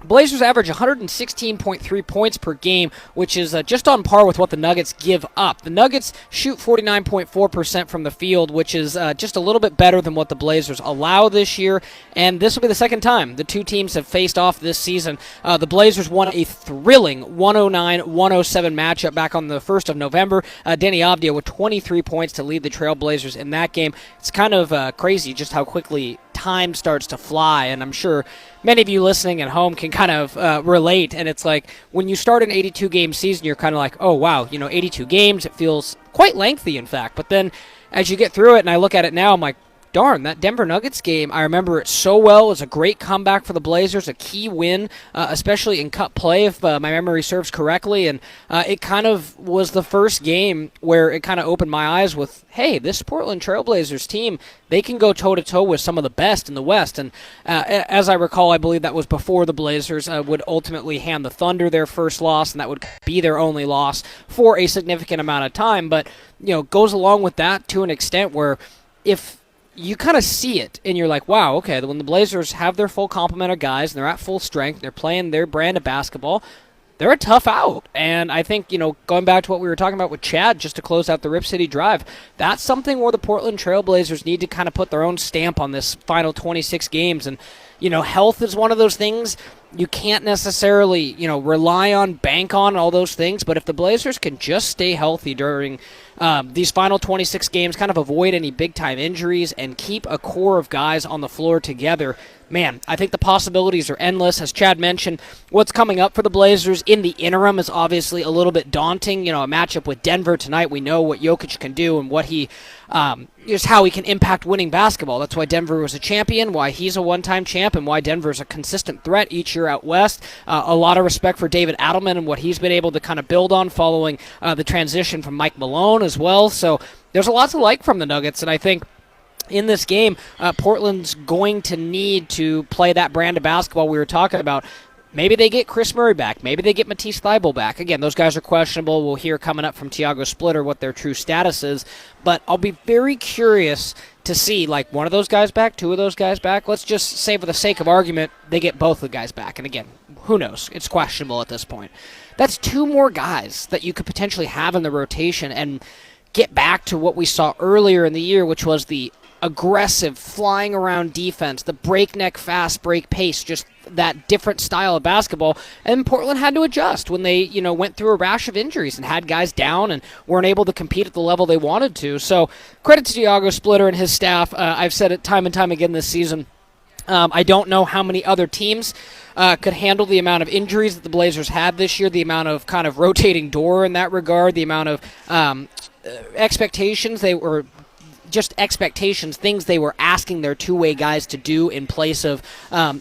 Blazers average 116.3 points per game, which is just on par with what the Nuggets give up. The Nuggets shoot 49.4% from the field, which is just a little bit better than what the Blazers allow this year, and this will be the second time the two teams have faced off this season. The Blazers won a thrilling 109-107 matchup back on the 1st of November. Danny Avdija with 23 points to lead the Trailblazers in that game. It's kind of crazy just how quickly time starts to fly, and I'm sure many of you listening at home can kind of relate. And it's like when you start an 82-game season, you're kind of like, oh, wow, 82 games, it feels quite lengthy, in fact. But then as you get through it and I look at it now, I'm like, darn, that Denver Nuggets game, I remember it so well. It was a great comeback for the Blazers, a key win, especially in cut play, if my memory serves correctly. And it kind of was the first game where it kind of opened my eyes with, hey, this Portland Trailblazers team, they can go toe-to-toe with some of the best in the West. And as I recall, I believe that was before the Blazers would ultimately hand the Thunder their first loss, and that would be their only loss for a significant amount of time. But, goes along with that to an extent where if you kind of see it, and you're like, wow, okay, when the Blazers have their full complement of guys, and they're at full strength, they're playing their brand of basketball, they're a tough out. And I think, going back to what we were talking about with Chad, just to close out the Rip City Drive, that's something where the Portland Trailblazers need to kind of put their own stamp on this final 26 games. And, health is one of those things you can't necessarily, rely on, bank on, all those things. But if the Blazers can just stay healthy during these final 26 games, kind of avoid any big-time injuries, and keep a core of guys on the floor together, man, I think the possibilities are endless. As Chad mentioned, what's coming up for the Blazers in the interim is obviously a little bit daunting. A matchup with Denver tonight, we know what Jokic can do and what he just how he can impact winning basketball. That's why Denver was a champion, why he's a one-time champ, and why Denver's a consistent threat each year out west. A lot of respect for David Adelman and what he's been able to kind of build on following the transition from Mike Malone as well. So there's a lot to like from the Nuggets, and I think in this game, Portland's going to need to play that brand of basketball we were talking about. Maybe they get Chris Murray back. Maybe they get Matisse Thybulle back. Again, those guys are questionable. We'll hear coming up from Tiago Splitter what their true status is. But I'll be very curious to see, like, one of those guys back, two of those guys back. Let's just say, for the sake of argument, they get both the guys back. And again, who knows? It's questionable at this point. That's two more guys that you could potentially have in the rotation and get back to what we saw earlier in the year, which was the aggressive, flying around defense, the breakneck fast break pace, just that different style of basketball. And Portland had to adjust when they, went through a rash of injuries and had guys down and weren't able to compete at the level they wanted to. So credit to Tiago Splitter and his staff. I've said it time and time again this season. I don't know how many other teams could handle the amount of injuries that the Blazers had this year, the amount of kind of rotating door in that regard, the amount of expectations things they were asking their two-way guys to do in place of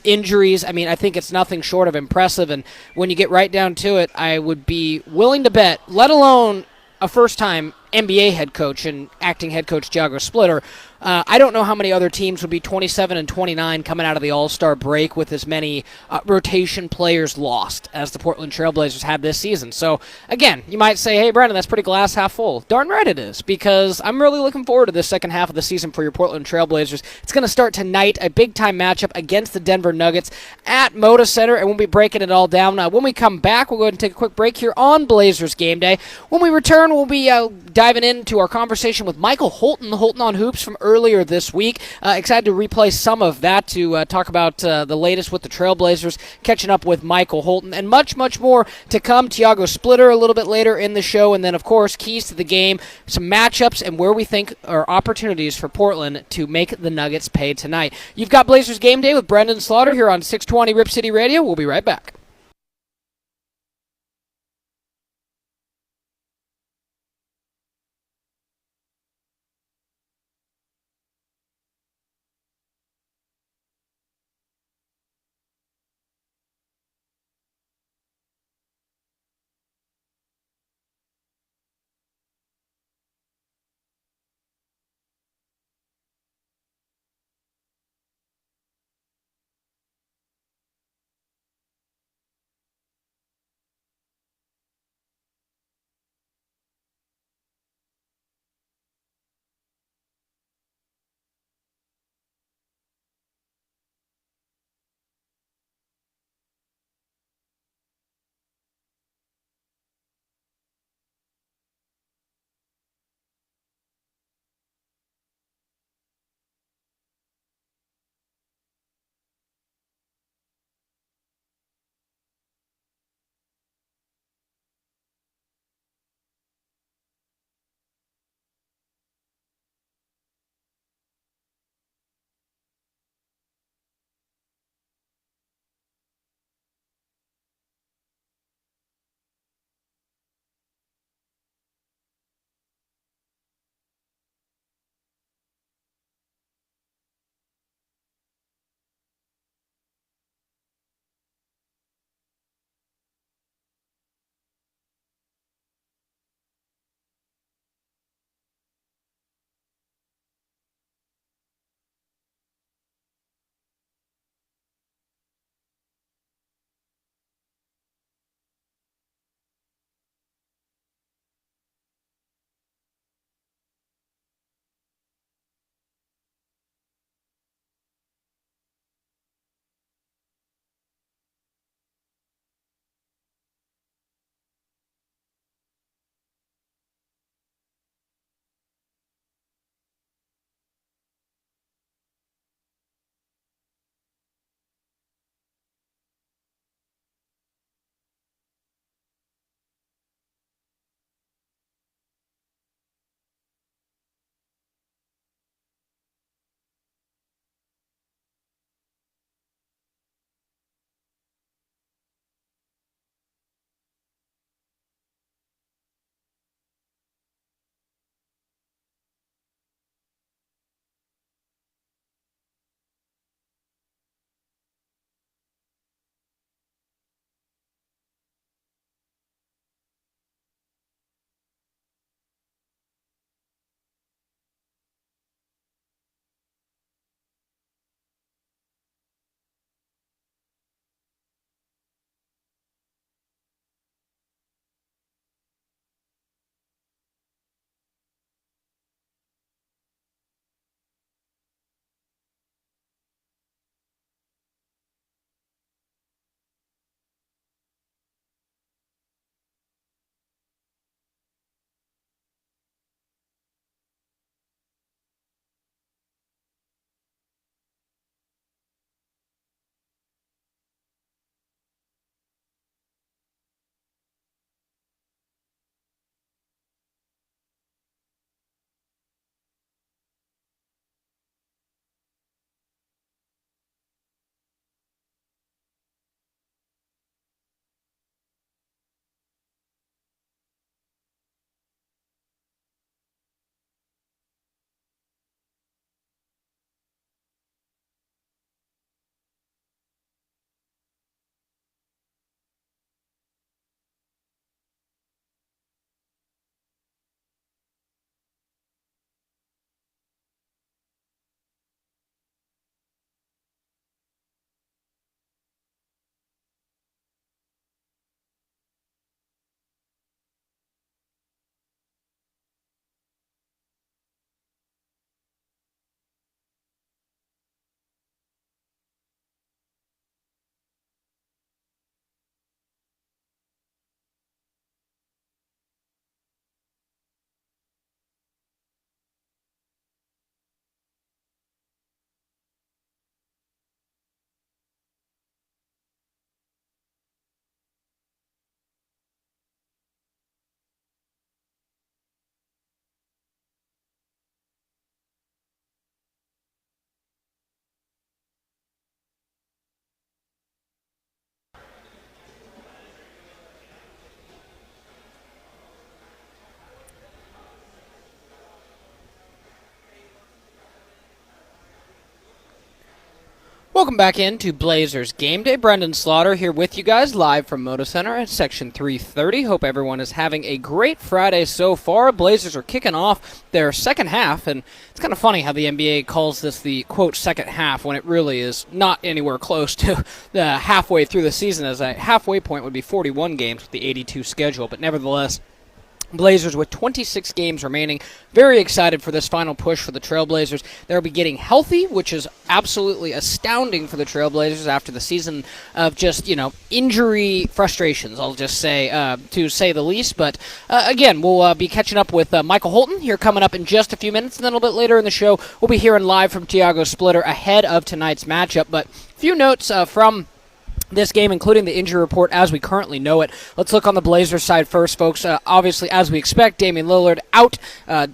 injuries. I mean, I think it's nothing short of impressive, and when you get right down to it, I would be willing to bet, let alone a first time NBA head coach and acting head coach Thiago Splitter. I don't know how many other teams would be 27-29 coming out of the All-Star break with as many rotation players lost as the Portland Trailblazers had this season. So, again, you might say, hey, Brandon, that's pretty glass half full. Darn right it is, because I'm really looking forward to this second half of the season for your Portland Trailblazers. It's going to start tonight, a big-time matchup against the Denver Nuggets at Moda Center, and we'll be breaking it all down. When we come back, we'll go ahead and take a quick break here on Blazers Game Day. When we return, we'll be diving into our conversation with Michael Holton on Hoops from earlier this week. Excited to replay some of that to talk about the latest with the Trailblazers, catching up with Michael Holton, and much, much more to come. Thiago Splitter a little bit later in the show, and then, of course, keys to the game, some matchups, and where we think are opportunities for Portland to make the Nuggets pay tonight. You've got Blazers Game Day with Brendan Slaughter here on 620 Rip City Radio. We'll be right back. Welcome back into Blazers Game Day. Brendan Slaughter here with you guys live from Moda Center at Section 330. Hope everyone is having a great Friday so far. Blazers are kicking off their second half, and it's kind of funny how the NBA calls this the, quote, second half when it really is not anywhere close to the halfway through the season, as a halfway point would be 41 games with the 82 schedule, but nevertheless, Blazers with 26 games remaining. Very excited for this final push for the Trailblazers. They'll be getting healthy, which is absolutely astounding for the Trailblazers after the season of just, injury frustrations, I'll just say, to say the least. But again, we'll be catching up with Michael Holton here coming up in just a few minutes. And then a little bit later in the show, we'll be hearing live from Tiago Splitter ahead of tonight's matchup. But a few notes from this game, including the injury report as we currently know it. Let's look on the Blazers side first, folks. Obviously, as we expect, Damian Lillard out,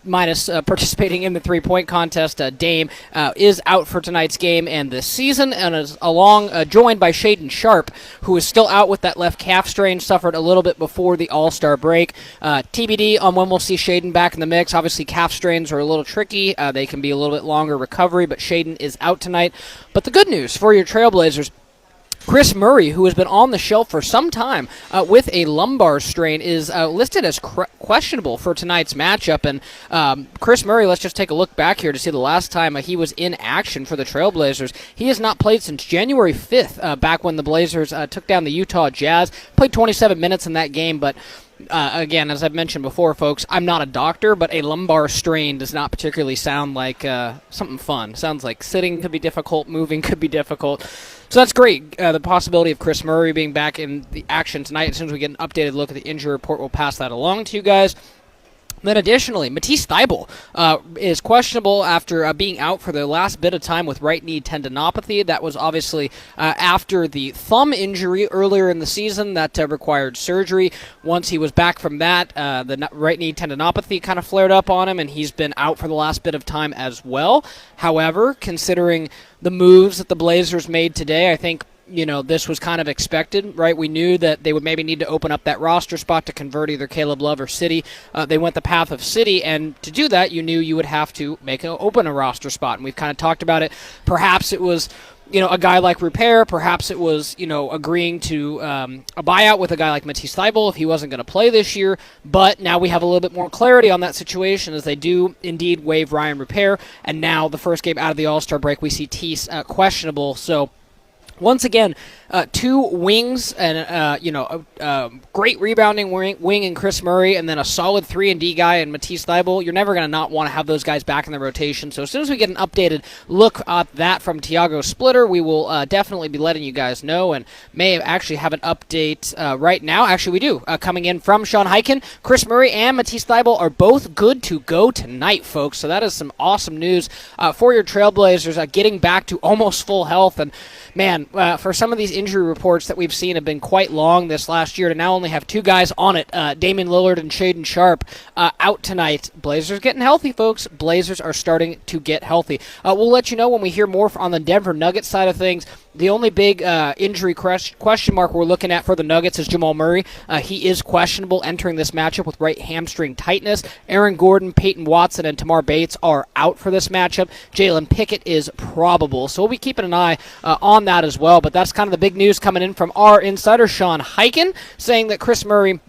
minus participating in the three-point contest. Dame is out for tonight's game and this season, and is joined by Shaedon Sharpe, who is still out with that left calf strain, suffered a little bit before the All-Star break. TBD on when we'll see Shaedon back in the mix. Obviously, calf strains are a little tricky. They can be a little bit longer recovery, but Shaedon is out tonight. But the good news for your Trailblazers, Chris Murray, who has been on the shelf for some time with a lumbar strain, is listed as questionable for tonight's matchup. And Chris Murray, let's just take a look back here to see the last time he was in action for the Trailblazers. He has not played since January 5th, back when the Blazers took down the Utah Jazz. Played 27 minutes in that game, but again, as I've mentioned before, folks, I'm not a doctor, but a lumbar strain does not particularly sound like something fun. Sounds like sitting could be difficult, moving could be difficult. So that's great. The possibility of Chris Murray being back in the action tonight. As soon as we get an updated look at the injury report, we'll pass that along to you guys. Then additionally, Matisse Thybulle is questionable after being out for the last bit of time with right knee tendinopathy. That was obviously after the thumb injury earlier in the season that required surgery. Once he was back from that, the right knee tendinopathy kind of flared up on him, and he's been out for the last bit of time as well. However, considering the moves that the Blazers made today, I think this was kind of expected, right? We knew that they would maybe need to open up that roster spot to convert either Caleb Love or City. They went the path of City, and to do that, you knew you would have to open a roster spot. And we've kind of talked about it. Perhaps it was, a guy like Repair. Perhaps it was, agreeing to a buyout with a guy like Matisse Thybulle if he wasn't going to play this year. But now we have a little bit more clarity on that situation as they do indeed waive Ryan Repair. And now the first game out of the All-Star break, we see Tease questionable. So once again, two wings and great rebounding wing in Chris Murray, and then a solid 3-and-D guy in Matisse Thybulle. You're never going to not want to have those guys back in the rotation. So as soon as we get an updated look at that from Tiago Splitter, we will definitely be letting you guys know, and may actually have an update right now. Actually, we do. Coming in from Sean Highkin, Chris Murray and Matisse Thybulle are both good to go tonight, folks. So that is some awesome news for your Trailblazers, getting back to almost full health. And man, for some of these injury reports that we've seen have been quite long this last year, to now only have two guys on it, Damian Lillard and Shaedon Sharpe, out tonight. Blazers getting healthy, folks. Blazers are starting to get healthy. We'll let you know when we hear more on the Denver Nuggets side of things. The only big injury question mark we're looking at for the Nuggets is Jamal Murray. He is questionable entering this matchup with right hamstring tightness. Aaron Gordon, Peyton Watson, and Tamar Bates are out for this matchup. Jalen Pickett is probable. So we'll be keeping an eye on that as well. But that's kind of the big news coming in from our insider, Sean Highkin, saying that Chris Murray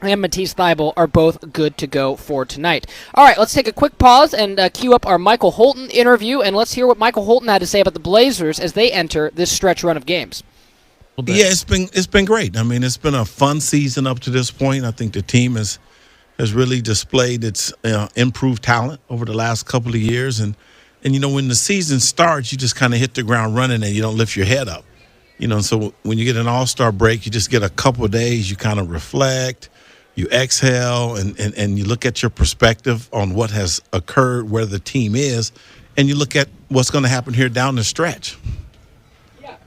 and Matisse Thybulle are both good to go for tonight. All right, let's take a quick pause and cue up our Michael Holton interview, and let's hear what Michael Holton had to say about the Blazers as they enter this stretch run of games. Yeah, it's been great. I mean, it's been a fun season up to this point. I think the team has really displayed its improved talent over the last couple of years, and when the season starts, you just kind of hit the ground running and you don't lift your head up. So when you get an All-Star break, you just get a couple of days, you kind of reflect, you exhale, and you look at your perspective on what has occurred, where the team is, and you look at what's going to happen here down the stretch. Yeah,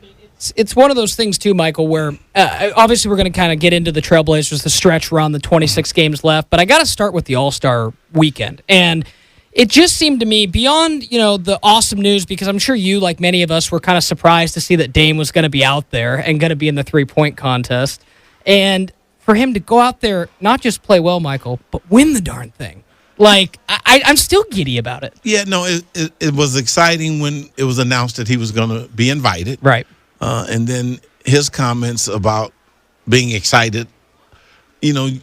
it's one of those things, too, Michael, where obviously we're going to kind of get into the Trailblazers, the stretch run, the 26 games left, but I got to start with the All-Star weekend. And it just seemed to me, beyond, the awesome news, because I'm sure you, like many of us, were kind of surprised to see that Dame was going to be out there and going to be in the three-point contest. And for him to go out there, not just play well, Michael, but win the darn thing. Like, I'm still giddy about it. Yeah, no, it was exciting when it was announced that he was going to be invited. Right. And then his comments about being excited, you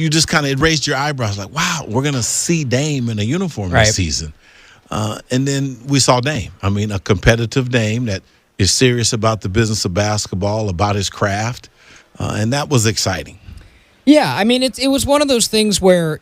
just kind of raised your eyebrows like, wow, we're going to see Dame in a uniform this season. And then we saw Dame. I mean, a competitive Dame that is serious about the business of basketball, about his craft, and that was exciting. Yeah, I mean, it was one of those things where,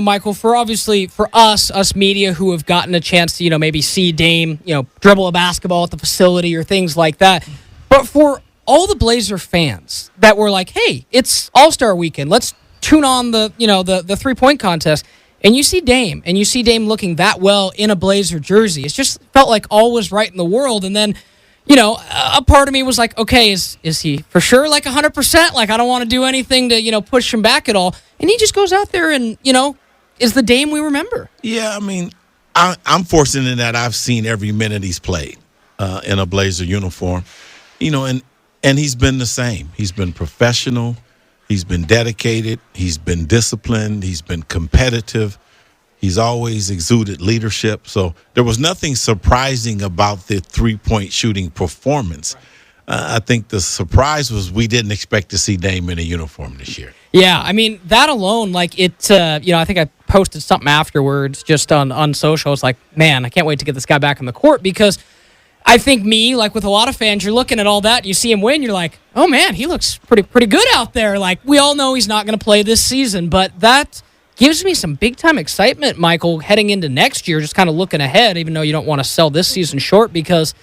Michael, for us media who have gotten a chance to, maybe see Dame, dribble a basketball at the facility or things like that. But for all the Blazer fans that were like, hey, it's All-Star Weekend, let's tune on the three-point contest. And you see Dame looking that well in a Blazer jersey. It just felt like all was right in the world. And then, a part of me was like, okay, is he for sure like 100%? Like, I don't want to do anything to, push him back at all. And he just goes out there and, is the Dame we remember. Yeah, I mean, I'm fortunate in that I've seen every minute he's played in a Blazer uniform, and he's been the same. He's been professional. He's been dedicated. He's been disciplined. He's been competitive. He's always exuded leadership. So there was nothing surprising about the three-point shooting performance. I think the surprise was we didn't expect to see Dame in a uniform this year. Yeah, I mean, that alone, like it, I think I posted something afterwards just on social. It's like, man, I can't wait to get this guy back on the court because I think like with a lot of fans, you're looking at all that, you see him win, you're like, oh man, he looks pretty good out there. Like, we all know he's not going to play this season, but that gives me some big-time excitement, Michael, heading into next year, just kind of looking ahead, even though you don't want to sell this season short, because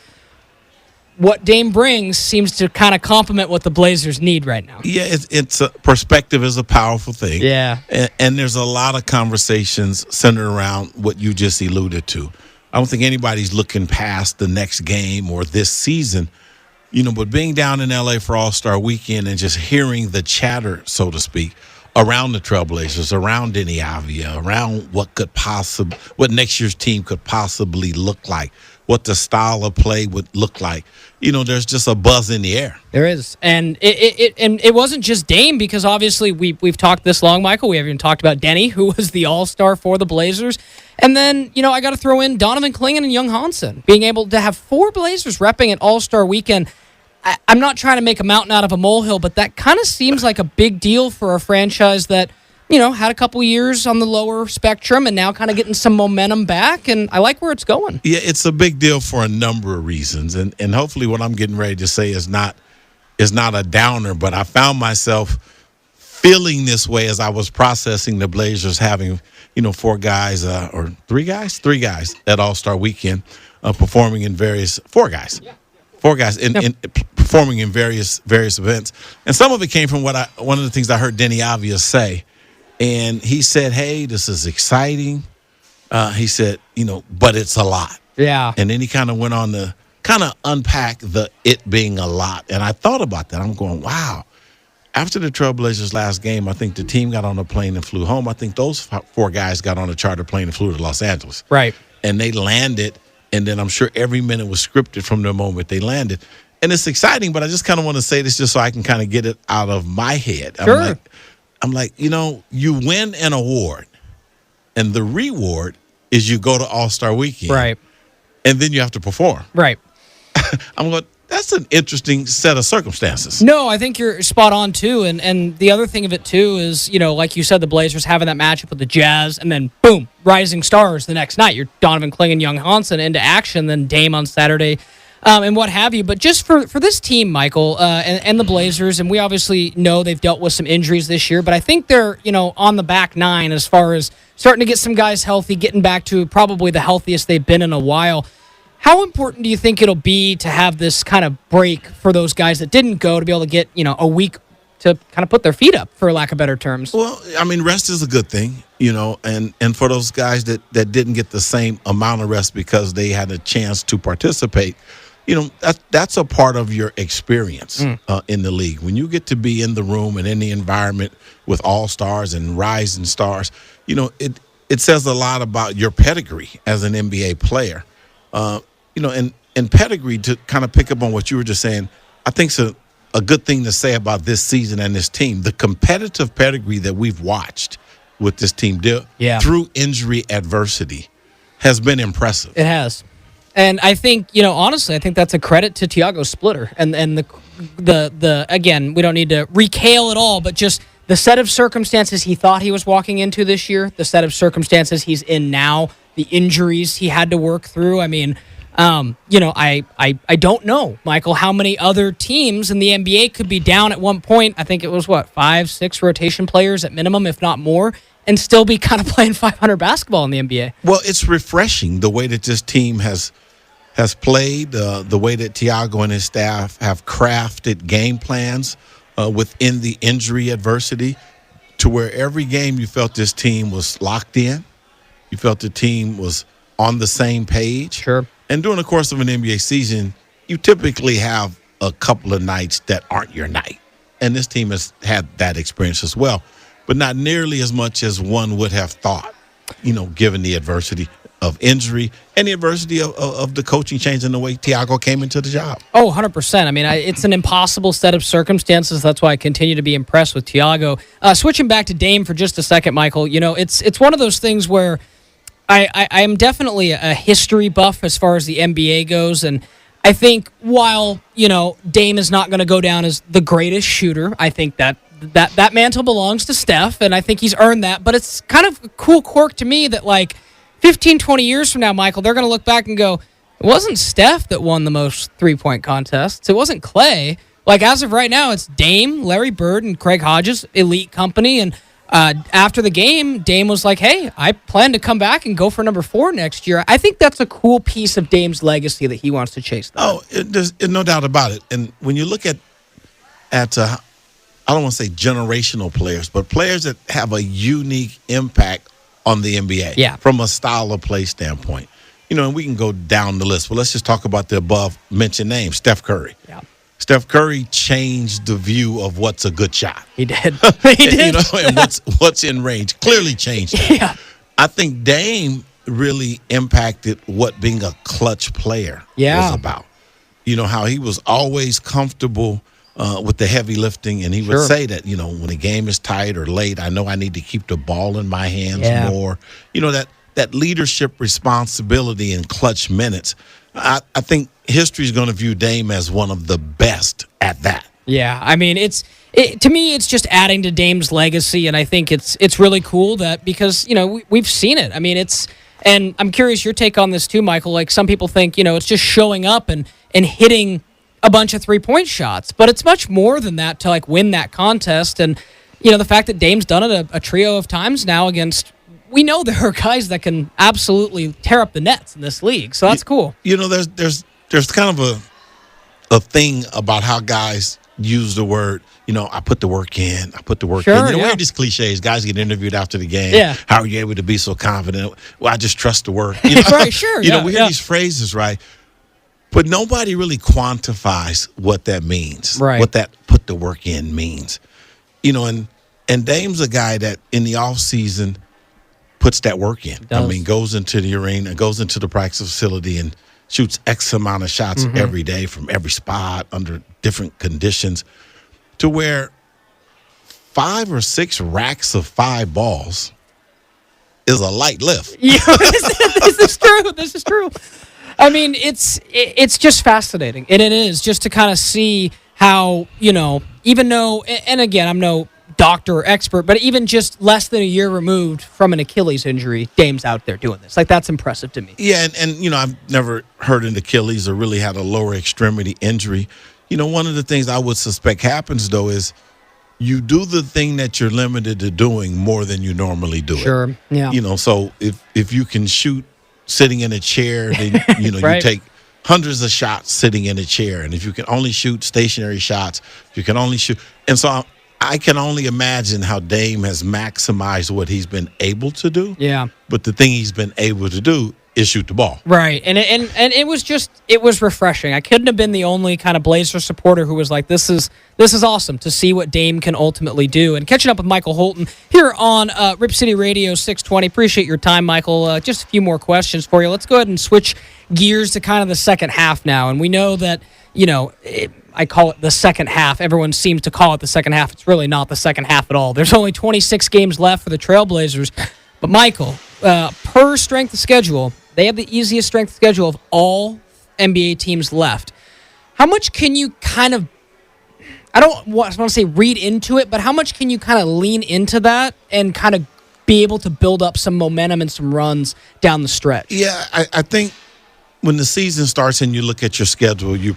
what Dame brings seems to kind of complement what the Blazers need right now. Yeah, it's perspective is a powerful thing. Yeah. And there's a lot of conversations centered around what you just alluded to. I don't think anybody's looking past the next game or this season, but being down in L.A. for All-Star Weekend and just hearing the chatter, so to speak, around the Trailblazers, around Denny Avia, around what next year's team could possibly look like, what the style of play would look like. There's just a buzz in the air. There is. And it wasn't just Dame, because obviously we've talked this long, Michael. We haven't even talked about Denny, who was the all-star for the Blazers. And then, I got to throw in Donovan Clingan and Young Hansen. Being able to have 4 Blazers repping at All-Star Weekend, I'm not trying to make a mountain out of a molehill, but that kind of seems like a big deal for a franchise that, had a couple years on the lower spectrum and now kind of getting some momentum back, and I like where it's going. Yeah, it's a big deal for a number of reasons, and hopefully what I'm getting ready to say is not a downer, but I found myself feeling this way as I was processing the Blazers having, 4 guys or 3 guys at All-Star Weekend performing in various 4 guys. Yeah. 4 guys in performing in various events. And some of it came from one of the things I heard Denny Avia say. And he said, hey, this is exciting. He said, but it's a lot. Yeah. And then he kind of went on to kind of unpack it being a lot. And I thought about that. I'm going, wow. After the Trailblazers' last game, I think the team got on a plane and flew home. I think those 4 guys got on a charter plane and flew to Los Angeles. Right. And they landed. And then I'm sure every minute was scripted from the moment they landed. And it's exciting, but I just kind of want to say this just so I can kind of get it out of my head. Sure. I'm like, you win an award, and the reward is you go to All-Star Weekend. Right. And then you have to perform. Right. I'm going, that's an interesting set of circumstances. No, I think you're spot on, too. And the other thing of it, too, is, like you said, the Blazers having that matchup with the Jazz, and then, boom, rising stars the next night. You're Donovan Clingan, Young Hansen into action, then Dame on Saturday, and what have you. But just for this team, Michael, and the Blazers, and we obviously know they've dealt with some injuries this year, but I think they're, on the back 9 as far as starting to get some guys healthy, getting back to probably the healthiest they've been in a while. How important do you think it'll be to have this kind of break for those guys that didn't go, to be able to get, a week to kind of put their feet up, for lack of better terms? Well, I mean, rest is a good thing, and for those guys that didn't get the same amount of rest because they had a chance to participate, that's a part of your experience in the league. When you get to be in the room and in the environment with all-stars and rising stars, it says a lot about your pedigree as an NBA player. And pedigree, to kind of pick up on what you were just saying, I think it's a good thing to say about this season and this team. The competitive pedigree that we've watched with this team through injury adversity has been impressive. It has. And I think, honestly, I think that's a credit to Thiago Splitter. And the again, we don't need to recale it all, but just the set of circumstances he thought he was walking into this year, the set of circumstances he's in now, the injuries he had to work through. I mean, I don't know, Michael, how many other teams in the NBA could be down at one point. I think it was 5, 6 rotation players at minimum, if not more, and still be kind of playing 500 basketball in the NBA. Well, it's refreshing the way that this team has played, the way that Thiago and his staff have crafted game plans within the injury adversity, to where every game you felt this team was locked in. You felt the team was on the same page. Sure. And during the course of an NBA season, you typically have a couple of nights that aren't your night. And this team has had that experience as well, but not nearly as much as one would have thought, given the adversity of injury and the adversity of the coaching change and the way Thiago came into the job. Oh, 100%. I mean, it's an impossible set of circumstances. That's why I continue to be impressed with Thiago. Switching back to Dame for just a second, Michael, it's one of those things where I am definitely a history buff as far as the NBA goes, and I think while, Dame is not going to go down as the greatest shooter, I think that mantle belongs to Steph, and I think he's earned that, but it's kind of a cool quirk to me that, 15, 20 years from now, Michael, they're going to look back and go, it wasn't Steph that won the most three-point contests. It wasn't Clay. As of right now, it's Dame, Larry Bird, and Craig Hodges, elite company. And after the game, Dame was like, hey, I plan to come back and go for number 4 next year. I think that's a cool piece of Dame's legacy that he wants to chase. There's no doubt about it. And when you look at I don't want to say generational players, but players that have a unique impact on the NBA from a style of play standpoint. And we can go down the list, but let's just talk about the above mentioned names. Steph Curry. Yeah. Steph Curry changed the view of what's a good shot. He did. He did. And what's in range. Clearly changed that. Yeah. I think Dame really impacted what being a clutch player was about. How he was always comfortable with the heavy lifting, and he would say that, when the game is tight or late, I know I need to keep the ball in my hands more. That leadership responsibility in clutch minutes. I think history is going to view Dame as one of the best at that. Yeah, I mean, to me, it's just adding to Dame's legacy, and I think it's really cool that because we've seen it. I mean, and I'm curious your take on this too, Michael. Some people think it's just showing up and hitting a bunch of 3-point shots, but it's much more than that to win that contest. And the fact that Dame's done it a trio of times now against, we know there are guys that can absolutely tear up the nets in this league, so that's cool. There's kind of a thing about how guys use the word, I put the work in, I put the work in. We hear these cliches. Guys get interviewed after the game. Yeah. How are you able to be so confident? Well, I just trust the work. Right, sure. We hear these phrases, right? But nobody really quantifies what that means, right? What that put the work in means. And Dame's a guy that in the offseason puts that work in. I mean, goes into the arena, goes into the practice facility and shoots X amount of shots every day from every spot under different conditions, to where 5 or 6 racks of 5 balls is a light lift. Yeah, this is true. This is true. I mean, it's just fascinating, and it is just to kind of see how, even though, and again, I'm no doctor or expert, but even just less than a year removed from an Achilles injury, Dame's out there doing this. That's impressive to me. Yeah, and I've never heard an Achilles or really had a lower extremity injury. One of the things I would suspect happens, though, is you do the thing that you're limited to doing more than you normally do it. Sure, yeah. So if you can shoot sitting in a chair, then Right. you take hundreds of shots sitting in a chair, and if you can only shoot stationary shots, you can only shoot. And so I can only imagine how Dame has maximized what he's been able to do. Yeah. But the thing he's been able to do is shoot the ball. Right, and it was refreshing. I couldn't have been the only kind of Blazer supporter who was like, "This is awesome to see what Dame can ultimately do." And catching up with Michael Holton here on Rip City Radio 620. Appreciate your time, Michael. Just a few more questions for you. Let's go ahead and switch gears to kind of the second half now. And we know that I call it the second half. Everyone seems to call it the second half. It's really not the second half at all. There's only 26 games left for the Trailblazers. But Michael, per strength of schedule, they have the easiest strength of schedule of all NBA teams left. How much can you kind of, I don't want to say read into it, but how much can you kind of lean into that and kind of be able to build up some momentum and some runs down the stretch? Yeah, I think when the season starts and you look at your schedule, you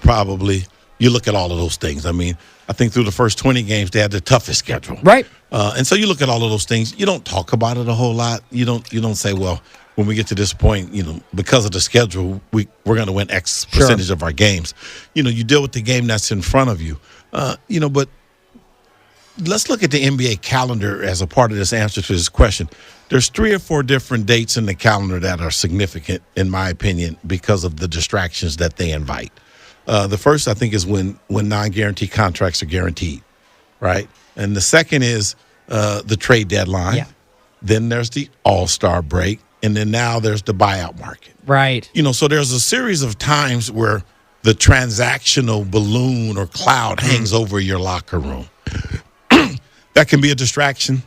look at all of those things. I mean, I think through the first 20 games, they had the toughest schedule. Right. And so you look at all of those things. You don't talk about it a whole lot. You don't say, well, when we get to this point, because of the schedule, we're going to win X percentage of our games. You deal with the game that's in front of you. But let's look at the NBA calendar as a part of this answer to this question. There's 3 or 4 different dates in the calendar that are significant, in my opinion, because of the distractions that they invite. The first, I think, is when non-guaranteed contracts are guaranteed, right? And the second is the trade deadline. Yeah. Then there's the All-Star break. And then now there's the buyout market. Right. So there's a series of times where the transactional balloon or cloud hangs over your locker room. That can be a distraction,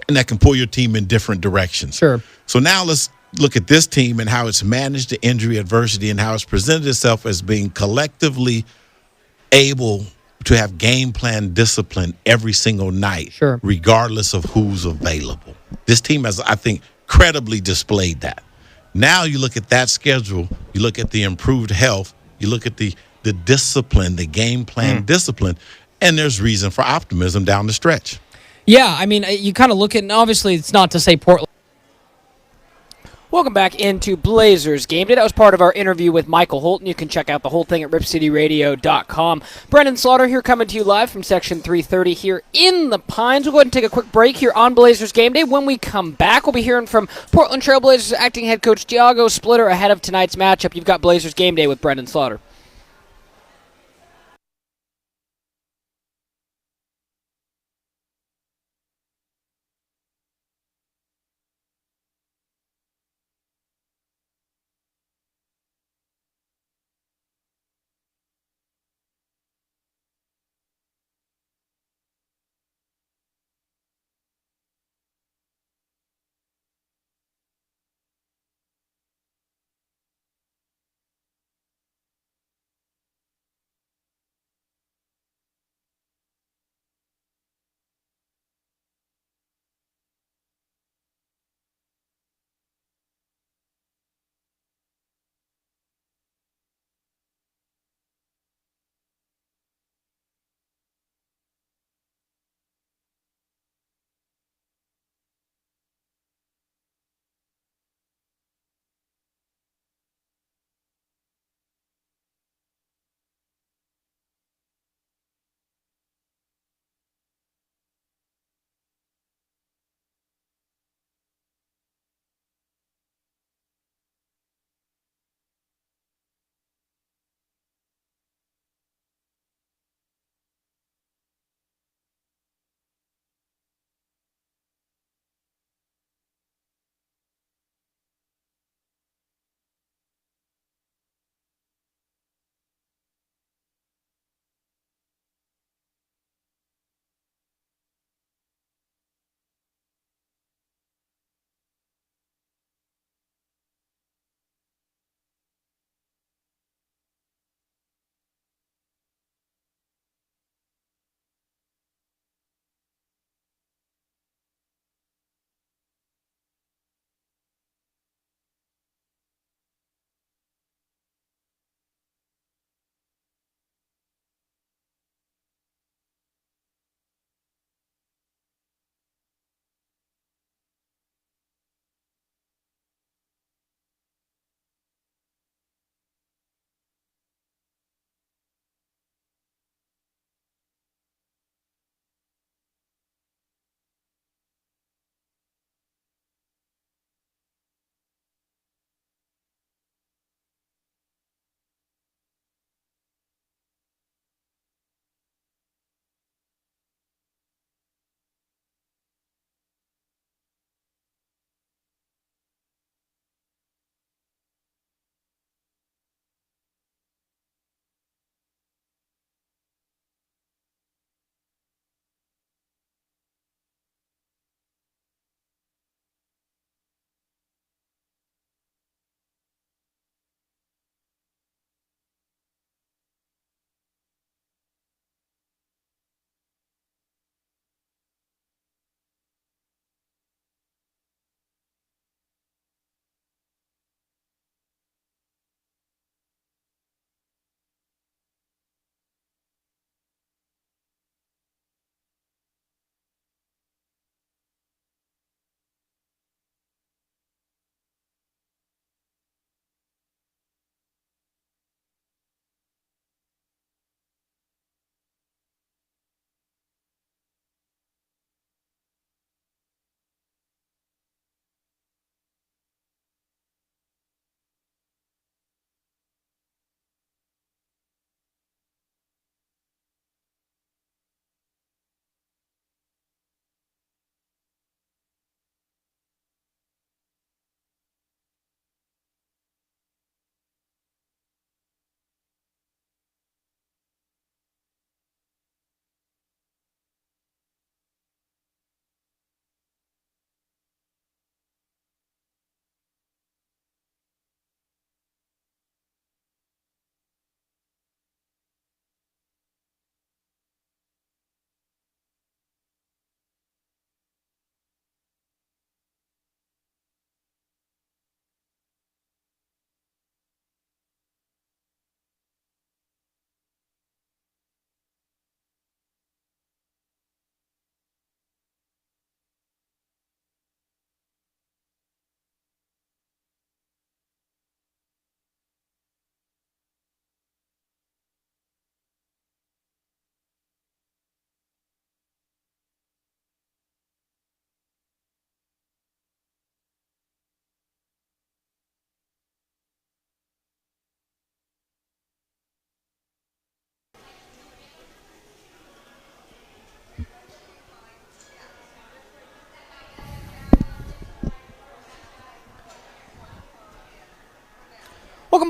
and that can pull your team in different directions. Sure. So now let's look at this team and how it's managed the injury adversity and how it's presented itself as being collectively able to have game plan discipline every single night, regardless of who's available. This team has, I think, credibly displayed that. Now you look at that schedule, you look at the improved health, you look at the discipline, the game plan discipline, and there's reason for optimism down the stretch. Yeah, I mean, you kind of look at, and obviously it's not to say Portland. Welcome back into Blazers Game Day. That was part of our interview with Michael Holton. You can check out the whole thing at RipCityRadio.com. Brendan Slaughter here coming to you live from Section 330 here in the Pines. We'll go ahead and take a quick break here on Blazers Game Day. When we come back, we'll be hearing from Portland Trailblazers acting head coach Diago Splitter ahead of tonight's matchup. You've got Blazers Game Day with Brendan Slaughter.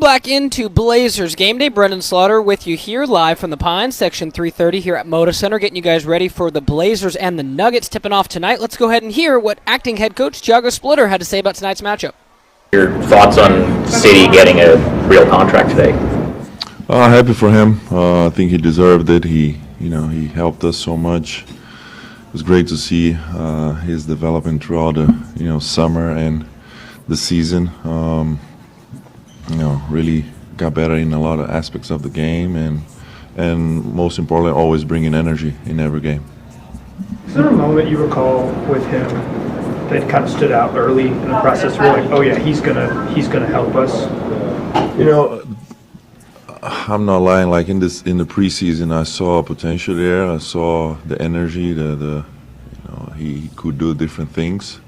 back into Blazers Game Day. Brendan Slaughter with you here live from the Pines, Section 330 here at Moda Center, getting you guys ready for the Blazers and the Nuggets tipping off tonight. Let's go ahead and hear what acting head coach Thiago Splitter had to say about tonight's matchup. Your thoughts on City getting a real contract today? Happy for him. I think he deserved it. He helped us so much. It was great to see his development throughout the summer and the season. Really got better in a lot of aspects of the game, and most importantly, always bringing energy in every game. Is there a moment you recall with him that kind of stood out early in the process where like, oh yeah, he's gonna help us? I'm not lying. Like in the preseason, I saw potential there. I saw the energy. He could do different things.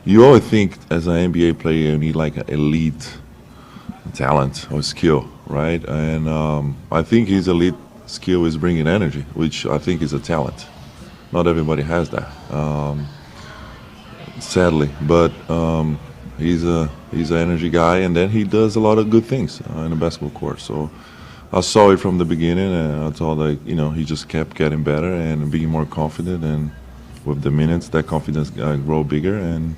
You always think as an NBA player you need like an elite talent or skill, right? And I think his elite skill is bringing energy, which I think is a talent. Not everybody has that, sadly. But he's an energy guy, and then he does a lot of good things in the basketball court. So I saw it from the beginning, and I thought he just kept getting better and being more confident, and with the minutes, that confidence grow bigger, and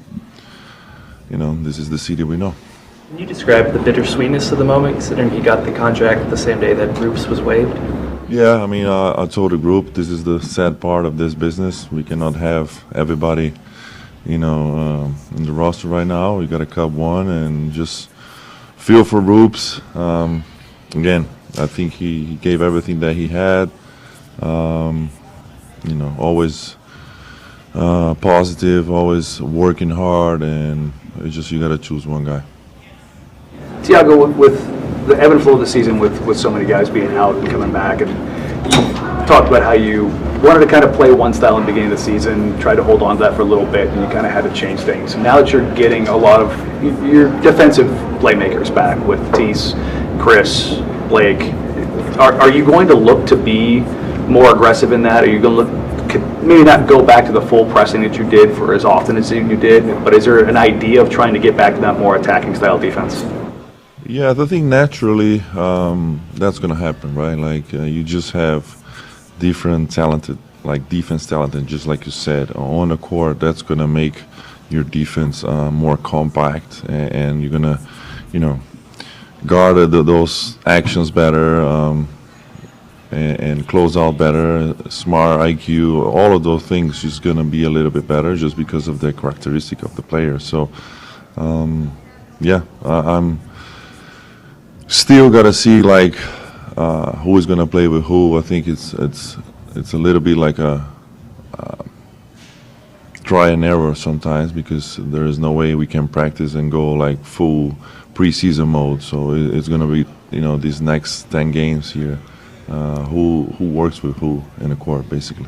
this is the City we know. Can you describe the bittersweetness of the moment, considering he got the contract the same day that Roops was waived? Yeah, I told the group this is the sad part of this business. We cannot have everybody, in the roster right now. We got to cut one and just feel for Roops. Again, I think he gave everything that he had. Always positive, always working hard, and it's just you got to choose one guy. Thiago, with the ebb and flow of the season, with so many guys being out and coming back, and you talked about how you wanted to kind of play one style in the beginning of the season, tried to hold on to that for a little bit, and you kind of had to change things. Now that you're getting a lot of your defensive playmakers back with Matisse, Chris, Blake, are you going to look to be more aggressive in that? Are you going to look, maybe not go back to the full pressing that you did for as often as you did, but is there an idea of trying to get back to that more attacking style defense? Yeah, I think naturally that's going to happen, right? Like you just have different talented, like defense talent, and just like you said, on the court, that's going to make your defense more compact, and you're going to, guard those actions better, and close out better, smart IQ, all of those things is going to be a little bit better just because of the characteristic of the player. So, I'm still got to see like who is going to play with who. I think it's a little bit like a try and error sometimes, because there is no way we can practice and go like full preseason mode. So it's going to be these next 10 games here. Who works with who in the court, basically.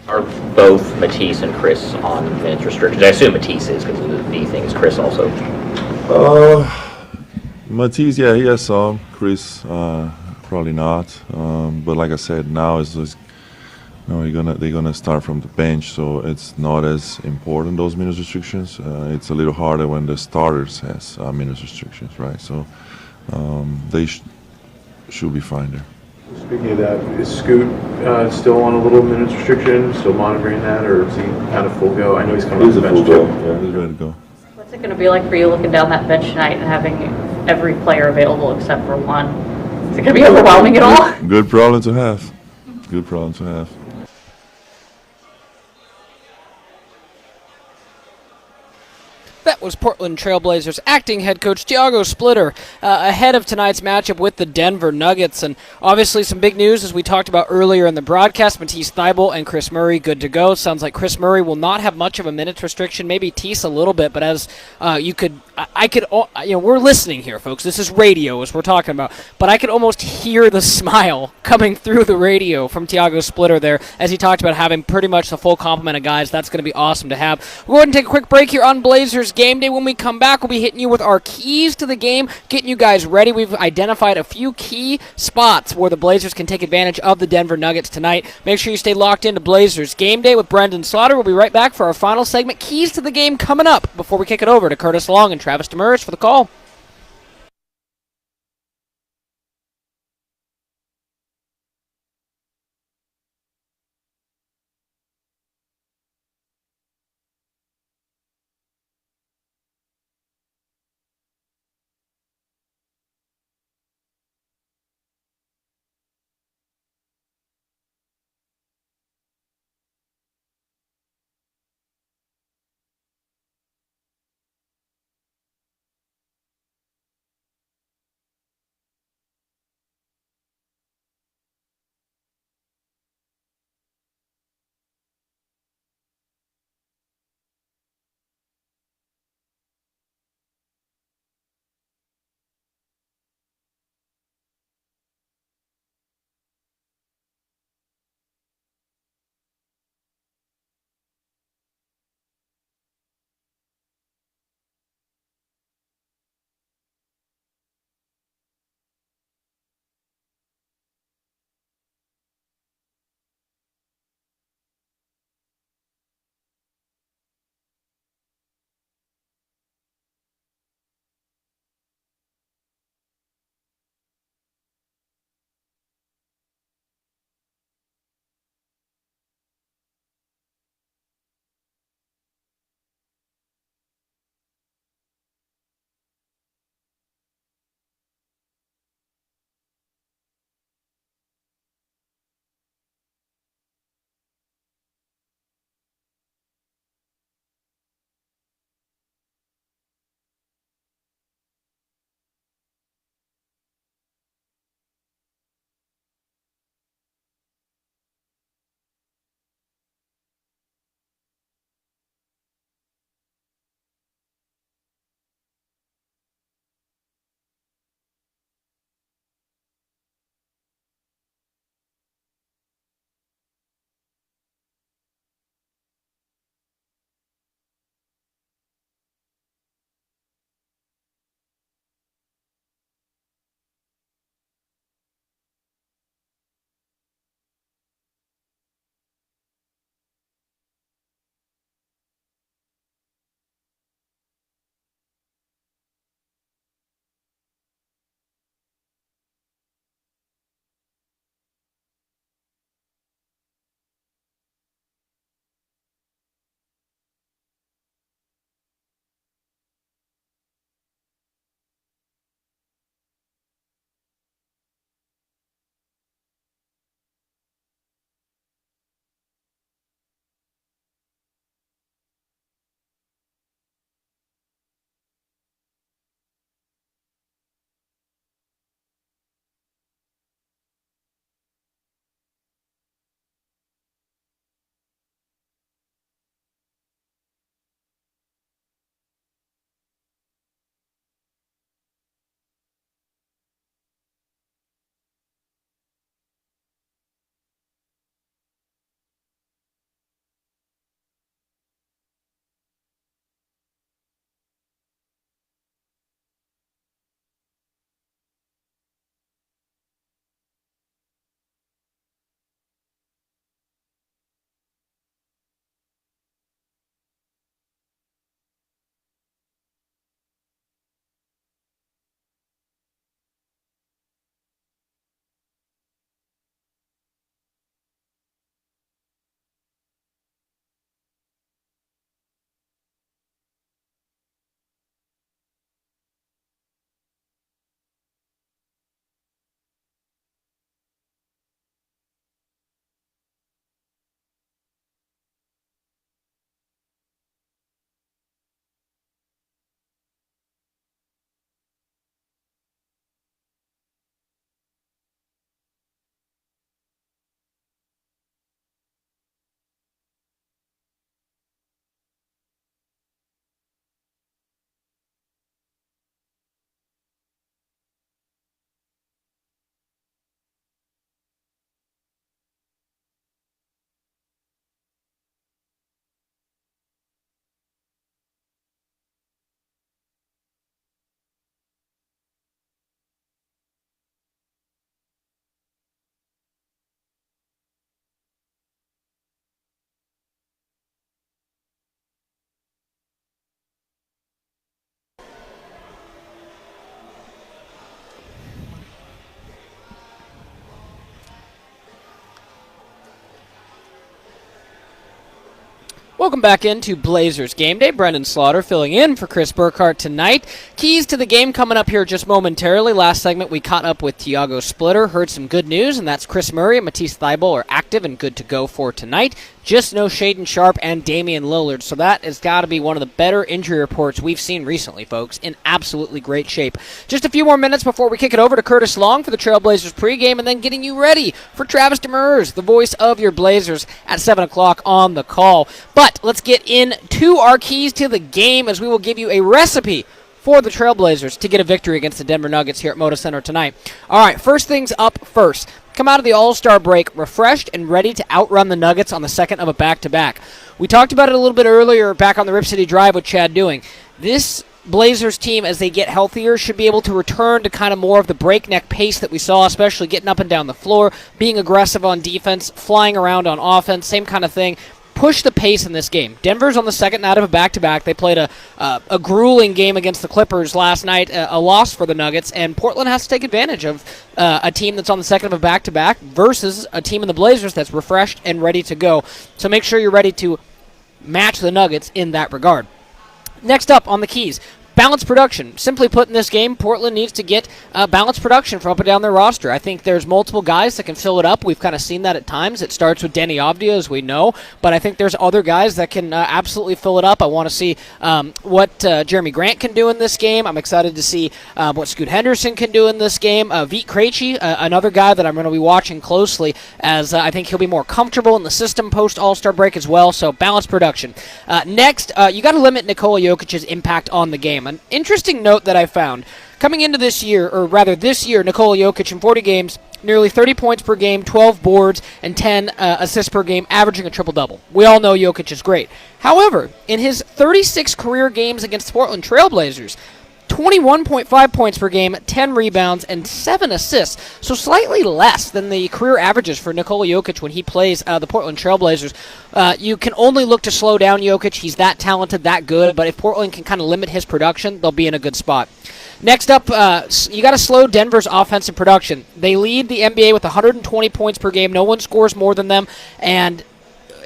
Are both Matisse and Chris on minutes restrictions? I assume Matisse is, because the knee thing. Is Chris also? Matisse, yeah, he has some. Chris, probably not. But like I said, now it's just, they're gonna start from the bench, so it's not as important, those minutes restrictions. It's a little harder when the starters has minutes restrictions, right? So they should be fine there. Speaking of that, is Scoot still on a little minutes restriction, still monitoring that, or is he kind of full go? I know he's coming off the bench too. Yeah, he's ready to go. What's it going to be like for you looking down that bench tonight and having every player available except for one? Is it going to be overwhelming at all? Good problem to have. Good problem to have. That was Portland Trailblazers acting head coach Thiago Splitter ahead of tonight's matchup with the Denver Nuggets. And obviously some big news, as we talked about earlier in the broadcast. Matisse Thybulle and Chris Murray good to go. Sounds like Chris Murray will not have much of a minutes restriction, maybe Tease a little bit, but as we're listening here, folks. This is radio, as we're talking about, but I could almost hear the smile coming through the radio from Thiago Splitter there as he talked about having pretty much the full complement of guys. That's going to be awesome to have. We'll go ahead and take a quick break here on Blazers Game Day. When we come back, we'll be hitting you with our keys to the game, getting you guys ready. We've identified a few key spots where the Blazers can take advantage of the Denver Nuggets tonight. Make sure you stay locked into Blazers Game Day with Brendan Slaughter. We'll be right back for our final segment, Keys to the Game, coming up before we kick it over to Curtis Long and Travis Demers for the call. Welcome back into Blazers Game Day. Brendan Slaughter filling in for Chris Burkhart tonight. Keys to the game coming up here just momentarily. Last segment we caught up with Tiago Splitter, heard some good news, and that's Chris Murray and Matisse Thybulle are active and good to go for tonight. Just no Shaedon Sharpe and Damian Lillard, so that has got to be one of the better injury reports we've seen recently, folks, in absolutely great shape. Just a few more minutes before we kick it over to Curtis Long for the Trailblazers pregame, and then getting you ready for Travis Demers, the voice of your Blazers, at 7 o'clock on the call. But let's get into our keys to the game as we will give you a recipe for the Trailblazers to get a victory against the Denver Nuggets here at Moda Center tonight. All right, first things up first. Come out of the All-Star break refreshed and ready to outrun the Nuggets on the second of a back-to-back. We talked about it a little bit earlier back on the Rip City Drive with Chad Doing. This Blazers team, as they get healthier, should be able to return to kind of more of the breakneck pace that we saw, especially getting up and down the floor, being aggressive on defense, flying around on offense, same kind of thing. Push the pace in this game. Denver's on the second night of a back-to-back. They played a grueling game against the Clippers last night, a loss for the Nuggets, and Portland has to take advantage of a team that's on the second of a back-to-back versus a team in the Blazers that's refreshed and ready to go. So make sure you're ready to match the Nuggets in that regard. Next up on the keys, balanced production. Simply put, in this game, Portland needs to get balanced production from up and down their roster. I think there's multiple guys that can fill it up. We've kind of seen that at times. It starts with Denny Avdia, as we know, but I think there's other guys that can absolutely fill it up. I want to see what Jeremy Grant can do in this game. I'm excited to see what Scoot Henderson can do in this game. Vit Krejci, another guy that I'm going to be watching closely, as I think he'll be more comfortable in the system post-All-Star break as well, so balanced production. Next, you got to limit Nikola Jokic's impact on the game. An interesting note that I found, coming into this year, or rather this year, Nikola Jokic in 40 games, nearly 30 points per game, 12 boards, and 10 assists per game, averaging a triple-double. We all know Jokic is great. However, in his 36 career games against the Portland Trailblazers, 21.5 points per game, 10 rebounds, and 7 assists, so slightly less than the career averages for Nikola Jokic when he plays the Portland Trailblazers. You can only look to slow down Jokic. He's that talented, that good, but if Portland can kind of limit his production, they'll be in a good spot. Next up, you got to slow Denver's offensive production. They lead the NBA with 120 points per game. No one scores more than them, and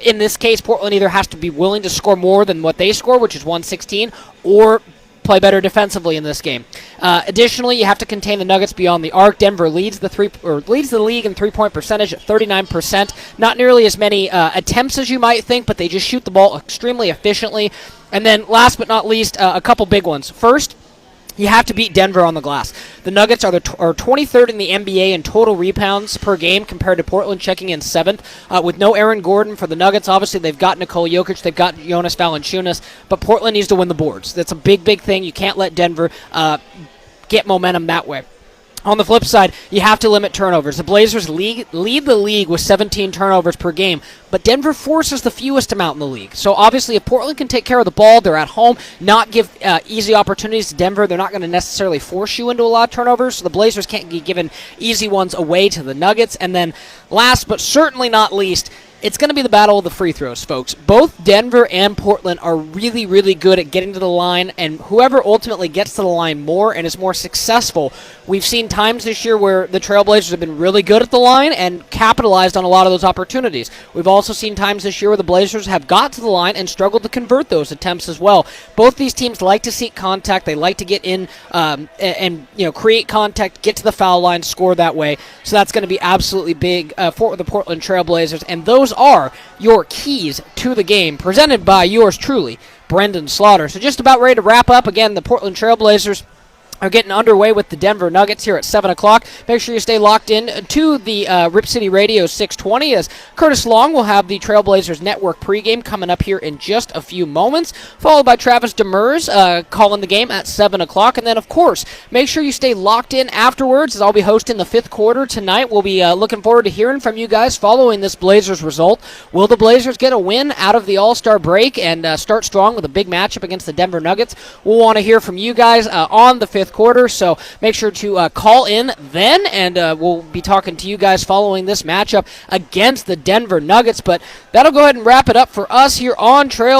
in this case, Portland either has to be willing to score more than what they score, which is 116, or play better defensively in this game. Additionally, you have to contain the Nuggets beyond the arc. Denver leads the league in three-point percentage at 39%. Not nearly as many attempts as you might think, but they just shoot the ball extremely efficiently. And then, last but not least, a couple big ones. First, you have to beat Denver on the glass. The Nuggets are 23rd in the NBA in total rebounds per game compared to Portland, checking in 7th. With no Aaron Gordon for the Nuggets, obviously they've got Nikola Jokic, they've got Jonas Valanciunas, but Portland needs to win the boards. That's a big, big thing. You can't let Denver get momentum that way. On the flip side, you have to limit turnovers. The Blazers lead the league with 17 turnovers per game, but Denver forces the fewest amount in the league. So obviously, if Portland can take care of the ball, they're at home, not give easy opportunities to Denver, they're not going to necessarily force you into a lot of turnovers, so the Blazers can't be given easy ones away to the Nuggets. And then last but certainly not least, it's going to be the battle of the free throws, folks. Both Denver and Portland are really, really good at getting to the line, and whoever ultimately gets to the line more and is more successful. We've seen times this year where the Trailblazers have been really good at the line and capitalized on a lot of those opportunities. We've also seen times this year where the Blazers have got to the line and struggled to convert those attempts as well. Both these teams like to seek contact. They like to get in and create contact, get to the foul line, score that way. So that's going to be absolutely big for the Portland Trailblazers, and those are your keys to the game, presented by yours truly, Brendan Slaughter. So just about ready to wrap up. Again, the Portland Trailblazers are getting underway with the Denver Nuggets here at 7 o'clock. Make sure you stay locked in to the Rip City Radio 620, as Curtis Long will have the Trailblazers Network pregame coming up here in just a few moments, followed by Travis Demers calling the game at 7 o'clock. And then, of course, make sure you stay locked in afterwards, as I'll be hosting the fifth quarter tonight. We'll be looking forward to hearing from you guys following this Blazers result. Will the Blazers get a win out of the All-Star break and start strong with a big matchup against the Denver Nuggets? We'll want to hear from you guys on the fifth quarter, so make sure to call in then, and we'll be talking to you guys following this matchup against the Denver Nuggets. But that'll go ahead and wrap it up for us here on Trail